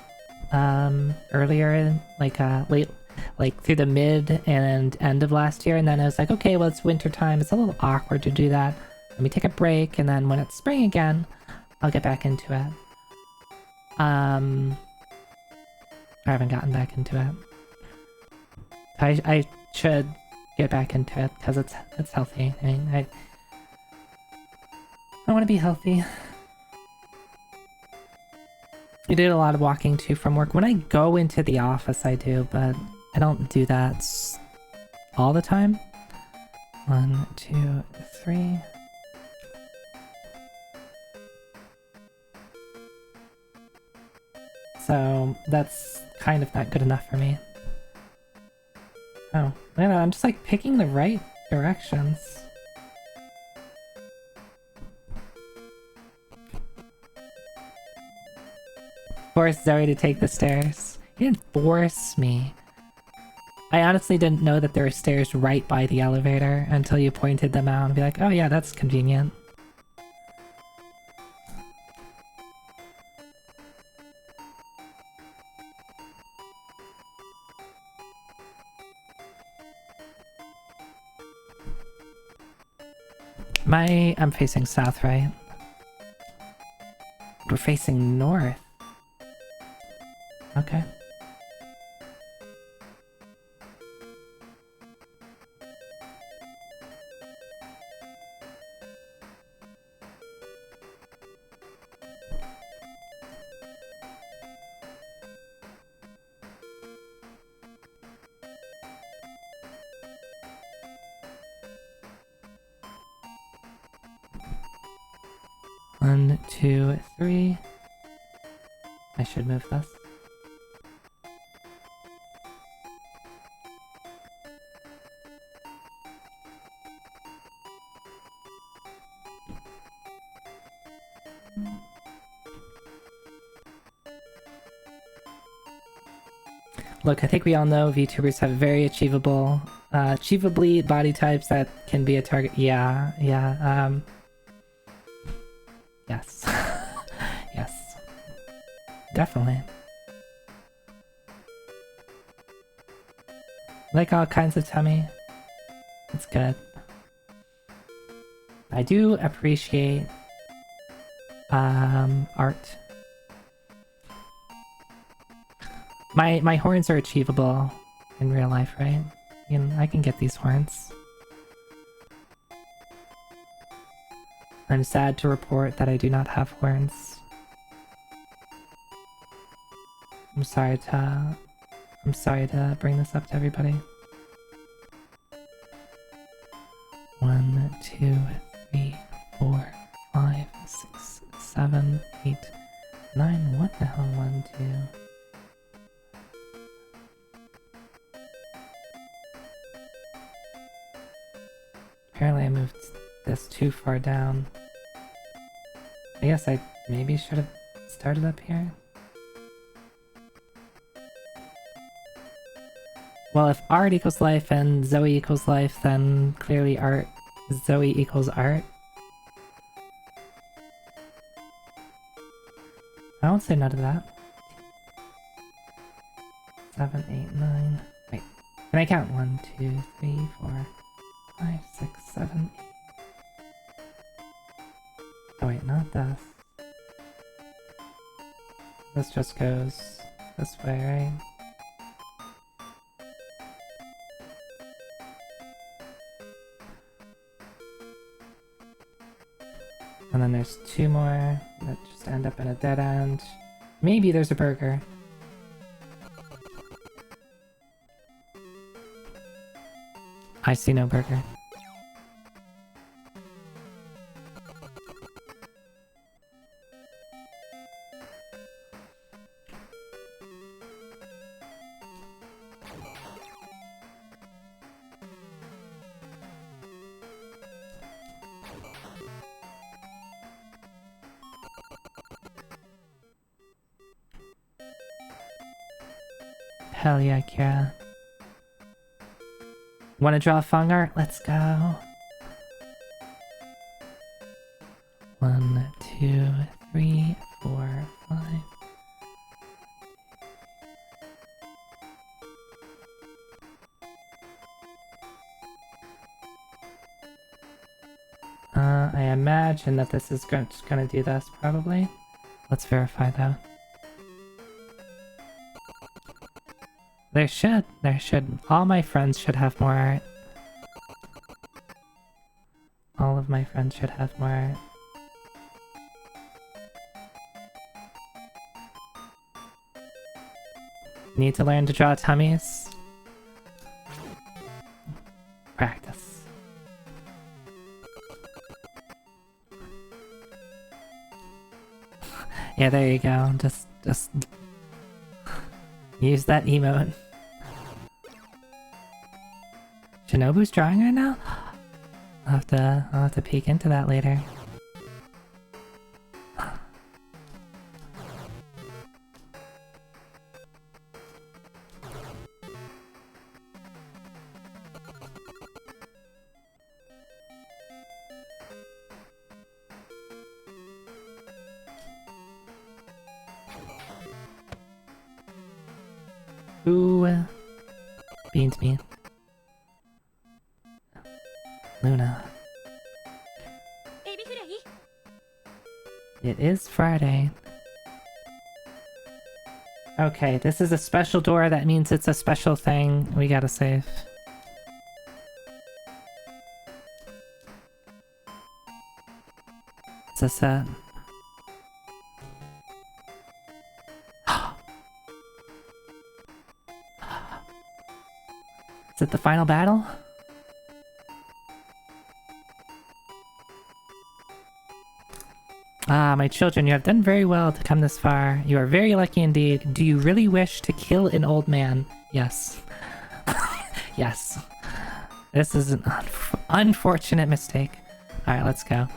earlier, like, late, like, through the mid and end of last year, and then I was like, okay, well, it's winter time, it's a little awkward to do that. Let me take a break, and then when it's spring again, I'll get back into it. I haven't gotten back into it. I should get back into it because it's healthy. I mean, I want to be healthy. I did a lot of walking too from work. When I go into the office, I do, but I don't do that all the time. 1, 2, 3. So that's kind of not good enough for me. Oh, I don't know, I'm just like picking the right directions. Force Zoe to take the stairs. He didn't force me. I honestly didn't know that there were stairs right by the elevator until you pointed them out and be like, oh yeah, that's convenient. I'm facing south, right? We're facing north. Okay. One, 2, 3. I should move this. Look, I think we all know VTubers have very achievably body types that can be a target. Yeah, yes. Yes. Definitely. Like all kinds of tummy. It's good. I do appreciate art. My horns are achievable in real life, right? I can get these horns. I'm sad to report that I do not have horns. I'm sorry to bring this up to everybody. 1, 2, 3, 4, 5, 6, 7, 8, 9. What the hell? 1, 2. Apparently I moved this too far down. I guess I maybe should have started up here. Well, if art equals life and Zoe equals life, then clearly Zoe equals art. I won't say none of that. 7, 8, 9. Wait, can I count? 1, 2, 3, 4, 5, 6, 7, 8. Oh wait, not this. This just goes this way, right? And then there's 2 more that just end up in a dead end. Maybe there's a burger. I see no burger. Hell yeah, Kira. Wanna draw Fung art? Let's go. 1, 2, 3, 4, 5. I imagine that this is gonna do this, probably. Let's verify though. There should. All my friends should have more art. All of my friends should have more art. Need to learn to draw tummies. Practice. Yeah, there you go. Just use that emote. Shinobu's drawing right now? I'll have to peek into that later. Ooh, beans me. Luna. It is Friday. Okay, this is a special door. That means it's a special thing. We gotta save. It's a set. Is it the final battle? Ah, my children, you have done very well to come this far. You are very lucky indeed. Do you really wish to kill an old man? Yes. Yes. This is an unfortunate mistake. Alright, let's go.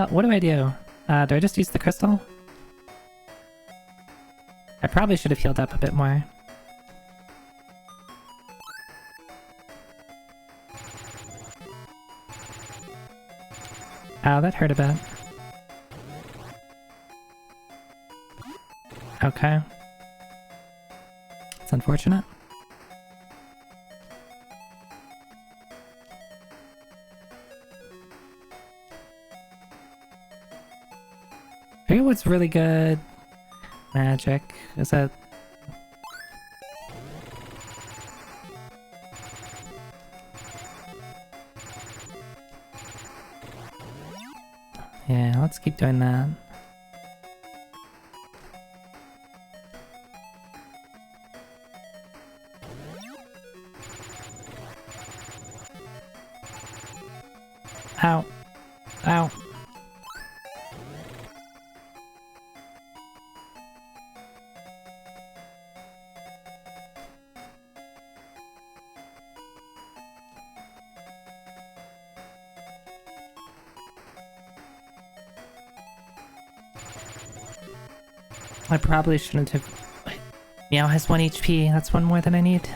What do? Do I just use the crystal? I probably should have healed up a bit more. Ow, that hurt a bit. Okay. It's unfortunate. I forget what's really good. Magic. Is that... Yeah, let's keep doing that. Ow. Ow. I probably shouldn't have... Meow has 1 HP. That's one more than I need.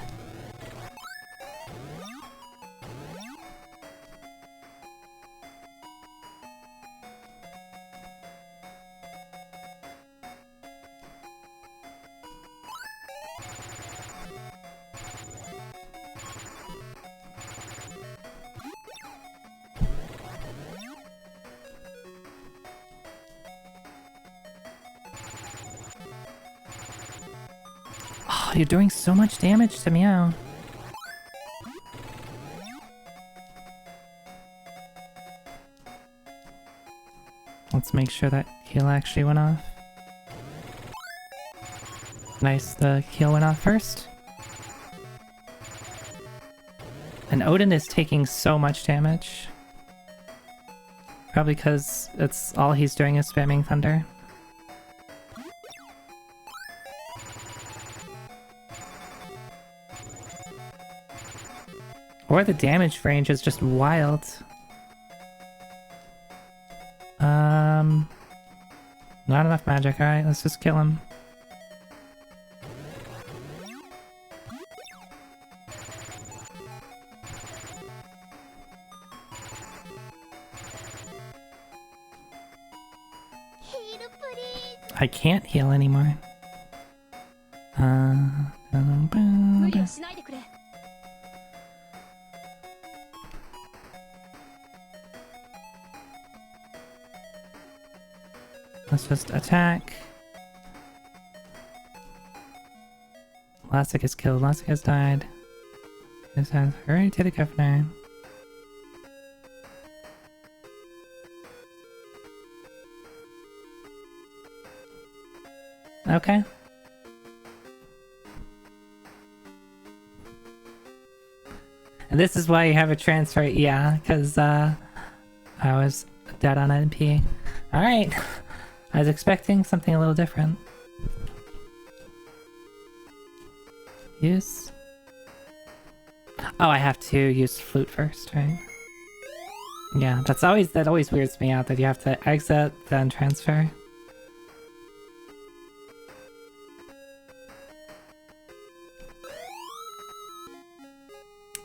Oh, you're doing so much damage to Meow. Let's make sure that heal actually went off. Nice, the heal went off first. And Odin is taking so much damage. Probably because it's all he's doing is spamming Thunder. Or the damage range is just wild. Not enough magic. Alright, let's just kill him. Heal, please. I can't heal anymore. 無理をしないでくれ。 Let's just attack. Lastic is killed. Lastic has died. This has hurry to the governor. Okay. And this is why you have a transfer. Yeah, because I was dead on NP. Alright. I was expecting something a little different. Use. Oh, I have to use flute first, right? Yeah, that always weirds me out that you have to exit, then transfer.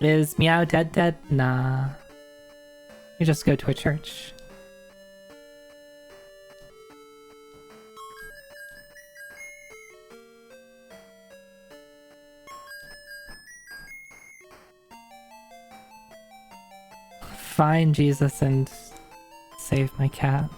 Is Meow dead? Nah. You just go to a church. Find Jesus and save my cat.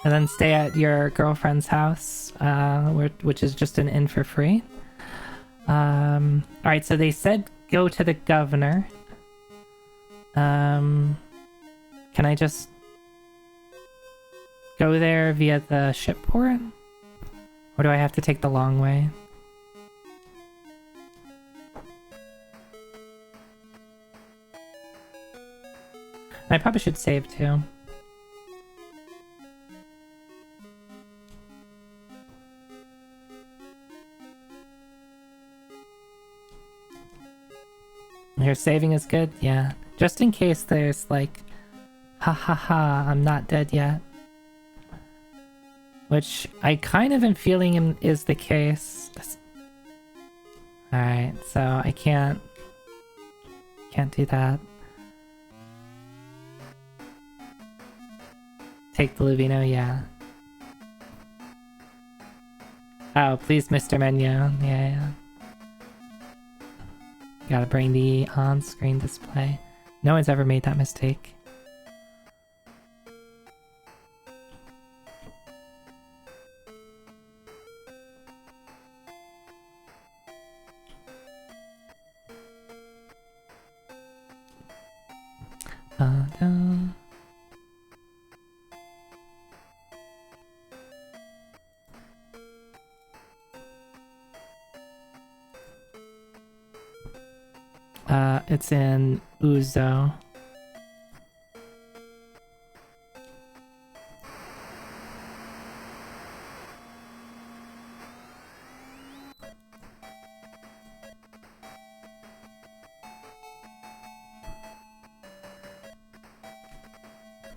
And then stay at your girlfriend's house, which is just an inn for free. Alright, so they said go to the governor. Can I just go there via the ship port? Or do I have to take the long way? I probably should save too. Your saving is good? Yeah. Just in case there's like, ha ha ha, I'm not dead yet. Which I kind of am feeling is the case. Alright, so I can't do that. Take the Luvino, yeah. Oh, please, Mr. Menu. Yeah. Gotta bring the on-screen display. No one's ever made that mistake. It's in Uzo.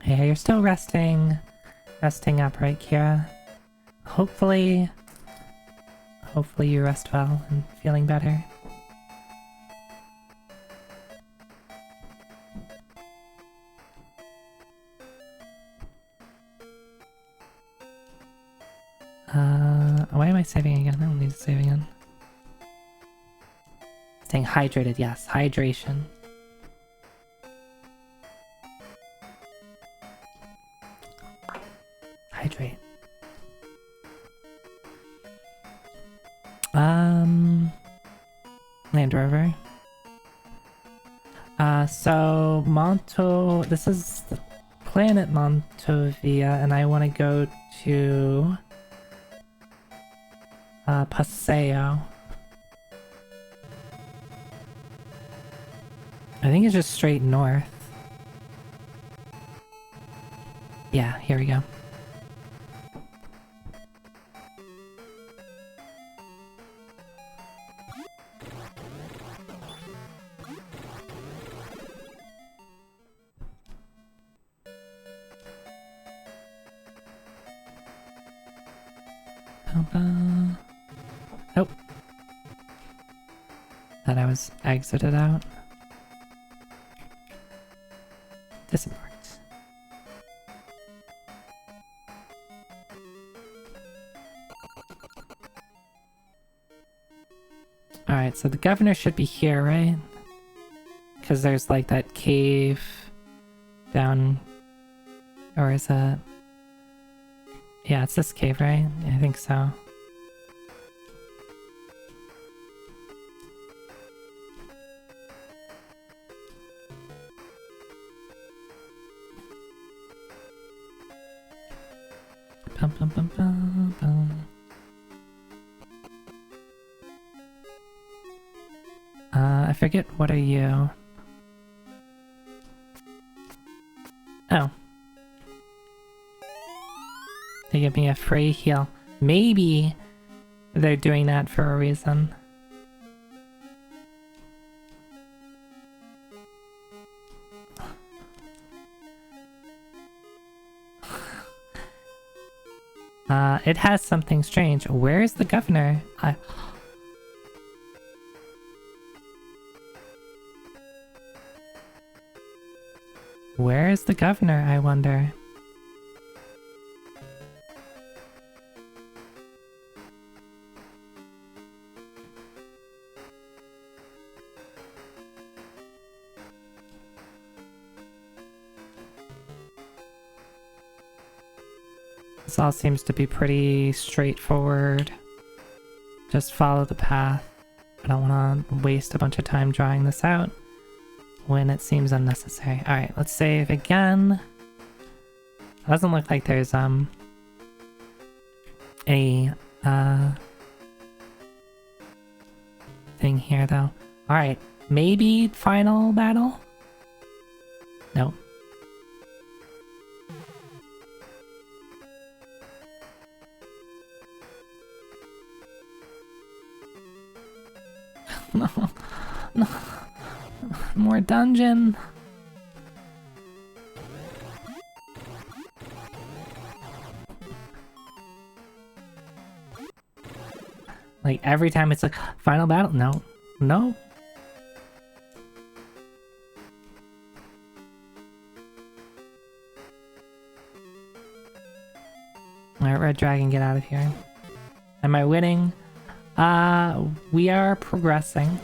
Yeah, you're still resting up, right, Kira? Hopefully you rest well and feeling better. Why am I saving again? I don't need to save again. Staying hydrated, yes, hydration. Hydrate. Land Rover. So this is the planet Montovia, and I want to go to Paseo. I think it's just straight north. Yeah, here we go. Nope. Thought I was exited out. Disembarked. Alright, so the governor should be here, right? Because there's like that cave down... Or is that... Yeah, it's this cave, right? I think so. Bum, bum, bum, bum, bum. I forget, what are you? Oh. They give me a free heal. Maybe they're doing that for a reason. It has something strange. Where's the governor? Where is the governor, I wonder? This all seems to be pretty straightforward. Just follow the path. I don't want to waste a bunch of time drawing this out when it seems unnecessary. Alright, let's save again. It doesn't look like there's a thing here though. Alright, maybe final battle? No. No, no, more dungeon. Like every time it's like final battle. No, no. Alright, Red Dragon, get out of here. Am I winning? We are progressing.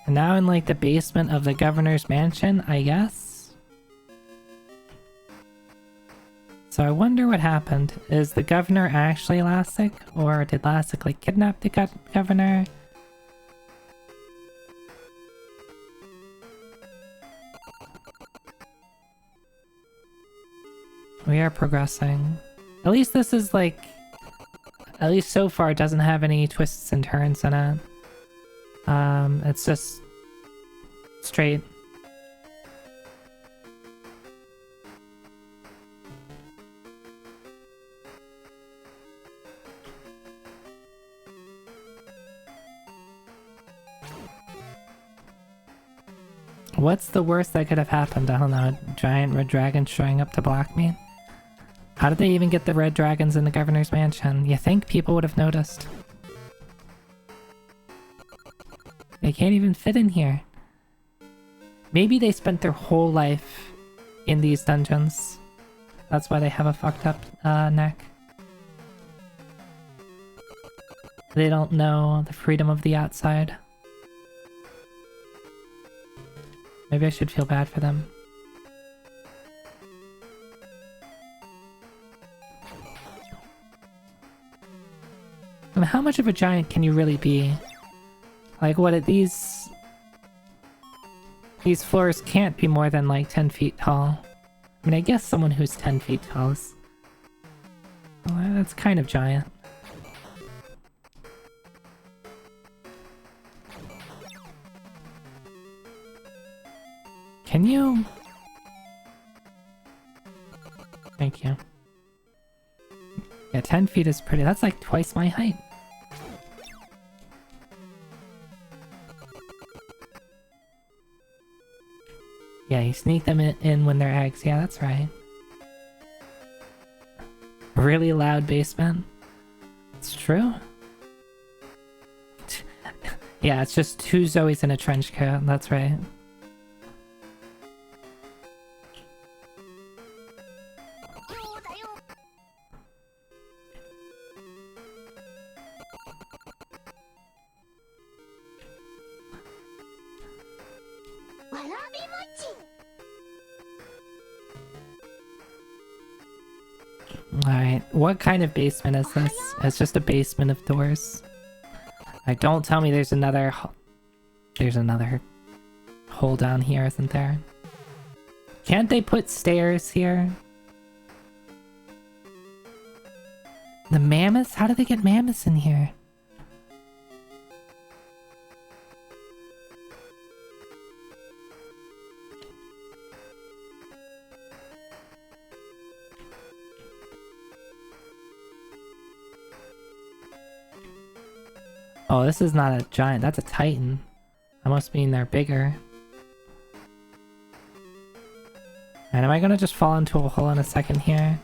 And now in like the basement of the governor's mansion, I guess? So I wonder what happened. Is the governor actually Lastic? Or did Lastic like kidnap the governor? We are progressing. At least this is like... At least so far it doesn't have any twists and turns in it. It's just straight. What's the worst that could have happened? I don't know. A giant red dragon showing up to block me? How did they even get the red dragons in the governor's mansion? You think people would have noticed? They can't even fit in here. Maybe they spent their whole life in these dungeons. That's why they have a fucked up neck. They don't know the freedom of the outside. Maybe I should feel bad for them. I mean, how much of a giant can you really be? Like, what, these floors can't be more than like 10 feet tall. I mean, I guess someone who's 10 feet tall is... Well, that's kind of giant. Can you? Thank you. Yeah, 10 feet is pretty. That's like twice my height. Yeah, you sneak them in when they're eggs. Yeah, that's right. Really loud basement. It's true. Yeah, it's just two Zoes in a trench coat. That's right. Alright, what kind of basement is this? It's just a basement of doors. Like, don't tell me there's another... There's another hole down here, isn't there? Can't they put stairs here? The mammoths? How did they get mammoths in here? Oh, this is not a giant, that's a titan. That must mean they're bigger. And am I gonna just fall into a hole in a second here?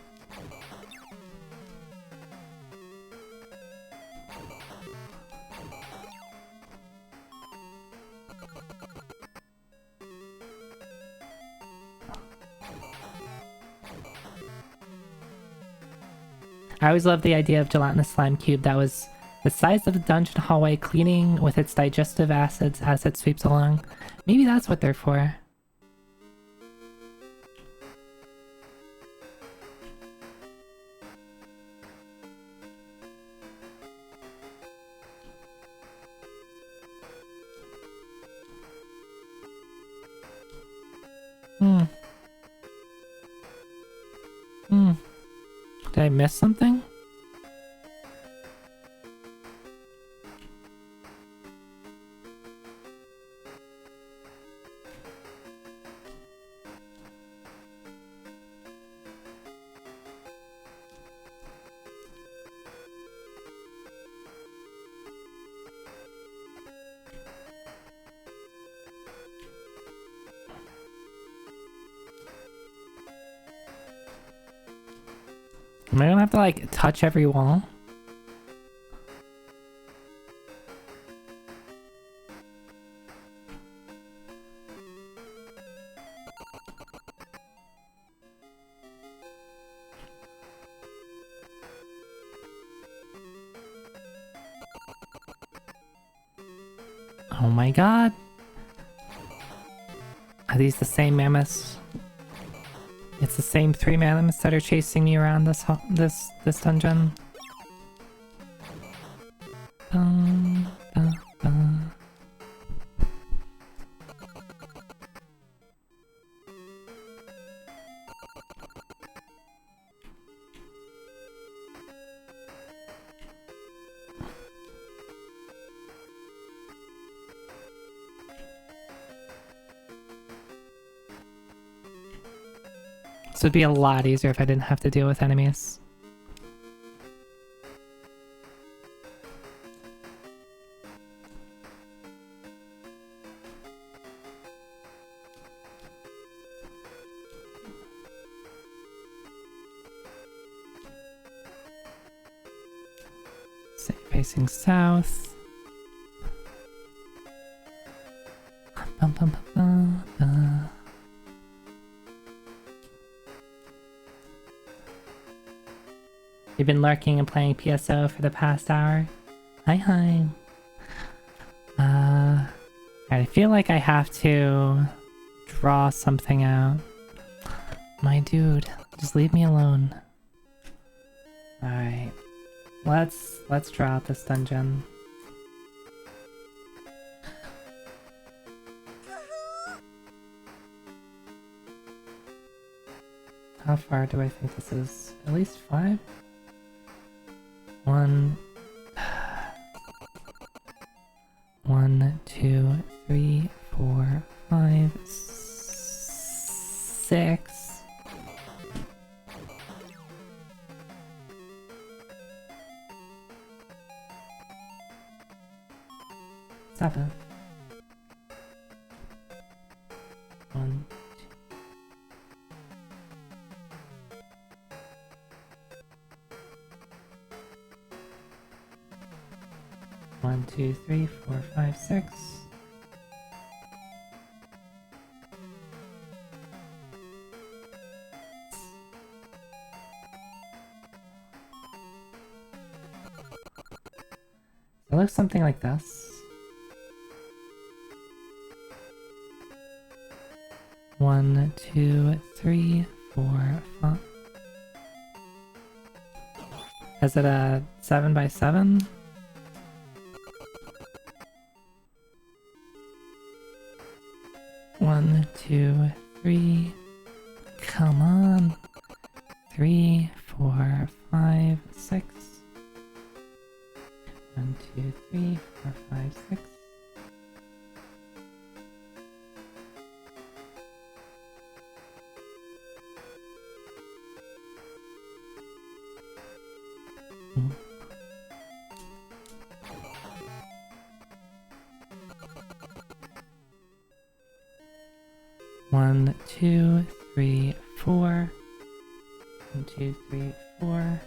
I always loved the idea of gelatinous slime cube that was the size of a dungeon hallway, cleaning with its digestive acids as it sweeps along. Maybe that's what they're for. Did I miss something? Am I gonna have to like touch every wall? Oh my god. Are these the same mammoths? It's the same 3 mammoths that are chasing me around this dungeon. Dun, dun, dun. This would be a lot easier if I didn't have to deal with enemies. Facing south. Bum, bum, bum, bum, bum. You've been lurking and playing PSO for the past hour? Hi, hi. I feel like I have to draw something out. My dude, just leave me alone. Alright. Let's draw out this dungeon. How far do I think this is? At least 5? 1, 2, 3, 4, 5, 6. 7. 1, 1, 2, 3, 4, 5, 6. It looks something like this. 1, 2, 3, 4, 5. Is it a 7 by 7? One, 2, 3. Come on. 3, 4, 5, 6. 1, 2, 3, 4, 5, 6. One, 2, 3, 4. 1, 2, 3, 4.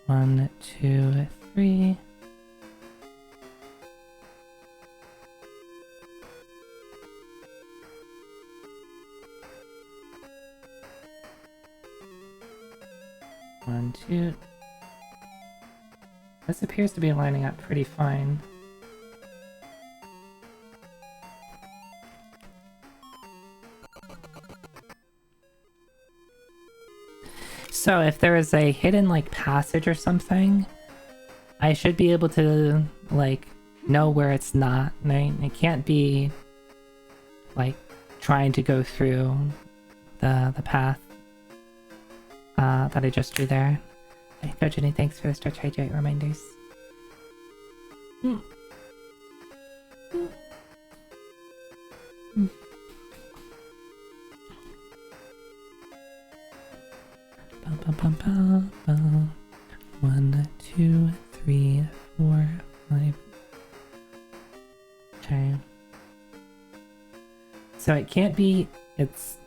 One, 2, 3. One, 2. This appears to be lining up pretty fine. So if there is a hidden like passage or something, I should be able to like know where it's not, right? It can't be like trying to go through the path that I just drew there. Hey, Go Jenny, thanks for the Stretch Hydrate reminders. Bum, bum, bum, bum, bum. 1, 2, 3, 4, 5. Okay. So it can't be, it's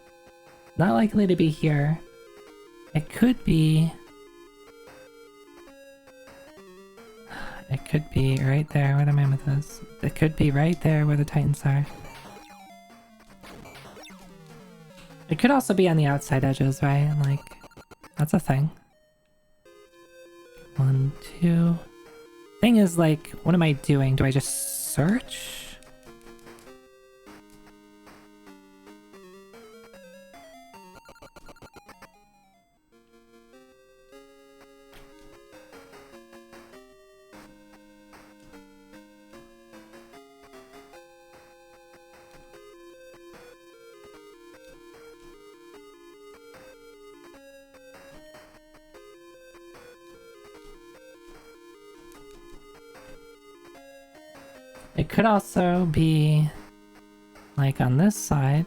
not likely to be here. It could be... It could be right there where the mammoth is. It could be right there where the titans are. It could also be on the outside edges, right? Like, that's a thing. 1, 2. Thing is, like, what am I doing? Do I just search? It could also be like on this side.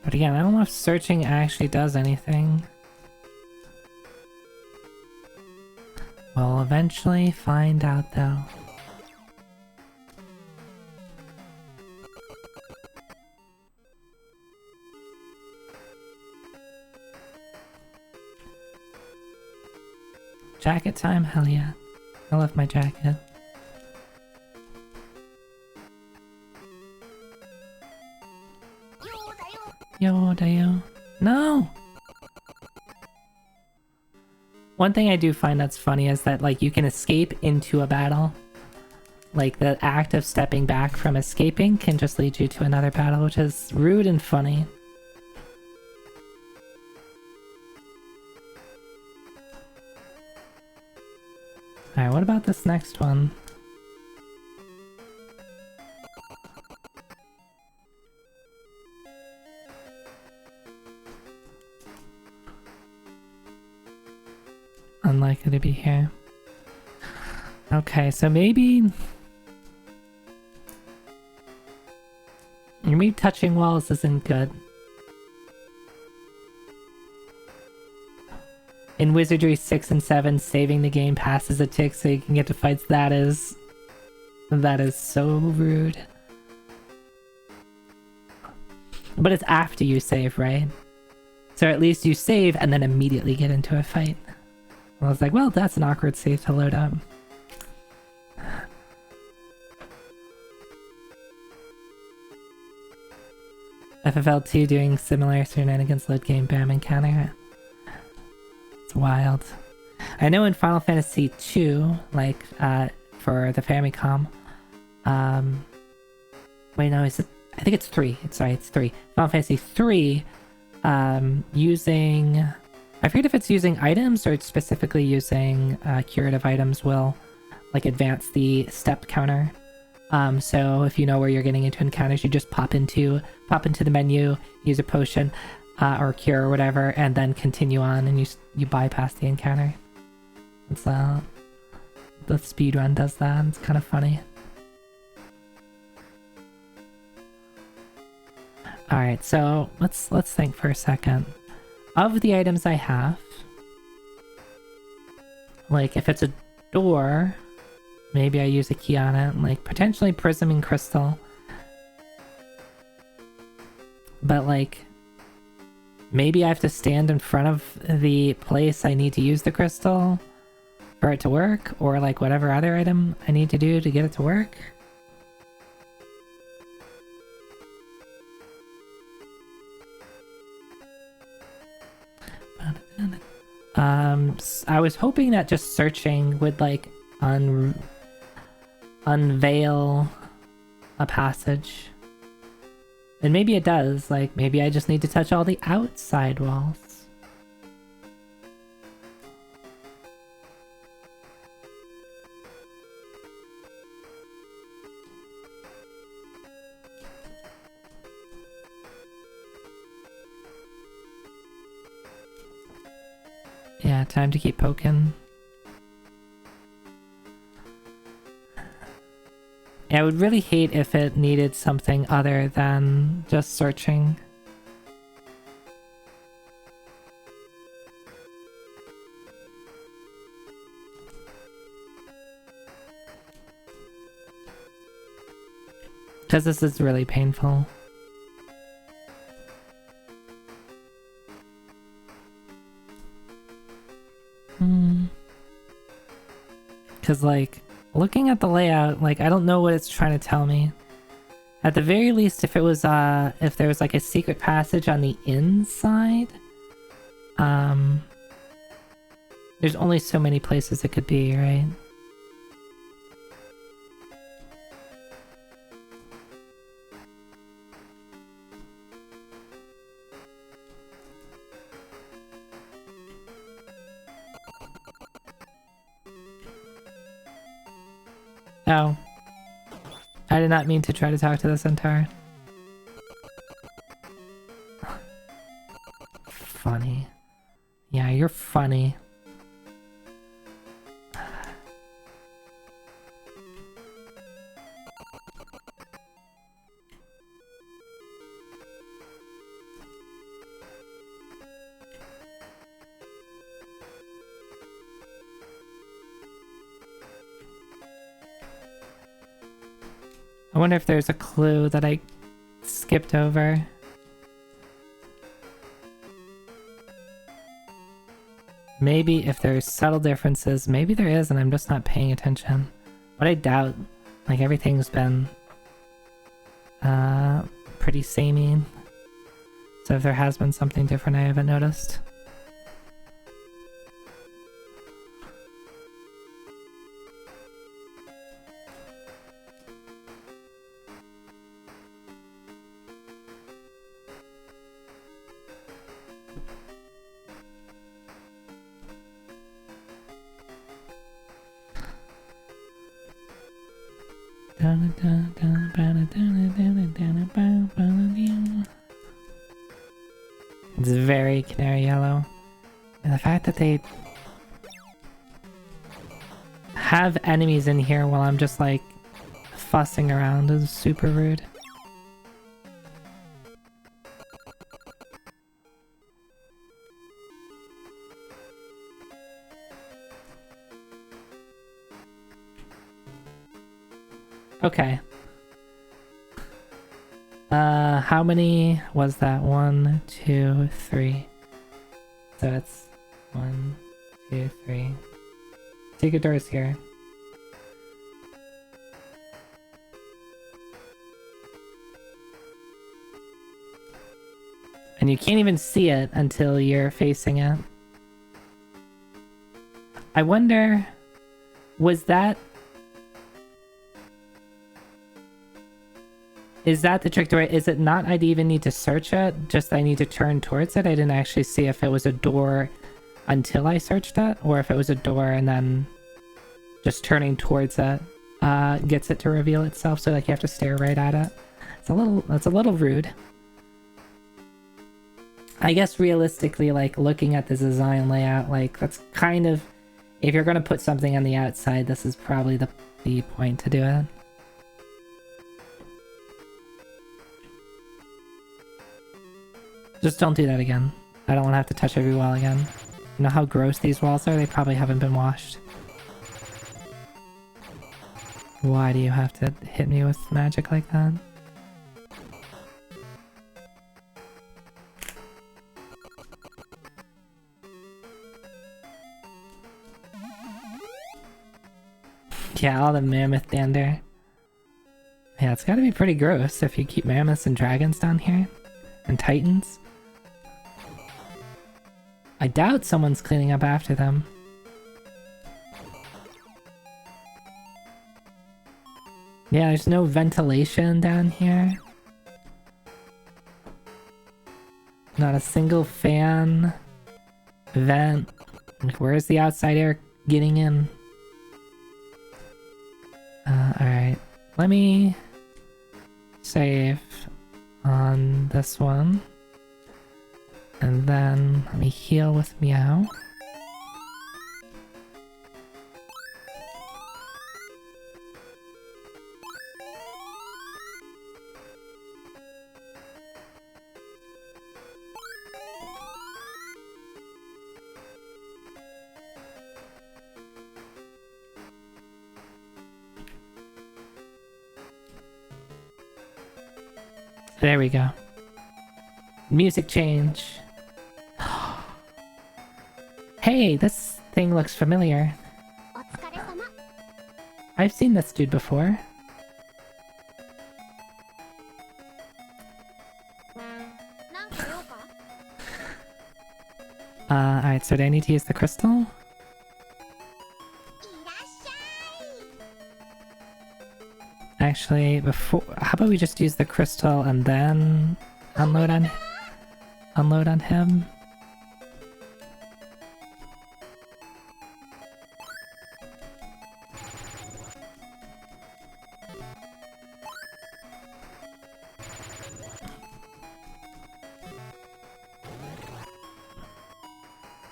But again, I don't know if searching actually does anything. We'll eventually find out though. Jacket time? Hell yeah. I love my jacket. Yo, Dayo. No! One thing I do find that's funny is that, like, you can escape into a battle. Like, the act of stepping back from escaping can just lead you to another battle, which is rude and funny. Alright, what about this next one? Unlikely to be here. Okay, so maybe touching walls isn't good. In Wizardry 6 and 7, saving the game passes a tick so you can get to fights. That is so rude. But it's after you save, right? So at least you save and then immediately get into a fight. I was like, well, that's an awkward save to load up. FFL2 doing similar shenanigans load game bam encounter. It's wild. I know in Final Fantasy 2, like, for the Famicom, wait, no, I think it's 3. It's 3. Final Fantasy 3, using, I forget if it's using items or it's specifically using curative items will, like, advance the step counter. So if you know where you're getting into encounters, you just pop into the menu, use a potion, or cure or whatever, and then continue on, and you bypass the encounter. It's the speedrun does that. It's kind of funny. All right, so let's think for a second. Of the items I have, like if it's a door, maybe I use a key on it, like potentially prism and crystal. But like, maybe I have to stand in front of the place I need to use the crystal for it to work, or like whatever other item I need to do to get it to work. I was hoping that just searching would like unveil a passage. And maybe it does, like maybe I just need to touch all the outside walls. Yeah, time to keep poking. Yeah, I would really hate if it needed something other than just searching. Because this is really painful. Because, like, looking at the layout, like, I don't know what it's trying to tell me. At the very least, if it was, if there was, like, a secret passage on the inside, there's only so many places it could be, right? Oh. I did not mean to try to talk to the centaur. Funny. Yeah, you're funny. I wonder if there's a clue that I skipped over. Maybe if there's subtle differences, maybe there is and I'm just not paying attention. But I doubt, like everything's been pretty samey. So if there has been something different I haven't noticed. It's very canary yellow. And the fact that they have enemies in here while I'm just like fussing around is super rude. Okay. How many was that? 1, 2, 3. So it's 1, 2, 3. Secret doors here. And you can't even see it until you're facing it. I wonder, was that... Is that the trick door? Is it not I'd even need to search it? Just I need to turn towards it? I didn't actually see if it was a door until I searched it, or if it was a door and then just turning towards it gets it to reveal itself, so like you have to stare right at it. That's a little rude. I guess realistically, like looking at the design layout, like that's kind of, if you're gonna put something on the outside, this is probably the point to do it. Just don't do that again. I don't want to have to touch every wall again. You know how gross these walls are? They probably haven't been washed. Why do you have to hit me with magic like that? Yeah, all the mammoth dander. Yeah, it's gotta be pretty gross if you keep mammoths and dragons down here. And titans. I doubt someone's cleaning up after them. Yeah, there's no ventilation down here. Not a single fan, vent. Like, where's the outside air getting in? Alright. Let me save on this one. And then let me heal with Meow. There we go. Music change. Hey, this thing looks familiar. I've seen this dude before. Alright, so do I need to use the crystal? Actually, before, how about we just use the crystal and then unload on him?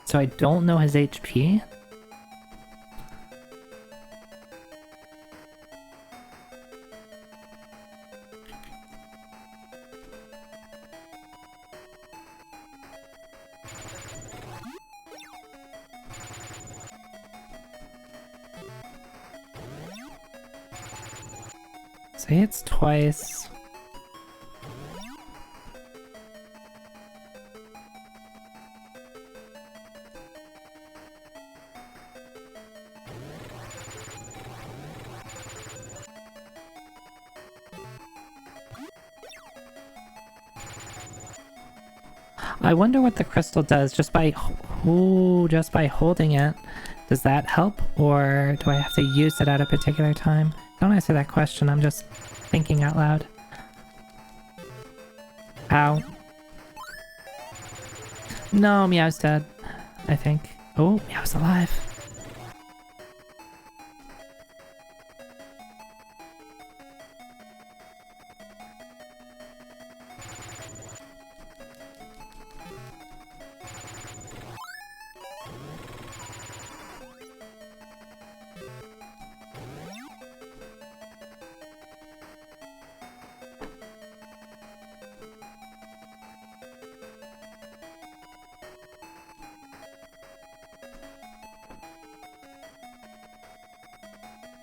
So I don't know his HP. So he hits twice. I wonder what the crystal does just by holding it. Does that help, or do I have to use it at a particular time? Don't answer that question, I'm just thinking out loud. Ow. No, Meow's dead, I think. Oh, Meow's alive.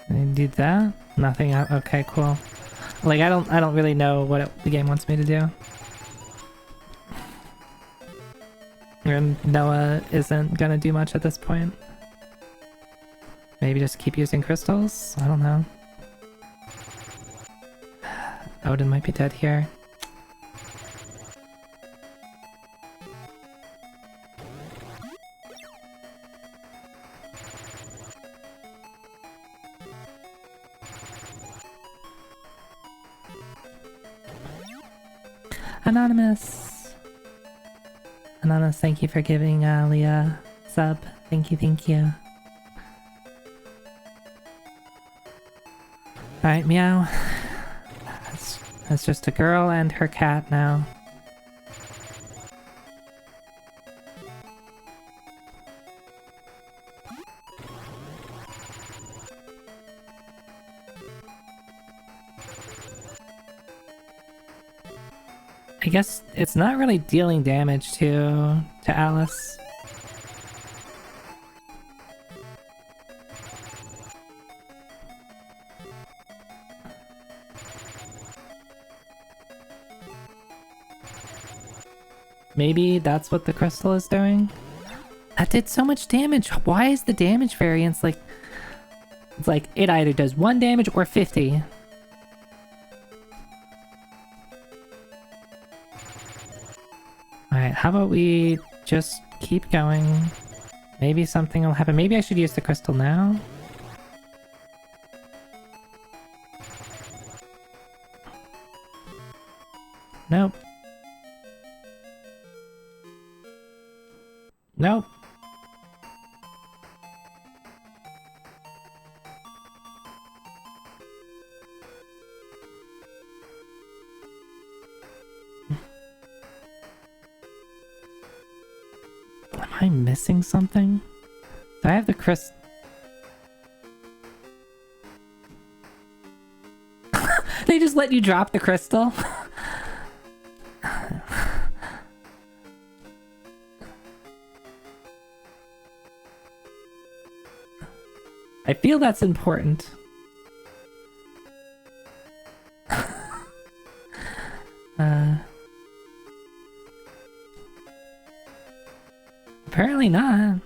I did that? Nothing. Okay, cool. Like I don't really know what the game wants me to do. And Noah isn't gonna do much at this point. Maybe just keep using crystals? I don't know. Odin might be dead here. Anonymous! Anonymous, thank you for giving Leah sub. Thank you, thank you. Alright, Meow. That's just a girl and her cat now. I guess it's not really dealing damage to Alice. Maybe that's what the crystal is doing? That did so much damage. Why is the damage variance like... It's like it either does 1 damage or 50. Alright, how about we just keep going? Maybe something will happen. Maybe I should use the crystal now? Nope. Nope. Am I missing something? Do I have the crystal? They just let you drop the crystal? I feel that's important. Apparently not.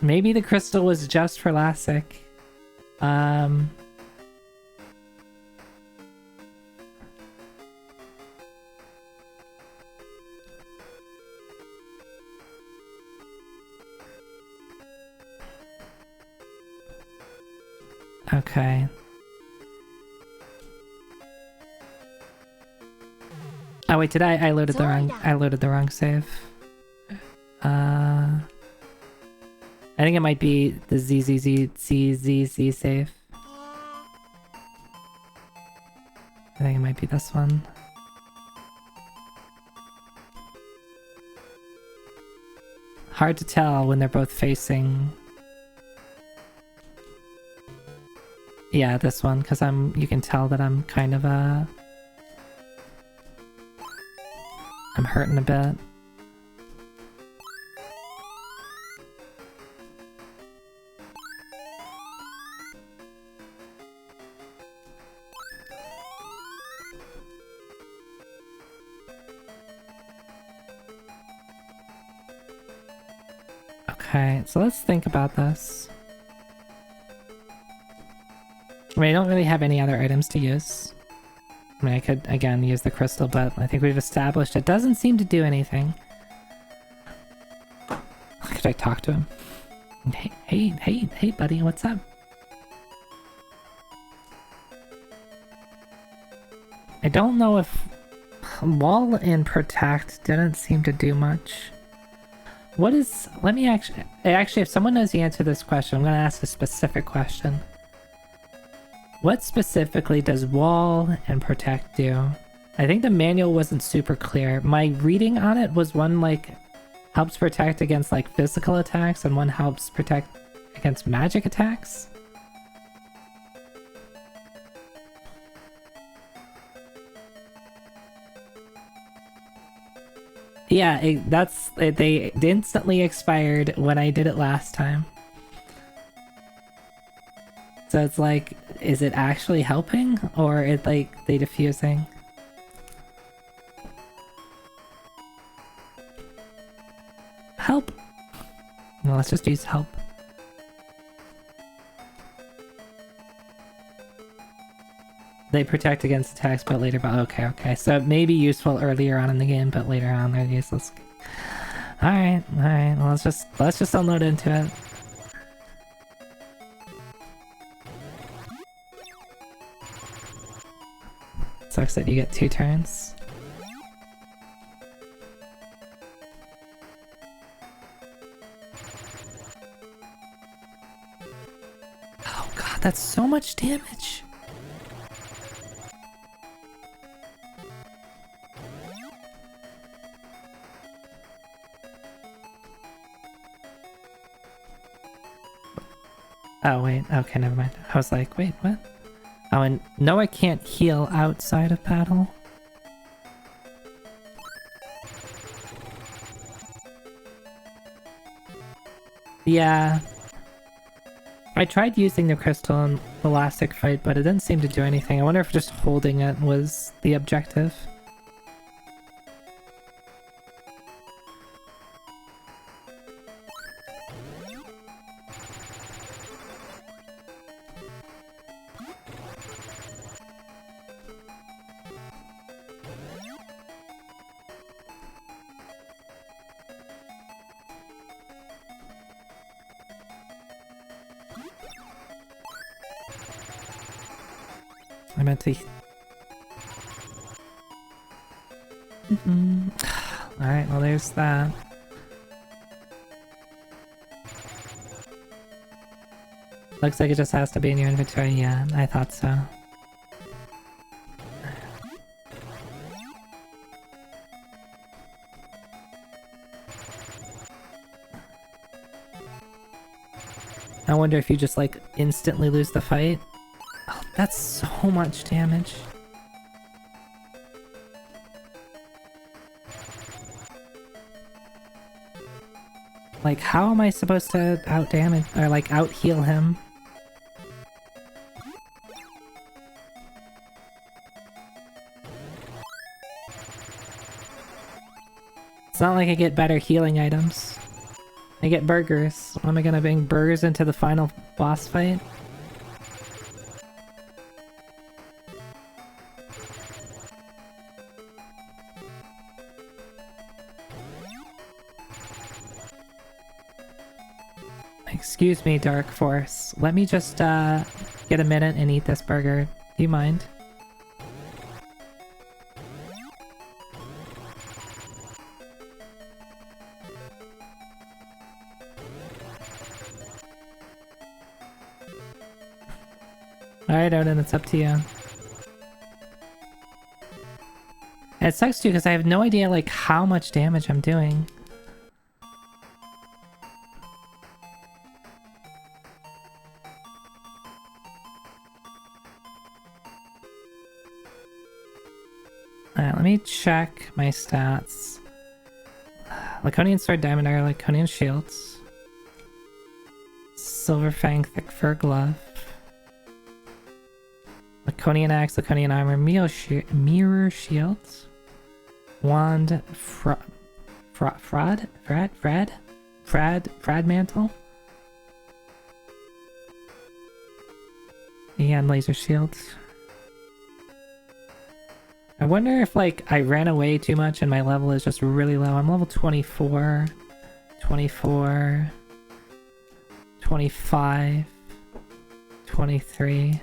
Maybe the crystal was just for Lassic. Okay. Oh wait, I loaded the wrong save. I think it might be the ZZZ save. I think it might be this one. Hard to tell when they're both facing. Yeah, this one, because you can tell that I'm kind of I'm hurting a bit. Okay, so let's think about this. I mean, I don't really have any other items to use. I mean, I could, again, use the crystal, but I think we've established it doesn't seem to do anything. Could I talk to him? Hey, buddy, what's up? I don't know if Wall and Protect didn't seem to do much. What is... Let me actually... if someone knows the answer to this question, I'm going to ask a specific question. What specifically does Wall and Protect do? I think the manual wasn't super clear. My reading on it was one, like, helps protect against, like, physical attacks, and one helps protect against magic attacks. Yeah, they instantly expired when I did it last time. So it's like, is it actually helping, or is like they diffusing? Help! Well, let's just use help. They protect against attacks, but later. But okay. So it may be useful earlier on in the game, but later on they're useless. All right. Well, let's just unload into it. Sucks that you get 2 turns. Oh god, that's so much damage. Oh wait, okay, never mind. I was like, wait, what? Oh, and no, I can't heal outside of battle. Yeah. I tried using the crystal in the last fight, but it didn't seem to do anything. I wonder if just holding it was the objective. I meant to... Alright, well there's that. Looks like it just has to be in your inventory. Yeah, I thought so. I wonder if you just like instantly lose the fight. Oh, that's so much damage. Like, how am I supposed to out damage or like out heal him? It's not like I get better healing items. I get burgers. What am I gonna bring burgers into the final boss fight? Excuse me, Dark Force. Let me just get a minute and eat this burger. Do you mind? Alright, Odin, it's up to you. And it sucks too, because I have no idea, like, how much damage I'm doing. Alright, let me check my stats. Laconian Sword, Diamond Arrow, Laconian Shields. Silver Fang, Thick Fur Glove. Laconian Axe, Laconian Armor, Mirror Shields. Wand, Frad Mantle. And Laser Shields. I wonder if, like, I ran away too much and my level is just really low. I'm level 24, 24, 25, 23.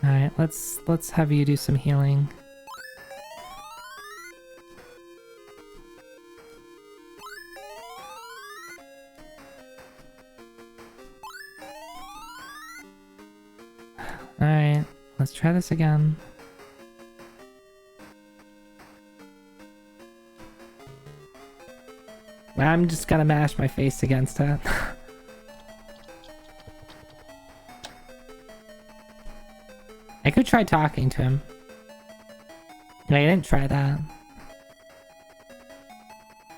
Alright, let's have you do some healing. Alright, let's try this again. I'm just gonna mash my face against it. I could try talking to him. No, I didn't try that.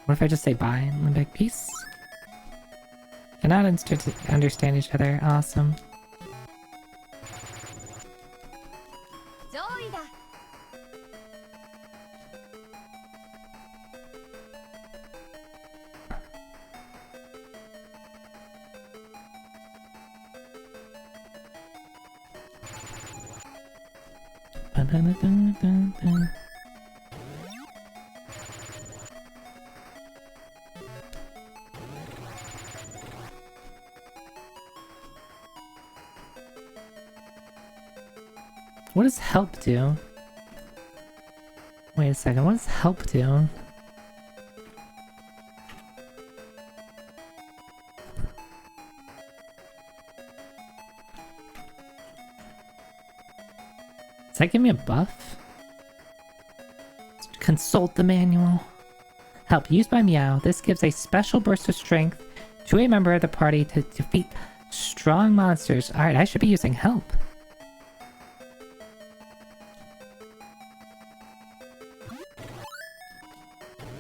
What if I just say bye and I'm like, peace? Cannot understand each other. Awesome. What does help do? Wait a second, what does help do? Does that give me a buff? Consult the manual. Help used by Meow. This gives a special burst of strength to a member of the party to defeat strong monsters. Alright, I should be using help.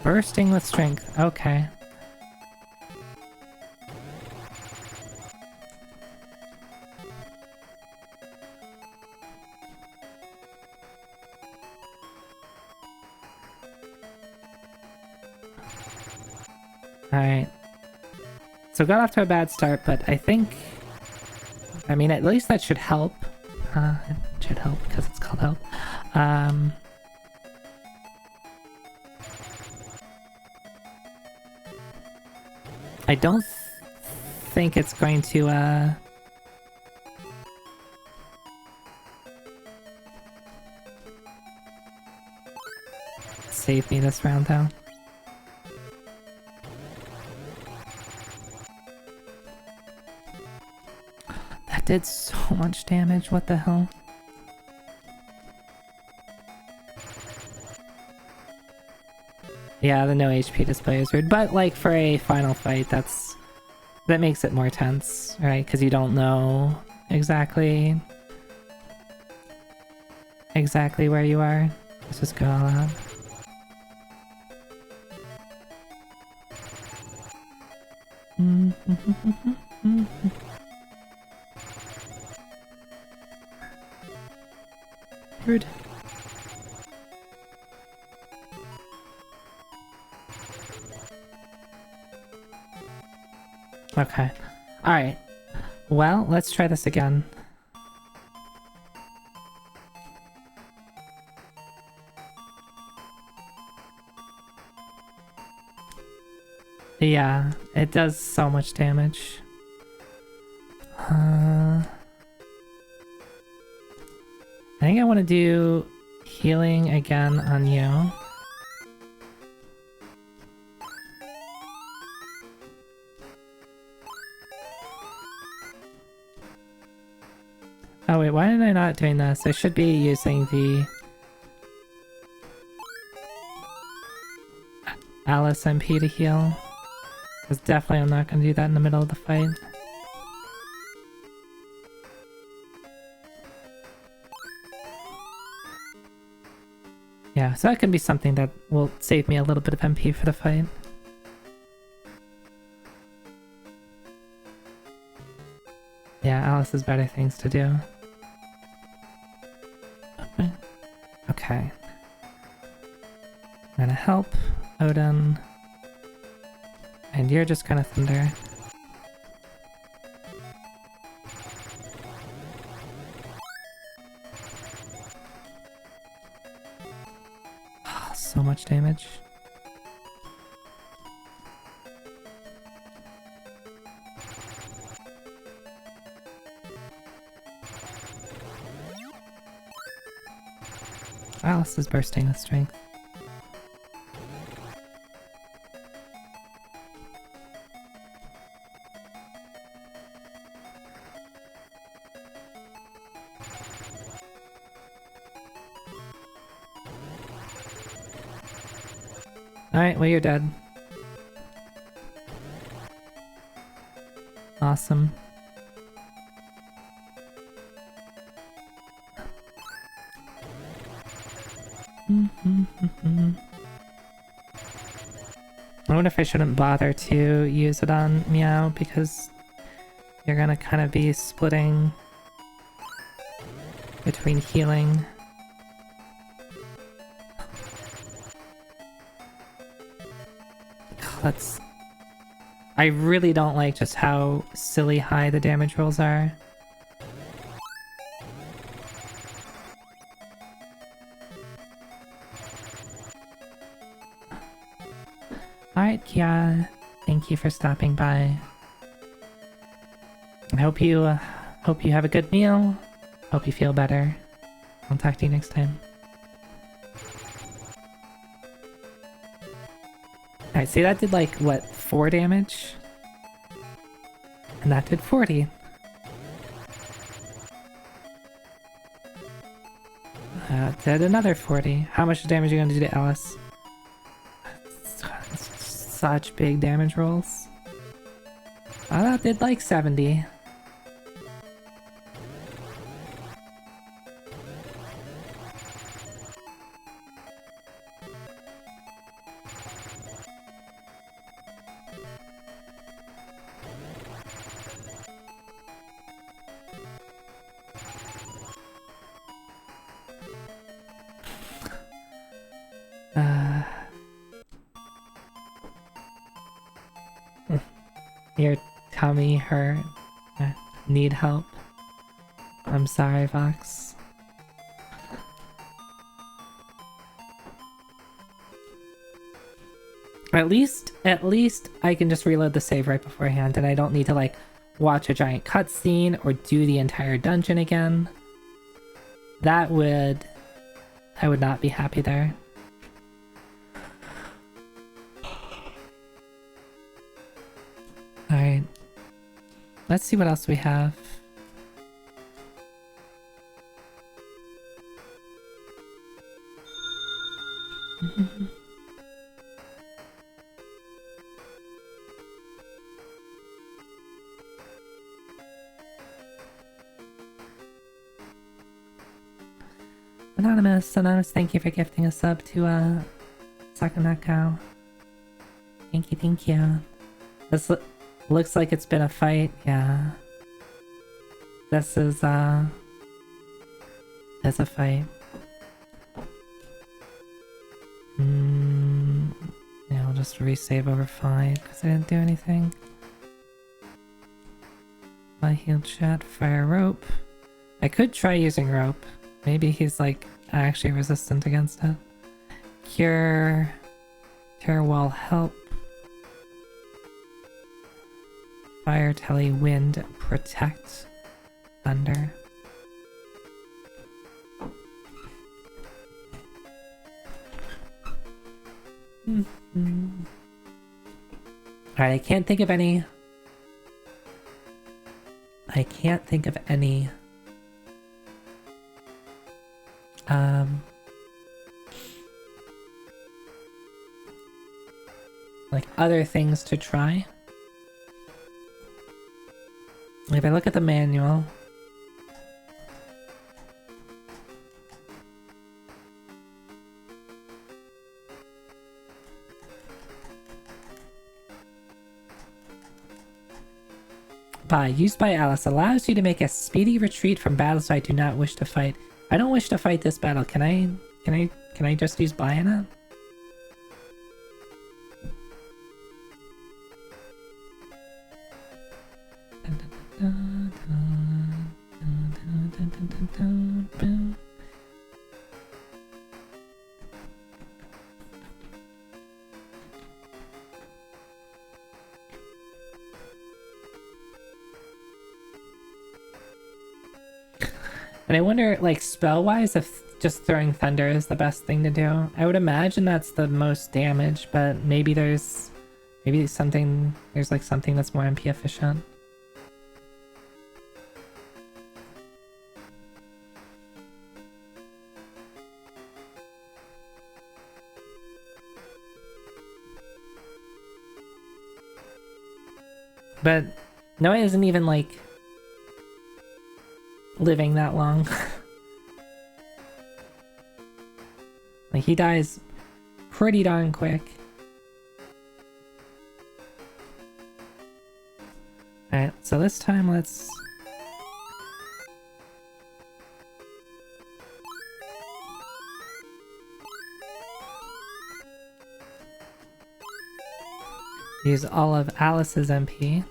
Bursting with strength. Okay. Alright. So got off to a bad start, but I think... I mean, at least that should help. It should help because it's called help. I don't think it's going to, save me this round, though. That did so much damage, what the hell? Yeah, the no HP display is weird, but like for a final fight, that makes it more tense, right? Because you don't know exactly where you are. Let's just go all out. Rude. Okay. Alright. Well, let's try this again. Yeah, it does so much damage. I think I want to do healing again on you. Oh wait, why am I not doing this? I should be using the Alice MP to heal. Because definitely I'm not going to do that in the middle of the fight. Yeah, so that can be something that will save me a little bit of MP for the fight. Yeah, Alice has better things to do. Okay. I'm gonna help Odin. And you're just gonna thunder. Oh, so much damage. Alice is bursting with strength. Alright, well, you're dead. Awesome. I wonder if I shouldn't bother to use it on Meow because you're gonna kind of be splitting between healing. Let's... I really don't like just how silly high the damage rolls are. Alright, Kia. Thank you for stopping by. I hope you have a good meal. Hope you feel better. I'll talk to you next time. Alright, see that did like, what, 4 damage? And that did 40. Did another 40. How much damage are you gonna do to Alice? Such big damage rolls. Oh, that did like 70. Your tummy hurt. Need help. I'm sorry, Vox. At least I can just reload the save right beforehand and I don't need to like watch a giant cutscene or do the entire dungeon again. I would not be happy there. Alright. Let's see what else we have. Anonymous, thank you for gifting a sub to Sakanako. Thank you. This looks like it's been a fight, yeah. This is a fight. Yeah, I'll just resave over 5 because I didn't do anything. My healed chat, fire rope. I could try using rope. Maybe he's like actually resistant against it. Cure, tear wall help. Fire, telly, wind, protect, thunder. Alright, I can't think of any. Like other things to try. If I look at the manual, Used by Alice. Allows you to make a speedy retreat from battles I do not wish to fight. I don't wish to fight this battle. Can I just use buy in it? And I wonder, like, spell-wise, if just throwing thunder is the best thing to do. I would imagine that's the most damage, but maybe there's something that's more MP efficient. But Noah isn't even, like, living that long. Like, he dies pretty darn quick. Alright, so this time let's... use all of Alice's MP.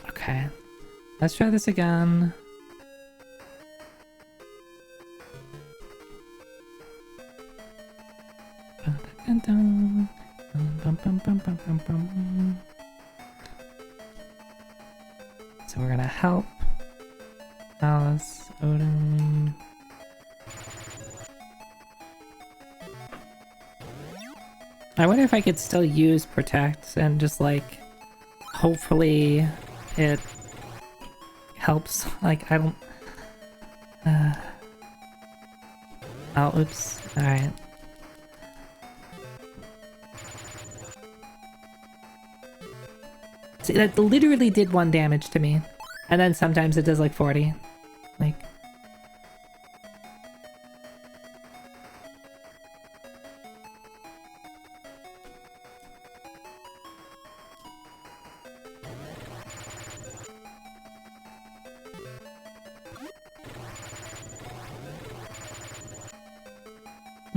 Okay, let's try this again. So we're gonna help Alice, Odin. I wonder if I could still use Protect and just, like, hopefully it helps. Like, I don't... Oh, oops. Alright. See, that literally did 1 damage to me. And then sometimes it does like 40. Like...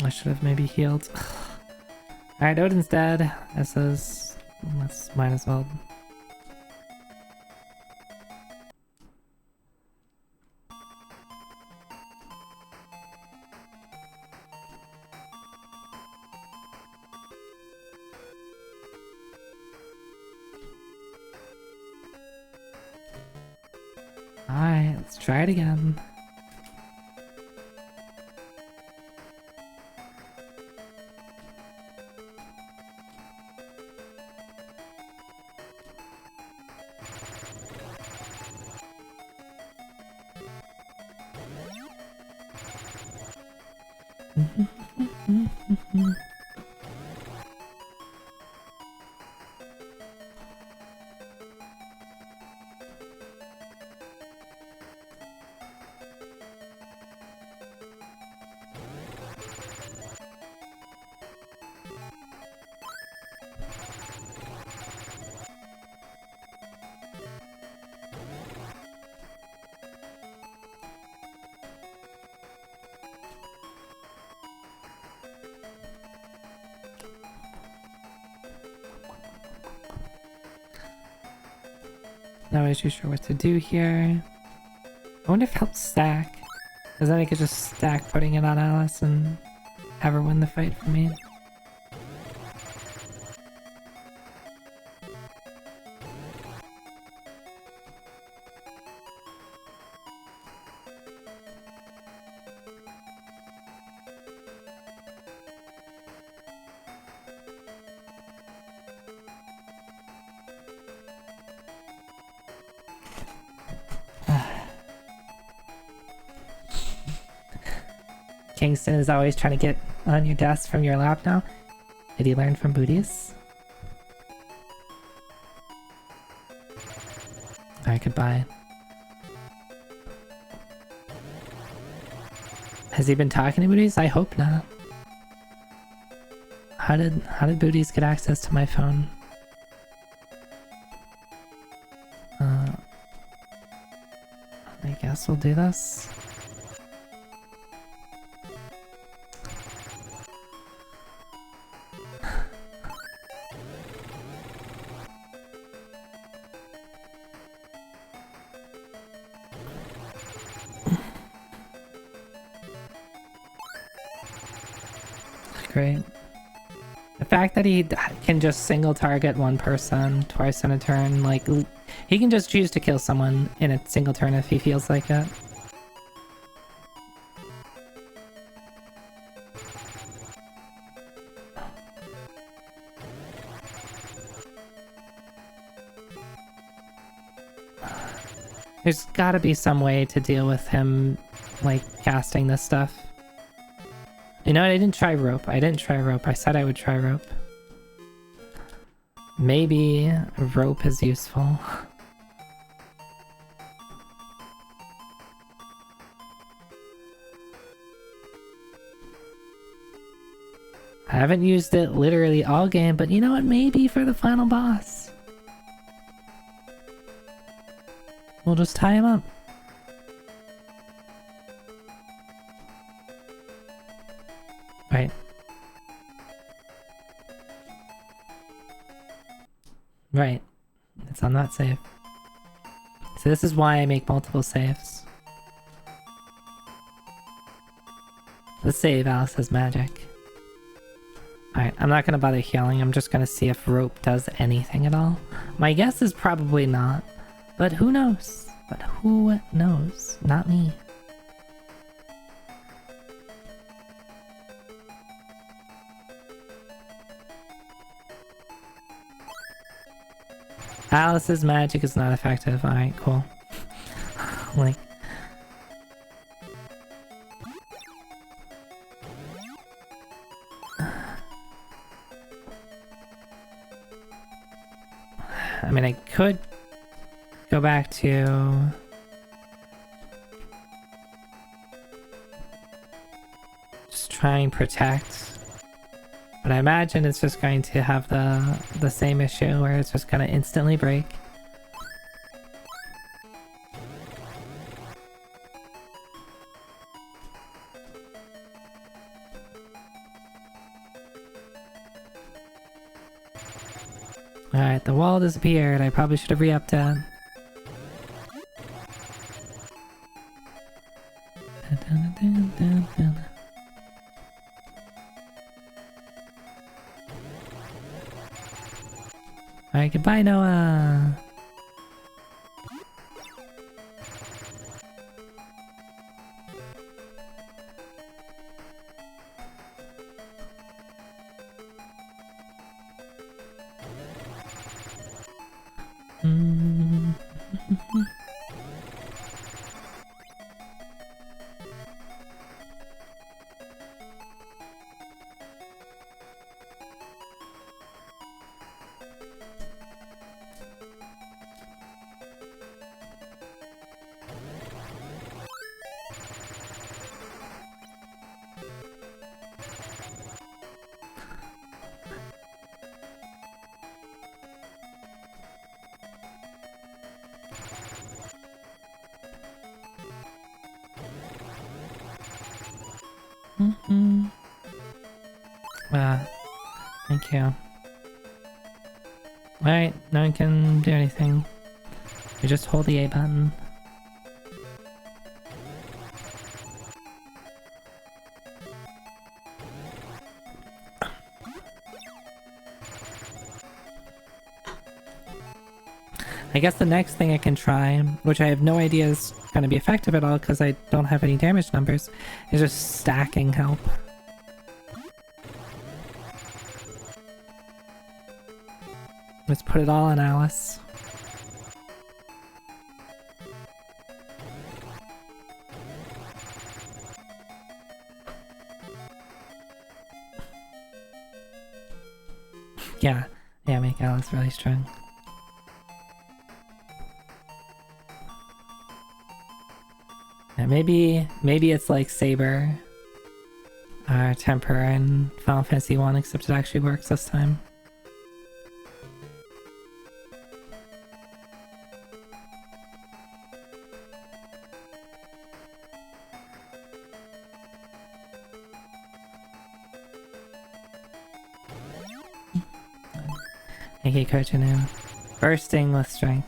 I should have maybe healed. Alright, Odin's dead. This is... might as well... Alright, let's try it again. Not really too sure what to do here. I wonder if it helps stack. Because then I could just stack putting it on Alice and have her win the fight for me. Kingston is always trying to get on your desk from your lap now. Did he learn from booties? Alright, goodbye. Has he been talking to booties? I hope not. How did booties get access to my phone? I guess we'll do this. Great. The fact that he can just single target one person twice in a turn, like, he can just choose to kill someone in a single turn if he feels like it. There's gotta be some way to deal with him, like, casting this stuff. You know what? I didn't try rope. I said I would try rope. Maybe rope is useful. I haven't used it literally all game, but you know what? Maybe for the final boss. We'll just tie him up. Right. Right. It's on that save. So this is why I make multiple saves. Let's save Alice's magic. Alright, I'm not gonna bother healing, I'm just gonna see if rope does anything at all. My guess is probably not. But who knows? But who knows? Not me. Alice's magic is not effective. Alright, cool. Like... I mean, I could go back to... just try and protect. But I imagine it's just going to have the same issue where it's just gonna instantly break. Alright, the wall disappeared. I probably should have re-upped it. Alright, goodbye, Noah! Thank you. Alright, no one can do anything. You just hold the A button. I guess the next thing I can try, which I have no idea is going to be effective at all because I don't have any damage numbers, is just stacking help. Let's put it all on Alice. Yeah, Mikaela's really strong. Yeah, maybe it's like Saber, Temper, and Final Fantasy 1, except it actually works this time. Thank you, Coach Anu. Bursting with strength.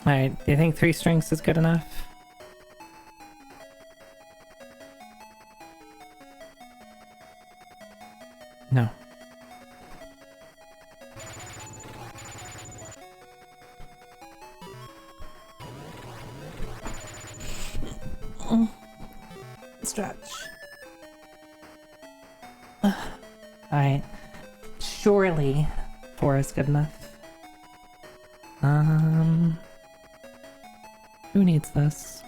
Alright, do you think 3 strings is good enough? No. Stretch. Alright. Surely 4 is good enough. Who needs this?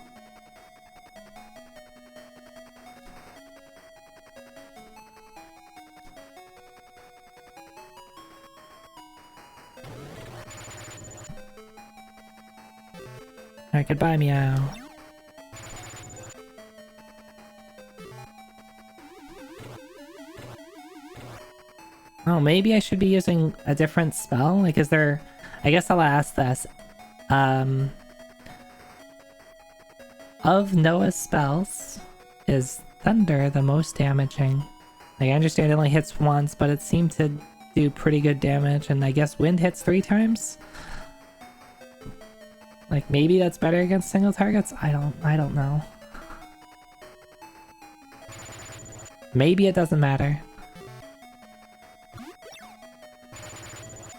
Alright, goodbye, Meow. Oh, maybe I should be using a different spell? Like, is there... I guess I'll ask this. Of Noah's spells, is Thunder the most damaging? Like, I understand it only hits once, but it seemed to do pretty good damage, and I guess Wind hits 3 times? Like, maybe that's better against single targets? I don't know. Maybe it doesn't matter.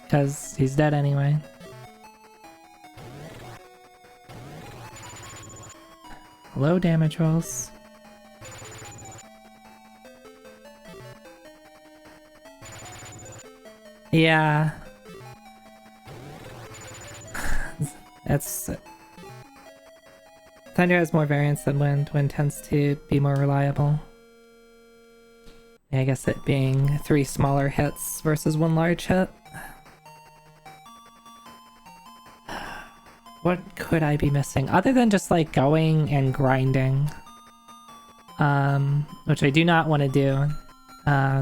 Because he's dead anyway. Low damage rolls. Yeah. That's... Thunder has more variance than Wind. Wind tends to be more reliable. Yeah, I guess it being 3 smaller hits versus 1 large hit. What could I be missing? Other than just like going and grinding. Which I do not want to do.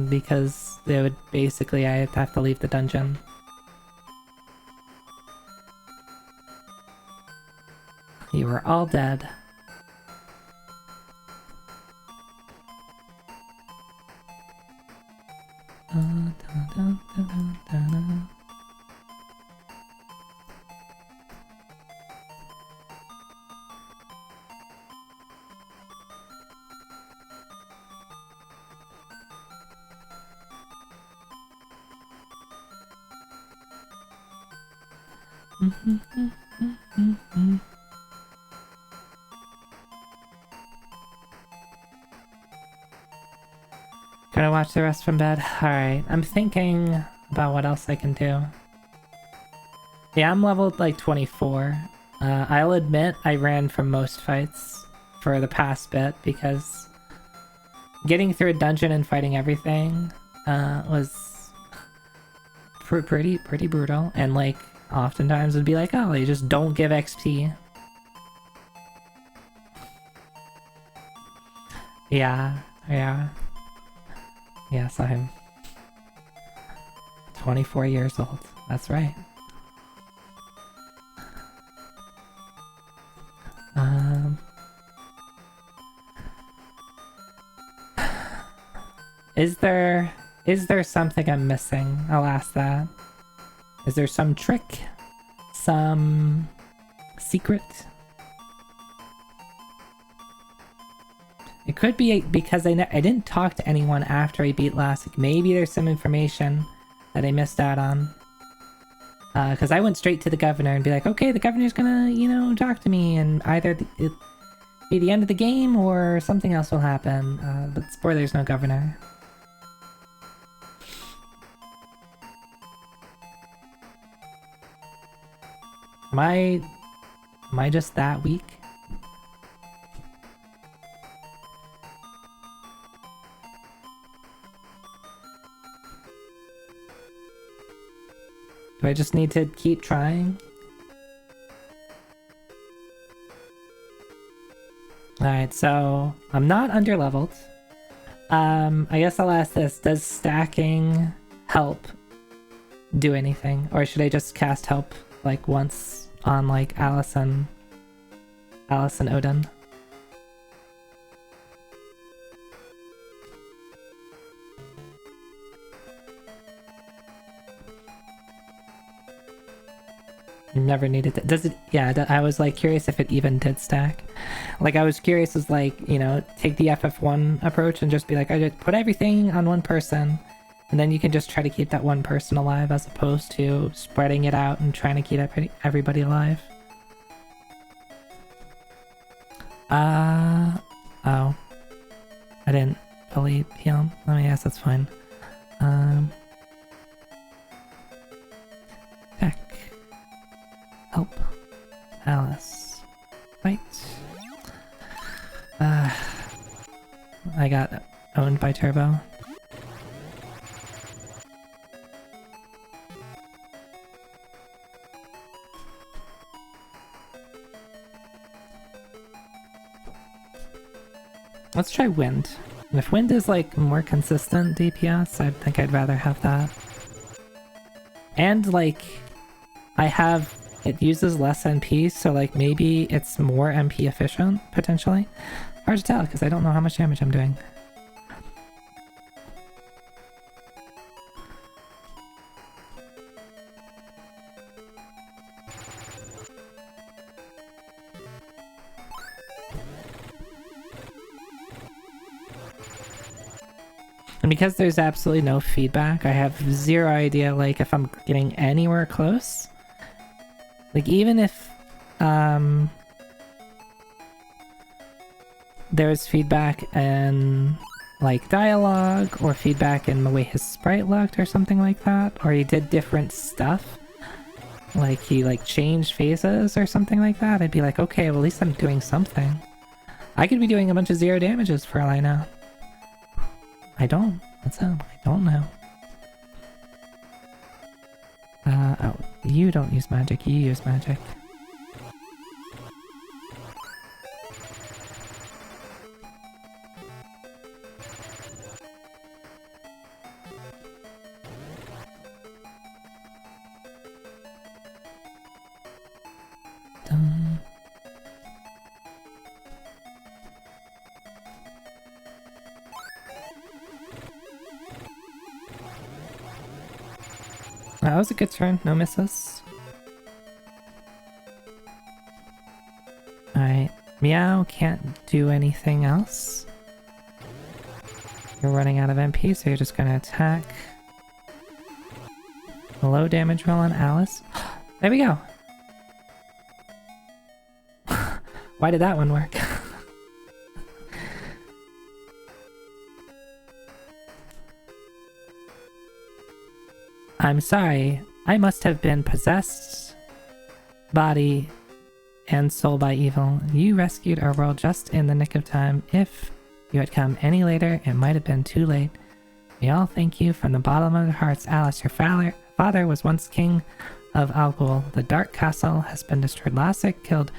Because they would basically, I'd have to leave the dungeon. You were all dead. Gonna watch the rest from bed? Alright, I'm thinking about what else I can do. Yeah, I'm leveled like 24. I'll admit I ran from most fights for the past bit because getting through a dungeon and fighting everything was pretty brutal, and like oftentimes it'd be like, oh, you just don't give XP. Yeah. Yes, I'm 24 years old. That's right. Is there something I'm missing? I'll ask that. Is there some trick? Some secret? It could be because I didn't talk to anyone after I beat last. Like maybe there's some information that I missed out on. Because I went straight to the governor and be like, okay, the governor's gonna, you know, talk to me, and either it be the end of the game or something else will happen. But spoilers, no governor. Am I just that weak? Do I just need to keep trying? Alright, so I'm not underleveled. I guess I'll ask this. Does stacking help do anything? Or should I just cast help like once on like Alice and Odin? Never needed to. Does it? Yeah, I was like curious if it even did stack. Like I was curious as like, you know, take the FF1 approach and just be like, I just put everything on one person, and then you can just try to keep that one person alive as opposed to spreading it out and trying to keep everybody alive. Oh. I didn't fully heal. Oh yes, that's fine. Heck. Help. Alice. Fight. I got owned by Turbo. Let's try Wind. And if Wind is like more consistent DPS, I think I'd rather have that. And like, it uses less MP, so like maybe it's more MP efficient, potentially. Hard to tell, because I don't know how much damage I'm doing. And because there's absolutely no feedback, I have zero idea like if I'm getting anywhere close. Like even if there's feedback in like dialogue or feedback in the way his sprite looked or something like that, or he did different stuff, like he like changed phases or something like that, I'd be like, okay, well at least I'm doing something. I could be doing a bunch of 0 damages for all I know. I don't. That's how I don't know. Oh, you don't use magic, you use magic. Dun. That was a good turn, no misses. Alright, Meow can't do anything else. You're running out of MP, so you're just gonna attack. A low damage roll on Alice. There we go! Why did that one work? I'm sorry, I must have been possessed, body and soul by evil. You rescued our world just in the nick of time. If you had come any later, it might have been too late. We all thank you from the bottom of our hearts. Alice, your father was once king of Algol. The Dark Castle has been destroyed. Lassic killed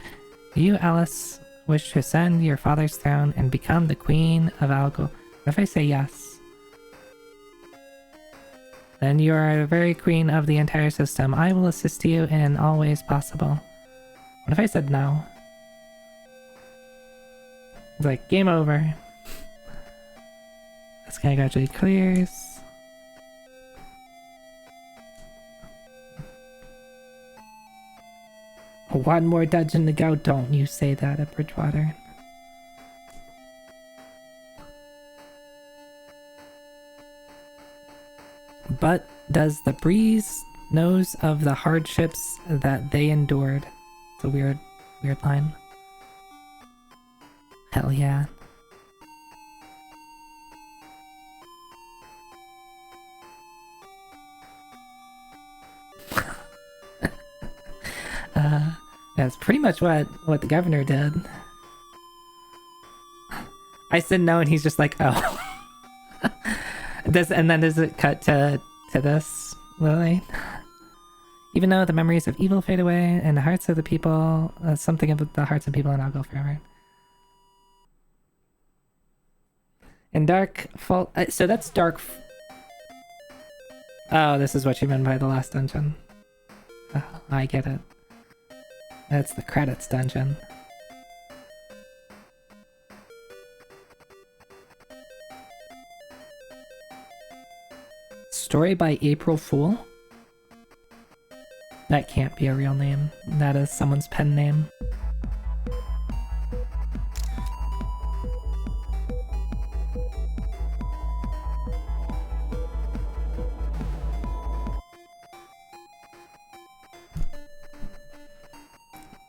you, Alice. Wish to ascend your father's throne and become the queen of Algol. What if I say yes? Then you are the very queen of the entire system. I will assist you in all ways possible. What if I said no? It's like, game over. This guy gradually clears. One more dungeon to go. Don't you say that at Bridgewater. But does the breeze knows of the hardships that they endured? It's a weird line. Hell yeah. That's pretty much what the governor did. I said no, and he's just like, oh. And then does it cut to this, Lily? Even though the memories of evil fade away and the hearts of the people, something about the hearts of people and I'll go forever. And dark fault. So that's dark. Oh, this is what you meant by the last dungeon. Oh, I get it. That's the credits dungeon. Story by April Fool? That can't be a real name. That is someone's pen name.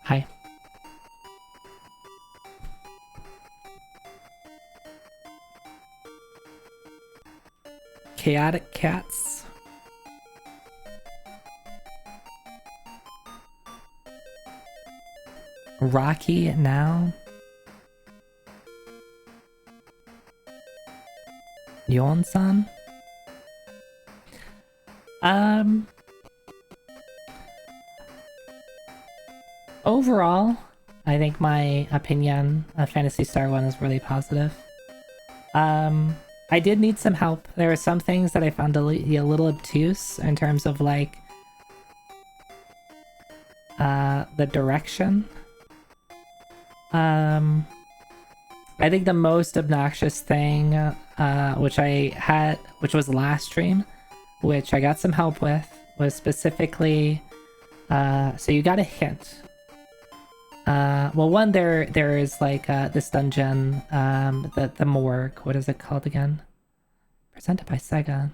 Hi. Chaotic Cats. Rocky now. Yon-san. Overall, I think my opinion of Phantasy Star 1 is really positive. I did need some help. There were some things that I found a little obtuse in terms of like the direction. I think the most obnoxious thing, which was last stream, which I got some help with, was specifically, so you got a hint. Well, one, there is like this dungeon, the morgue. What is it called again? Presented by Sega.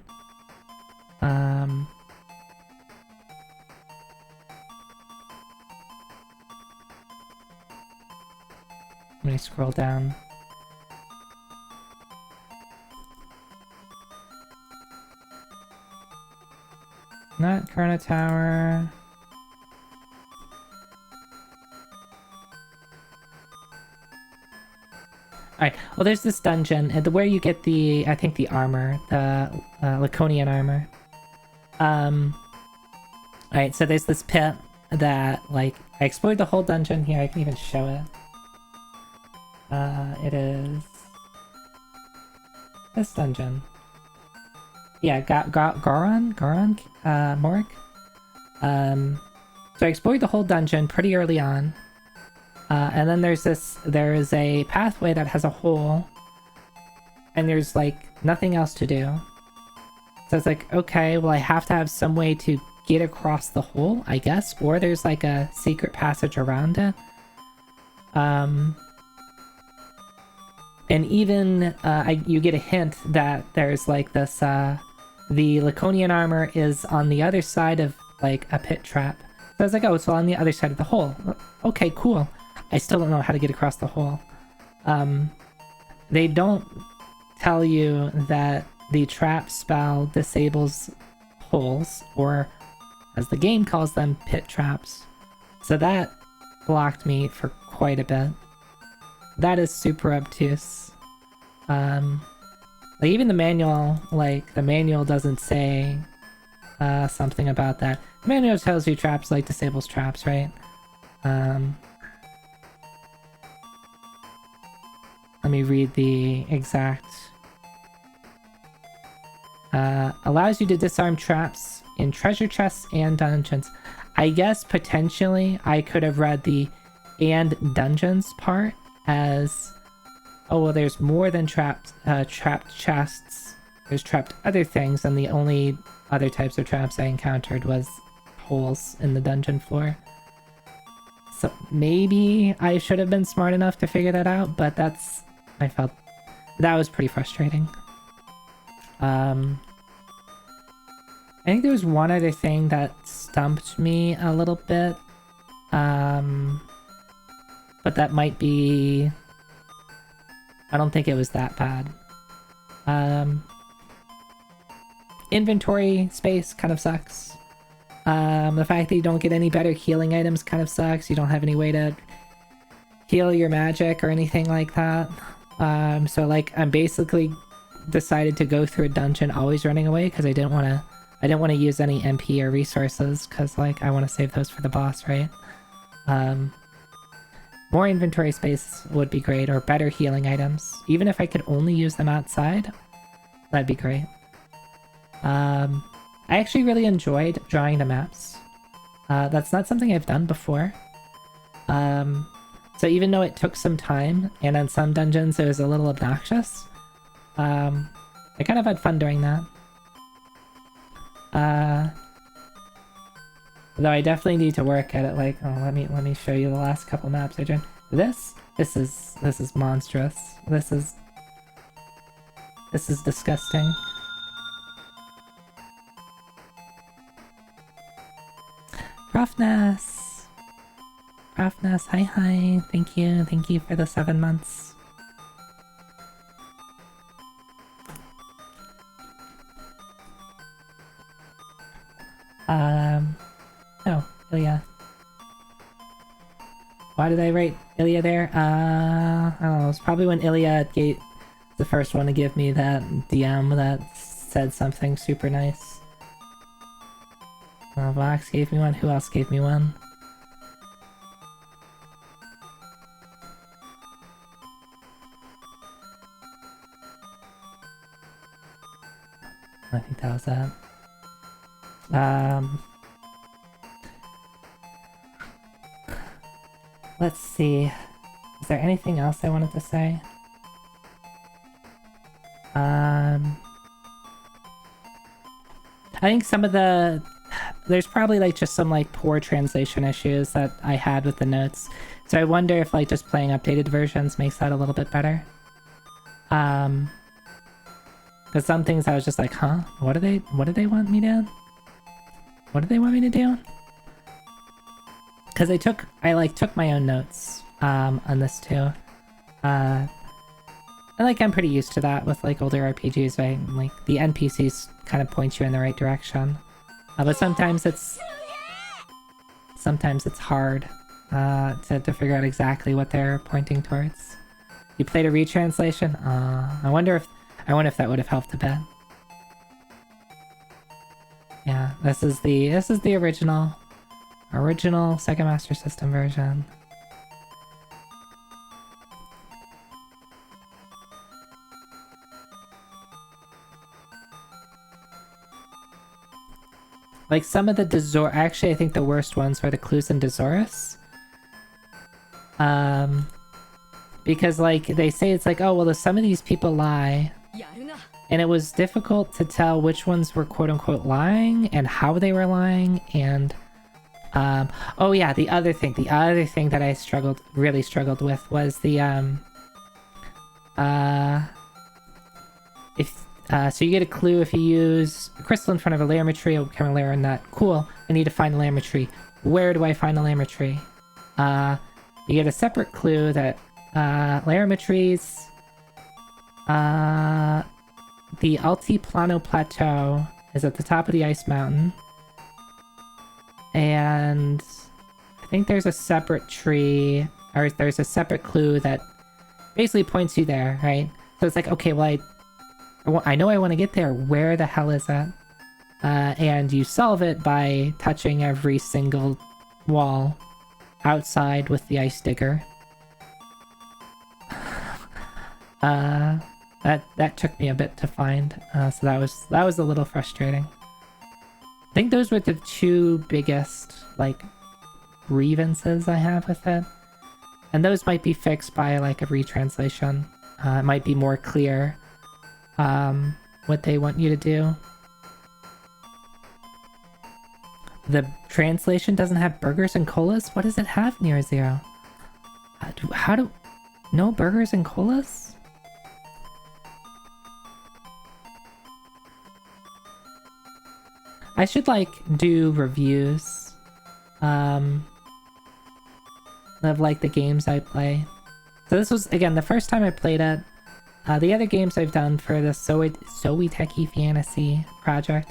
Let me scroll down. Not Corona Tower. Alright, well there's this dungeon where you get I think the armor, the Laconian armor. Alright, so there's this pit that, like, I explored the whole dungeon here, I can even show it. It is this dungeon. Yeah, Goron, Morg. So I explored the whole dungeon pretty early on. And then there is a pathway that has a hole, and there's like nothing else to do. So it's like, okay, well I have to have some way to get across the hole, I guess, or there's like a secret passage around it. And even you get a hint that there's like this, the Laconian armor is on the other side of like a pit trap. So I was like, oh, it's on the other side of the hole. Okay, cool. I still don't know how to get across the hole. They don't tell you that the trap spell disables holes, or as the game calls them, pit traps. So that blocked me for quite a bit. That is super obtuse. Like even the manual doesn't say something about that. The manual tells you traps like disables traps, right? Let me read the exact. Allows you to disarm traps in treasure chests and dungeons. I guess potentially I could have read the "and dungeons" part as, oh well, there's more than trapped chests. There's trapped other things, and the only other types of traps I encountered was holes in the dungeon floor. So maybe I should have been smart enough to figure that out, but I felt that was pretty frustrating. I think there was one other thing that stumped me a little bit. But that might be... I don't think it was that bad. Inventory space kind of sucks. The fact that you don't get any better healing items kind of sucks. You don't have any way to heal your magic or anything like that. So like I'm basically decided to go through a dungeon always running away because I didn't want to use any MP or resources because like I want to save those for the boss, right? More inventory space would be great, or better healing items. Even if I could only use them outside, that'd be great. I actually really enjoyed drawing the maps. That's not something I've done before. So even though it took some time, and on some dungeons it was a little obnoxious, I kind of had fun doing that. Though I definitely need to work at it. Like, oh, let me show you the last couple maps I drew. This is monstrous. This is disgusting. Profness, hi, thank you for the 7 months. Oh, Ilya. Why did I write Ilya there? I don't know, it's probably when Ilya gave the first one to give me that DM that said something super nice. Vox gave me one, who else gave me one? I think that was that. Let's see. Is there anything else I wanted to say? I think some of there's probably like just some like poor translation issues that I had with the notes. So I wonder if like just playing updated versions makes that a little bit better. Because some things I was just like, huh? What do they want me to? What do they want me to do? Because I took my own notes on this too. And like I'm pretty used to that with like older RPGs, right? Like the NPCs kind of point you in the right direction. But sometimes it's hard to figure out exactly what they're pointing towards. You played a retranslation? I wonder if that would have helped a bit. Yeah, this is the original Sega Master System version. Like some of the actually I think the worst ones were the clues in Dezoris. Because like they say it's like, oh well, some of these people lie. And it was difficult to tell which ones were quote-unquote lying and how they were lying, and oh yeah, the other thing that I really struggled with was the so you get a clue if you use a crystal in front of a layer tree, it'll become a layer in that. Cool, I need to find a layer tree. Where do I find a layer tree? You get a separate clue that layer trees, the Altiplano Plateau is at the top of the ice mountain. And I think there's a separate tree, or there's a separate clue that basically points you there, right? So it's like, okay, well, I know I want to get there. Where the hell is that? And you solve it by touching every single wall outside with the ice digger. That took me a bit to find, so that was a little frustrating. I think those were the two biggest like grievances I have with it, and those might be fixed by like a retranslation. It might be more clear what they want you to do. The translation doesn't have burgers and colas? What does it have near zero? How do... No burgers and colas? I should, like, do reviews, of, like, the games I play. So this was, again, the first time I played it. The other games I've done for the Soiteki Fantasy project.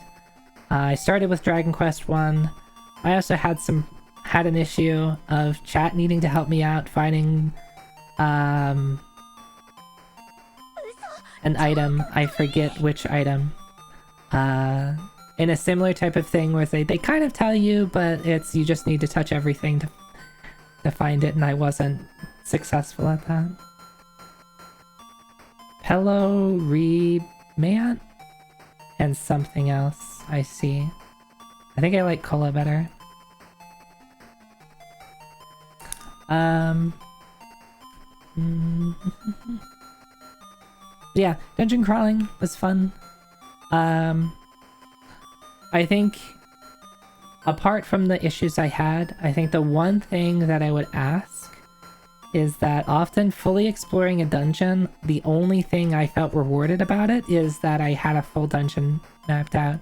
I started with Dragon Quest 1. I also had an issue of chat needing to help me out finding, an item. I forget which item. In a similar type of thing where they kind of tell you, but it's you just need to touch everything to find it, and I wasn't successful at that. Hello, Remant? And something else, I see. I think I like cola better. Yeah, dungeon crawling was fun. I think, apart from the issues I had, I think the one thing that I would ask is that often fully exploring a dungeon, the only thing I felt rewarded about it is that I had a full dungeon mapped out.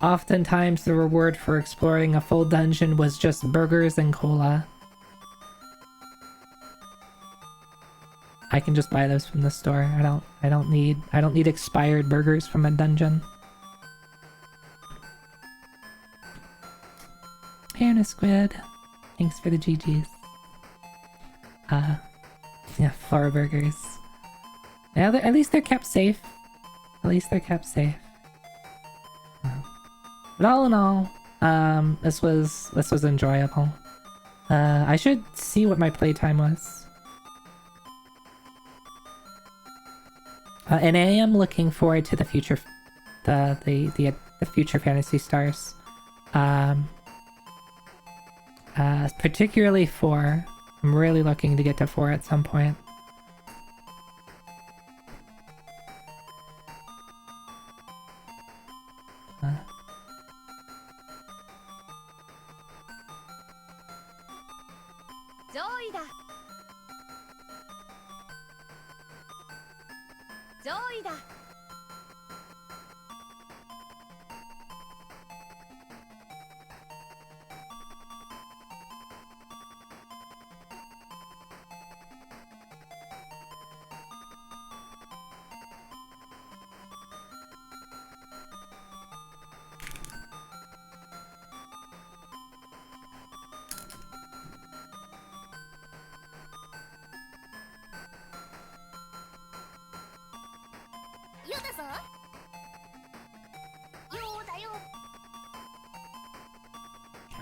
Oftentimes the reward for exploring a full dungeon was just burgers and cola. I can just buy those from the store. I don't need expired burgers from a dungeon. Fairness Squid, thanks for the GGs. Yeah, floor burgers. Yeah, at least they're kept safe. At least they're kept safe. But all in all, this was enjoyable. I should see what my playtime was. And I am looking forward to the future, the future Phantasy Stars. Particularly 4. I'm really looking to get to 4 at some point.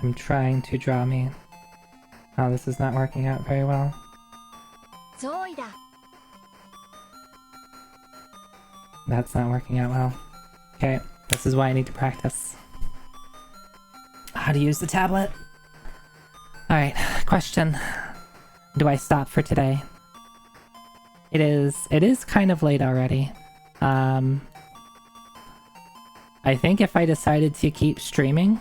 I'm trying to draw me. Oh, this is not working out very well. That's not working out well. Okay, this is why I need to practice how to use the tablet. Alright, question. Do I stop for today? It is kind of late already. I think if I decided to keep streaming...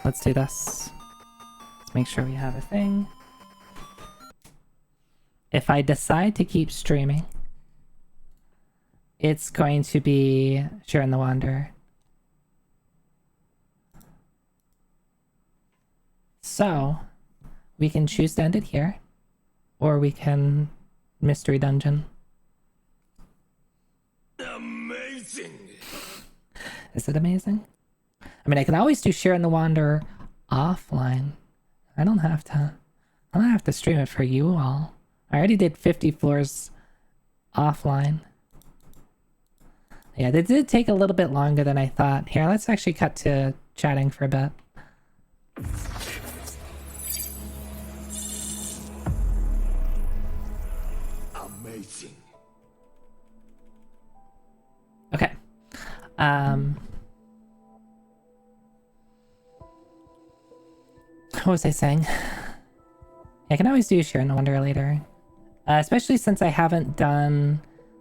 Let's do this. Let's make sure we have a thing. If I decide to keep streaming, it's going to be Sharon the Wanderer. So, we can choose to end it here, or we can Mystery Dungeon. Amazing! Is it amazing? I mean, I can always do Sharon the Wanderer offline. I don't have to stream it for you all. I already did 50 floors offline. Yeah, it did take a little bit longer than I thought. Here, let's actually cut to chatting for a bit. Amazing. Okay. What was I saying? I can always do Sharon the Wanderer later. Especially since I haven't done...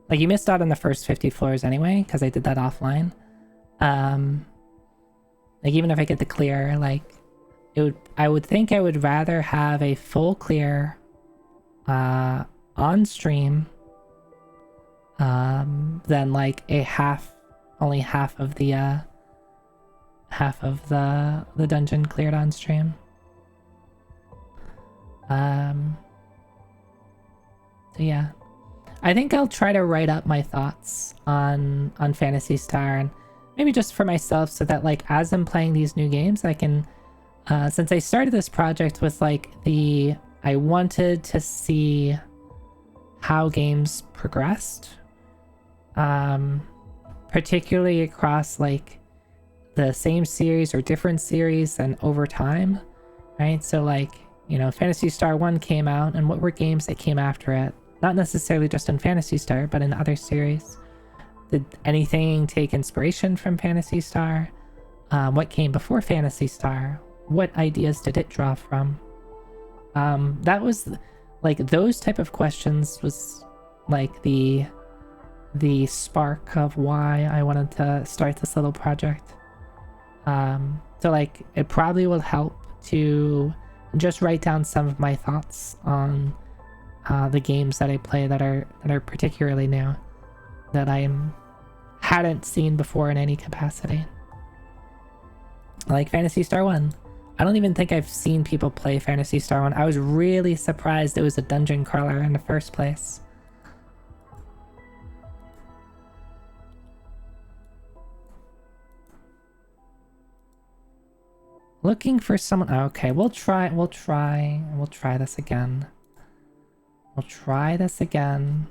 Like, you missed out on the first 50 floors anyway, because I did that offline. Like, even if I get the clear, like, I would think I would rather have a full clear on stream than like a only half of the dungeon cleared on stream. So yeah, I think I'll try to write up my thoughts on Phantasy Star, and maybe just for myself, so that like as I'm playing these new games, I can, since I started this project with like I wanted to see how games progressed, particularly across like the same series or different series and over time, right? So like, you know, Phantasy Star 1 came out, and what were games that came after it? Not necessarily just in Phantasy Star, but in other series. Did anything take inspiration from Phantasy Star? What came before Phantasy Star? What ideas did it draw from? That was like, those type of questions was like the spark of why I wanted to start this little project. So like, it probably will help to just write down some of my thoughts on the games that I play that are particularly new, that I hadn't seen before in any capacity. Like Phantasy Star 1. I don't even think I've seen people play Phantasy Star 1. I was really surprised it was a dungeon crawler in the first place. Looking for someone. Okay, we'll try this again. We'll try this again.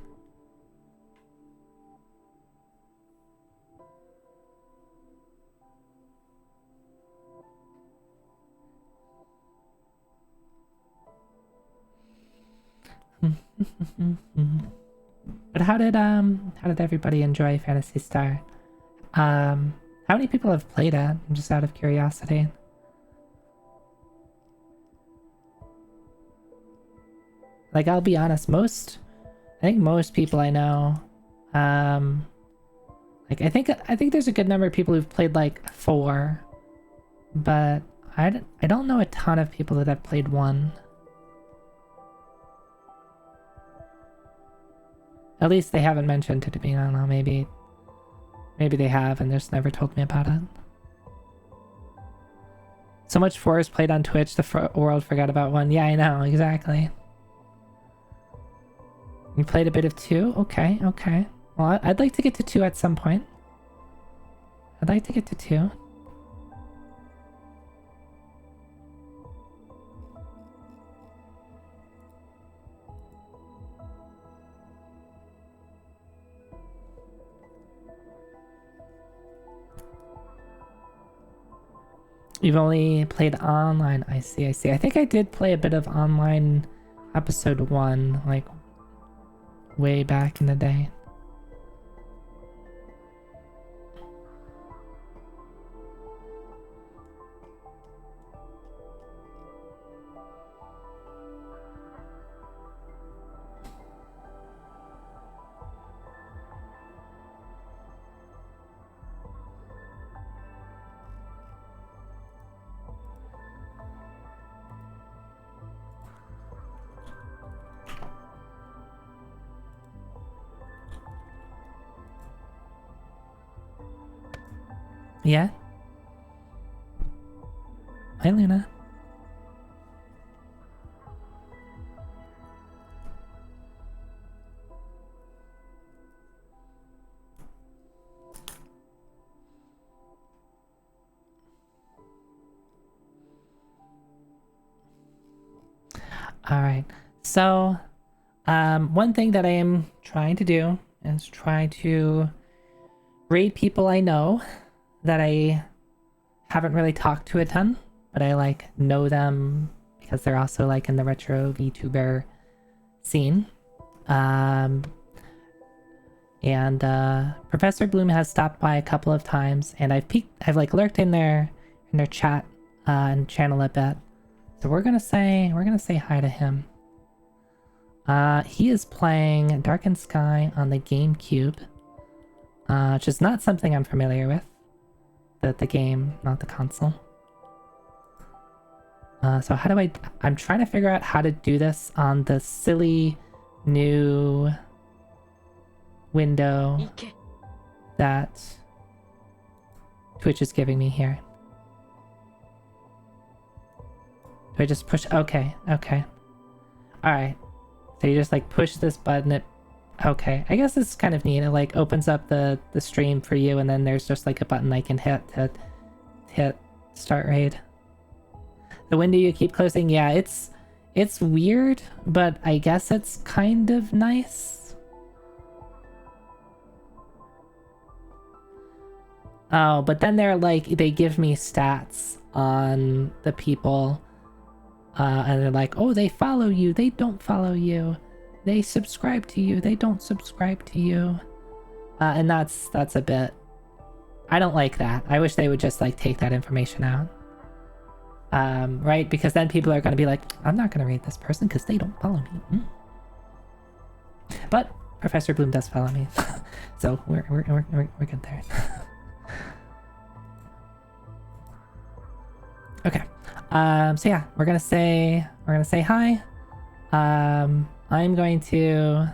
But how did everybody enjoy Phantasy Star? How many people have played it? Just out of curiosity. Like, I'll be honest, I think most people I know, like, I think there's a good number of people who've played like 4, but I don't know a ton of people that have played 1. At least they haven't mentioned it to me. I don't know, maybe they have and just never told me about it. So much 4 is played on Twitch, the world forgot about 1. Yeah, I know, exactly. You played a bit of 2? Okay. Well, I'd like to get to 2 at some point. I'd like to get to 2. You've only played online. I see. I think I did play a bit of online episode 1, like way back in the day. Yeah? Hi, Luna. Alright, so one thing that I am trying to do is try to raid people I know that I haven't really talked to a ton, but I like know them because they're also like in the retro VTuber scene. And Professor Bloom has stopped by a couple of times, and I've like lurked in their chat and channel a bit. So we're gonna say hi to him. He is playing Darkened Sky on the GameCube, which is not something I'm familiar with. the game, not the console. So how do I'm trying to figure out how to do this on the silly new window that Twitch is giving me here. Do I just push? Okay, okay. Alright. So you just like push this button. Okay, I guess it's kind of neat. It like opens up the stream for you, and then there's just like a button I can hit to hit start raid. The window you keep closing, yeah, it's weird, but I guess it's kind of nice. Oh, but then they're like, they give me stats on the people, and they're like, oh, they follow you, they don't follow you, they subscribe to you, they don't subscribe to you, and that's a bit. I don't like that. I wish they would just like take that information out. Right? Because then people are going to be like, I'm not going to rate this person because they don't follow me. But Professor Bloom does follow me, so we're good there. Okay. So yeah, we're gonna say hi. I'm going to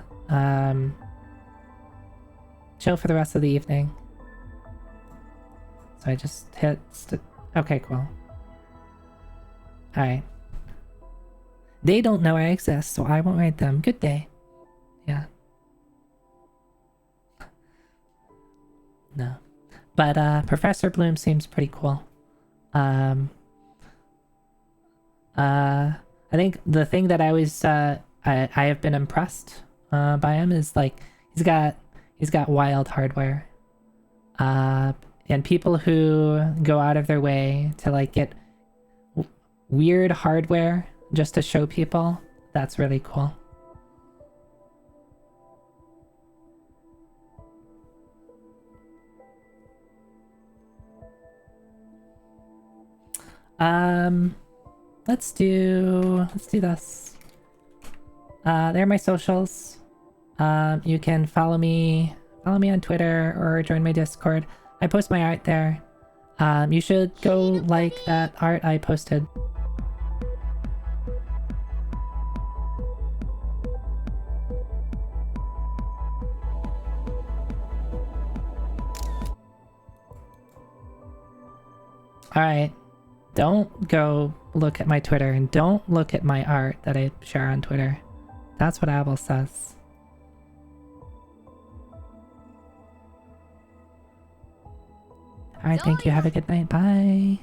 chill for the rest of the evening. So I just hit. Okay, cool. Alright. They don't know I exist, so I won't write them. Good day. Yeah. No. But Professor Bloom seems pretty cool. I think the thing that I always I have been impressed by him is like he's got wild hardware. And people who go out of their way to like get weird hardware just to show people, that's really cool. Let's do this. There are my socials. You can follow me on Twitter or join my Discord. I post my art there. You should go like that art I posted. Alright, don't go look at my Twitter and don't look at my art that I share on Twitter. That's what Abel says. Alright, thank you. Have a good night. Bye.